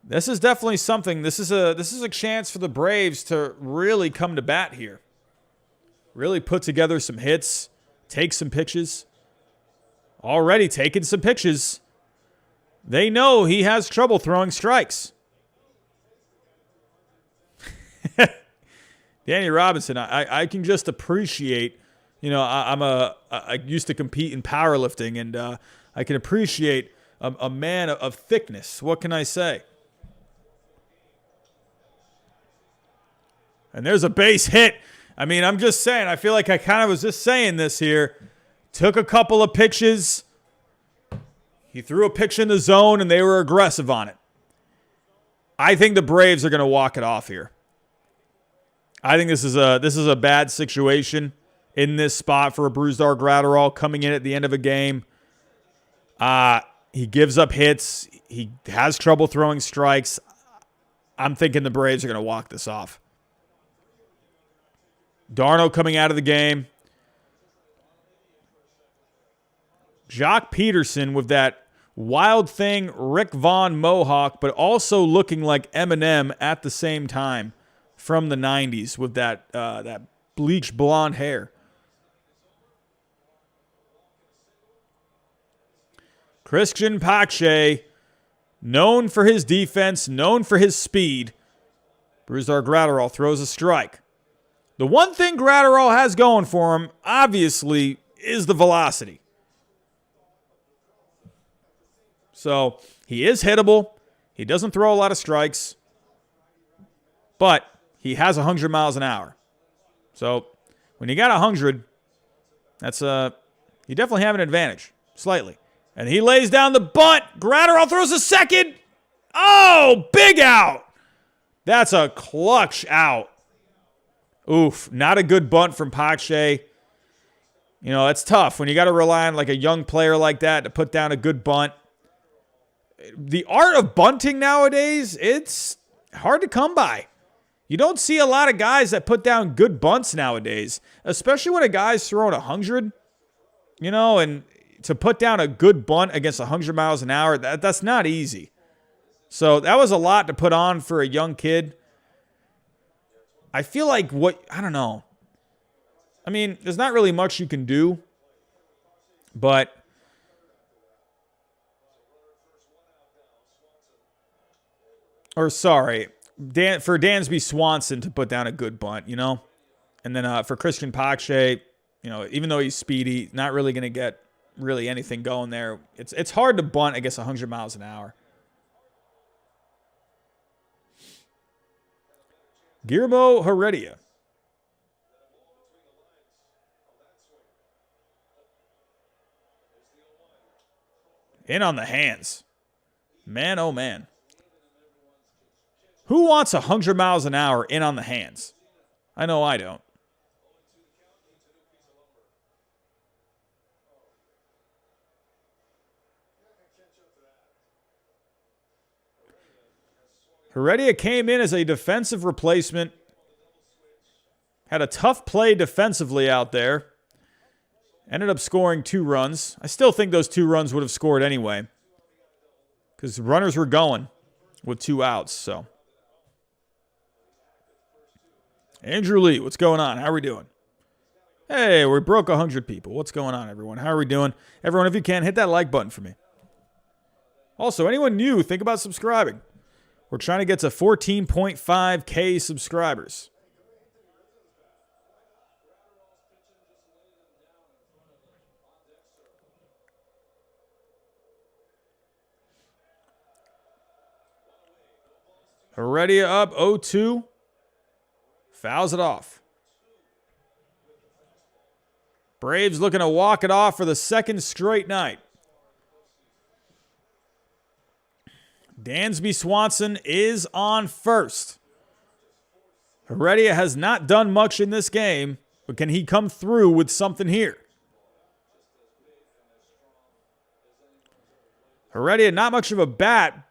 this is definitely something. This is a chance for the Braves to really come to bat here. Really put together some hits, take some pitches. Already taken some pitches. They know he has trouble throwing strikes. Danny Robinson, I can just appreciate, I used to compete in powerlifting, and I can appreciate a man of thickness. What can I say? And there's a base hit. I mean, I'm just saying, I feel like I kind of was just saying this here. Took a couple of pitches. He threw a pitch in the zone, and they were aggressive on it. I think the Braves are going to walk it off here. I think this is a bad situation in this spot for a Brusdar Gratterall coming in at the end of a game. He gives up hits. He has trouble throwing strikes. I'm thinking the Braves are going to walk this off. Darno coming out of the game. Jock Peterson with that Wild Thing Rick Vaughn mohawk, but also looking like Eminem at the same time from the 90s with that bleached blonde hair. Christian Pache, known for his defense, known for his speed. Brusdar Gratterall throws a strike. The one thing Gratterall has going for him, obviously, is the velocity. So he is hittable. He doesn't throw a lot of strikes. But he has 100 miles an hour. So when you got 100, you definitely have an advantage, slightly. And he lays down the bunt. Gratterall throws a second. Oh, big out. That's a clutch out. Oof, not a good bunt from Pache. It's tough when you got to rely on like a young player like that to put down a good bunt. The art of bunting nowadays, it's hard to come by. You don't see a lot of guys that put down good bunts nowadays, especially when a guy's throwing 100, and to put down a good bunt against 100 miles an hour, that's not easy. So that was a lot to put on for a young kid. I feel like I don't know. I mean, there's not really much you can do, but for Dansby Swanson to put down a good bunt, and then for Christian Pache, even though he's speedy, not really going to get really anything going there. It's hard to bunt against 100 miles an hour. Guillermo Heredia. In on the hands. Man, oh man. Who wants 100 miles an hour in on the hands? I know I don't. Heredia came in as a defensive replacement. Had a tough play defensively out there. Ended up scoring 2 runs. I still think those 2 runs would have scored anyway, because runners were going with 2 outs. So, Andrew Lee, what's going on? How are we doing? Hey, we broke 100 people. What's going on, everyone? How are we doing? Everyone, if you can, hit that like button for me. Also, anyone new, think about subscribing. We're trying to get to 14.5K subscribers. Heredia up 0-2. Fouls it off. Braves looking to walk it off for the second straight night. Dansby Swanson is on first. Heredia has not done much in this game, but can he come through with something here? Heredia, not much of a bat,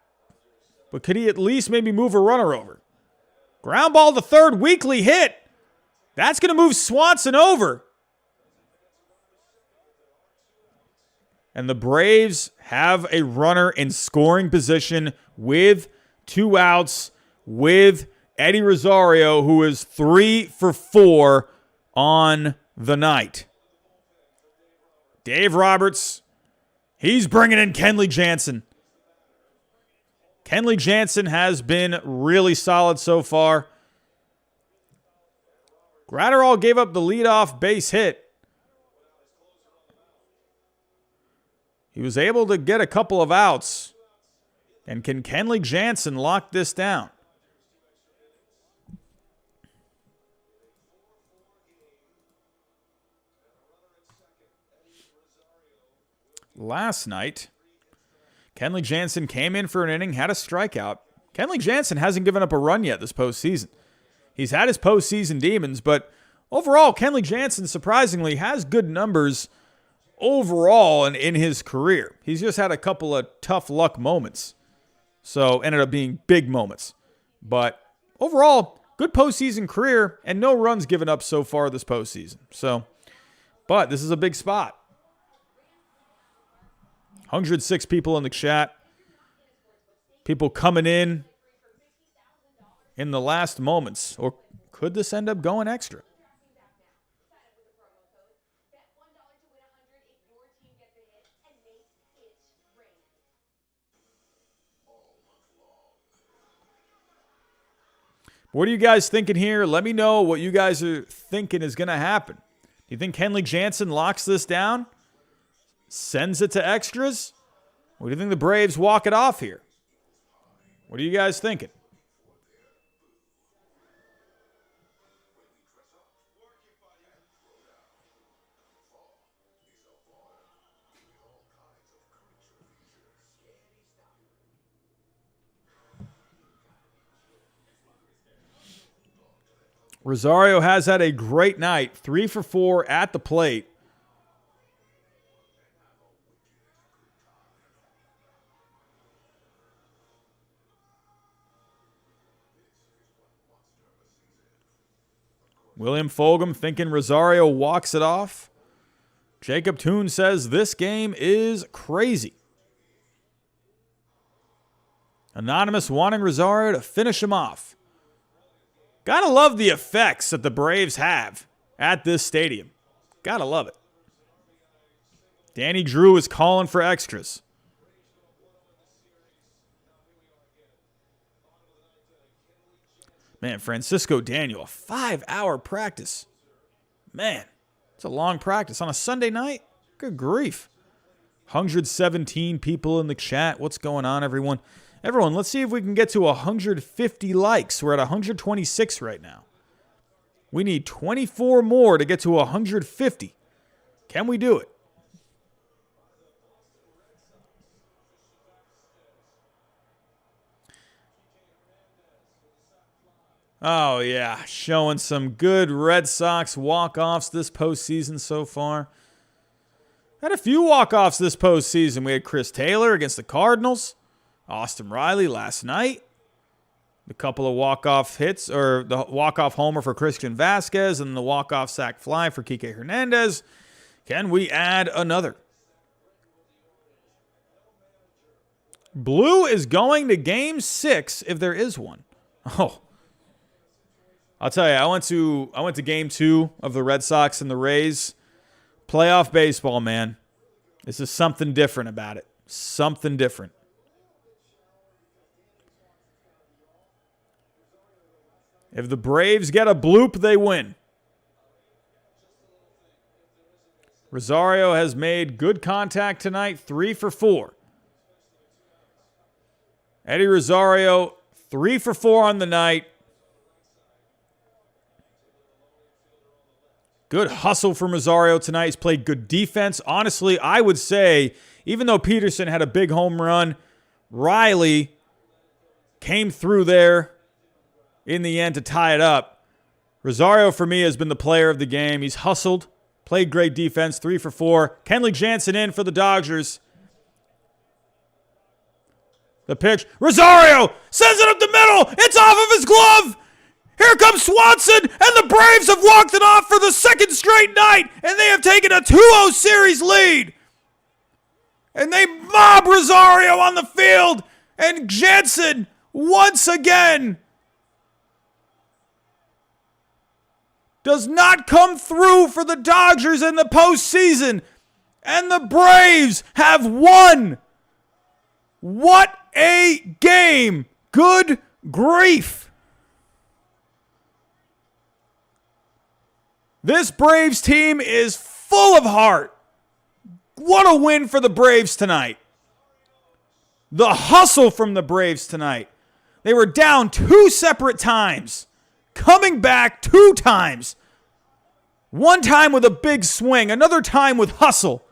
but could he at least maybe move a runner over? Ground ball to third, weakly hit. That's going to move Swanson over. And the Braves have a runner in scoring position with 2 outs with Eddie Rosario, who is 3 for 4 on the night. Dave Roberts, he's bringing in Kenley Jansen. Kenley Jansen has been really solid so far. Gratterall gave up the leadoff base hit. He was able to get a couple of outs. And can Kenley Jansen lock this down? Last night, Kenley Jansen came in for an inning, had a strikeout. Kenley Jansen hasn't given up a run yet this postseason. He's had his postseason demons, but overall, Kenley Jansen surprisingly has good numbers overall in his career. He's just had a couple of tough luck moments. So, ended up being big moments. But overall, good postseason career and no runs given up so far this postseason. So, but this is a big spot. 106 people in the chat. People coming in the last moments. Or could this end up going extra? What are you guys thinking here? Let me know what you guys are thinking is going to happen. Do you think Kenley Jansen locks this down? Sends it to extras? Or do you think the Braves walk it off here? What are you guys thinking? Rosario has had a great night. 3 for 4 at the plate. William Fulgham thinking Rosario walks it off. Jacob Toon says this game is crazy. Anonymous wanting Rosario to finish him off. Gotta love the effects that the Braves have at this stadium. Gotta love it. Danny Drew is calling for extras. Man, Francisco Daniel, a 5-hour practice. Man, it's a long practice on a Sunday night. Good grief. 117 people in the chat. What's going on, everyone? Everyone, let's see if we can get to 150 likes. We're at 126 right now. We need 24 more to get to 150. Can we do it? Oh, yeah. Showing some good Red Sox walk-offs this postseason so far. Had a few walk-offs this postseason. We had Chris Taylor against the Cardinals. Austin Riley last night. A couple of walk-off hits, or the walk-off homer for Christian Vasquez and the walk-off sac fly for Kike Hernandez. Can we add another? Blue is going to Game 6 if there is one. Oh, I'll tell you, I went to Game 2 of the Red Sox and the Rays. Playoff baseball, man. This is something different about it. Something different. If the Braves get a bloop, they win. Rosario has made good contact tonight, 3 for 4. Eddie Rosario, 3 for 4 on the night. Good hustle from Rosario tonight. He's played good defense. Honestly, I would say, even though Peterson had a big home run, Riley came through there in the end to tie it up. Rosario, for me, has been the player of the game. He's hustled, played great defense, 3 for 4. Kenley Jansen in for the Dodgers. The pitch. Rosario sends it up the middle. It's off of his glove. Here comes Swanson, and the Braves have walked it off for the second straight night, and they have taken a 2-0 series lead. And they mob Rosario on the field, and Jansen, once again, does not come through for the Dodgers in the postseason, and the Braves have won. What a game. Good grief. This Braves team is full of heart. What a win for the Braves tonight. The hustle from the Braves tonight. They were down 2 separate times, coming back 2 times. One time with a big swing, another time with hustle.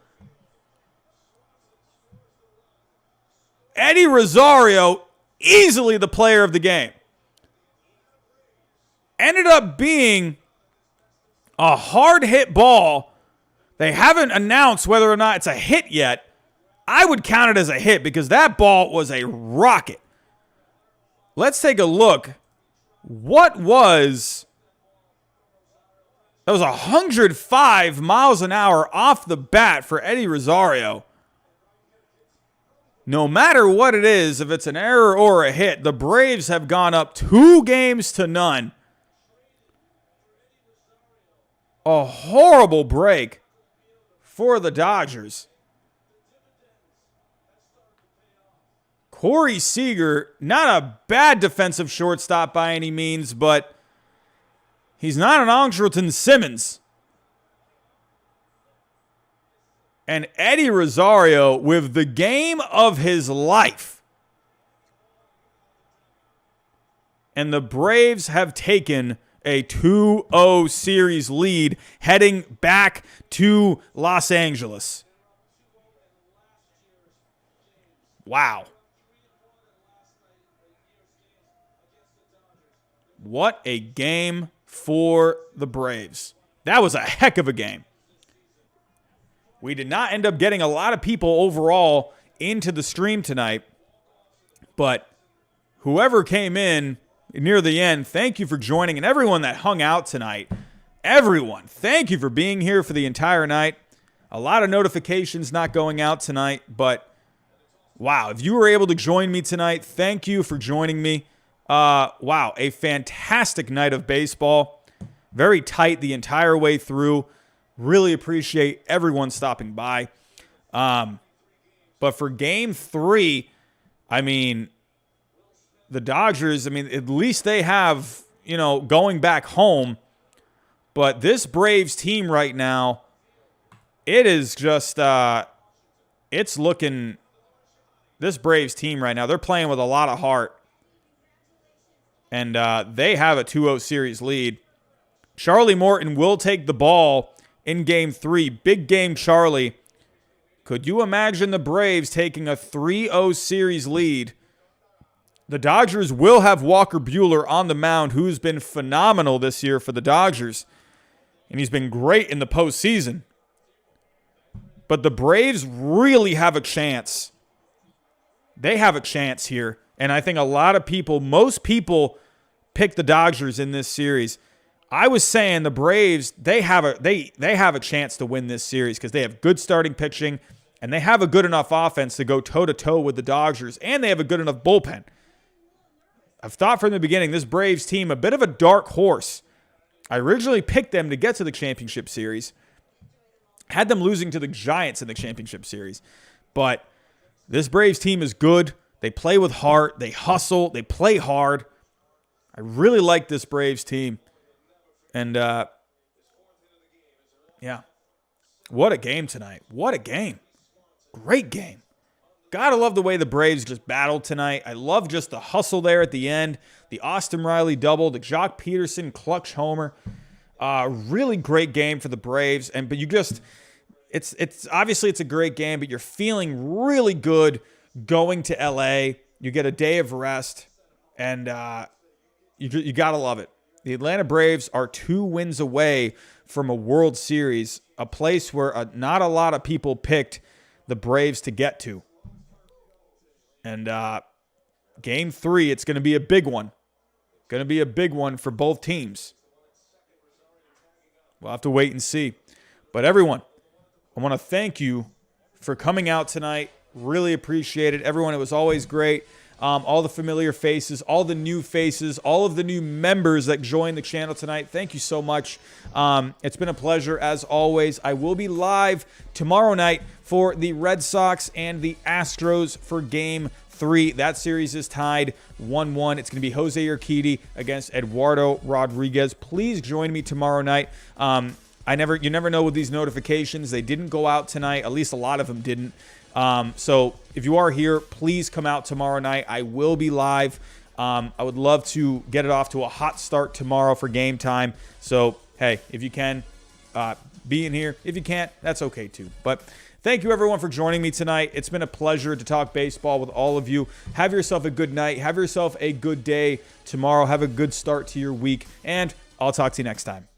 Eddie Rosario, easily the player of the game. Ended up being a hard hit ball. They haven't announced whether or not it's a hit yet. I would count it as a hit because that ball was a rocket. Let's take a look. That was 105 miles an hour off the bat for Eddie Rosario. No matter what it is, if it's an error or a hit, the Braves have gone up 2-0. A horrible break for the Dodgers. Corey Seager, not a bad defensive shortstop by any means, but he's not an Andrelton Simmons. And Eddie Rosario with the game of his life. And the Braves have taken a 2-0 series lead heading back to Los Angeles. Wow. What a game for the Braves. That was a heck of a game. We did not end up getting a lot of people overall into the stream tonight, but whoever came in near the end, thank you for joining, and everyone that hung out tonight, everyone, thank you for being here for the entire night. A lot of notifications not going out tonight, but wow, if you were able to join me tonight, thank you for joining me. Wow, a fantastic night of baseball. Very tight the entire way through. Really appreciate everyone stopping by. But for Game 3, I mean, the Dodgers, I mean, at least they have, going back home. But this Braves team right now, it is just, it's looking, this Braves team right now, they're playing with a lot of heart. And they have a 2-0 series lead. Charlie Morton will take the ball in Game 3. Big game, Charlie. Could you imagine the Braves taking a 3-0 series lead? The Dodgers will have Walker Buehler on the mound, who's been phenomenal this year for the Dodgers. And he's been great in the postseason. But the Braves really have a chance. They have a chance here. And I think a lot of people, most people, picked the Dodgers in this series. I was saying the Braves, they have a chance to win this series because they have good starting pitching and they have a good enough offense to go toe-to-toe with the Dodgers, and they have a good enough bullpen. I've thought from the beginning, this Braves team, a bit of a dark horse. I originally picked them to get to the championship series. Had them losing to the Giants in the championship series. But this Braves team is good. They play with heart. They hustle. They play hard. I really like this Braves team. And, yeah. What a game tonight. What a game. Great game. Gotta love the way the Braves just battled tonight. I love just the hustle there at the end. The Austin Riley double, the Jock Peterson clutch homer. Really great game for the Braves. But you just, it's obviously it's a great game, but you're feeling really good going to LA. You get a day of rest, and you gotta love it. The Atlanta Braves are 2 wins away from a World Series, a place where not a lot of people picked the Braves to get to. And game 3, it's going to be a big one. Going to be a big one for both teams. We'll have to wait and see. But everyone, I want to thank you for coming out tonight. Really appreciate it. Everyone, it was always great. All the familiar faces, all the new faces, all of the new members that joined the channel tonight. Thank you so much. It's been a pleasure as always. I will be live tomorrow night for the Red Sox and the Astros for Game 3. That series is tied 1-1. It's going to be Jose Urquidy against Eduardo Rodriguez. Please join me tomorrow night. You never know with these notifications. They didn't go out tonight. At least a lot of them didn't. So if you are here, please come out tomorrow night. I will be live. I would love to get it off to a hot start tomorrow for game time. So, hey, if you can, be in here. If you can't, that's okay too. But thank you everyone for joining me tonight. It's been a pleasure to talk baseball with all of you. Have yourself a good night. Have yourself a good day tomorrow. Have a good start to your week. And I'll talk to you next time.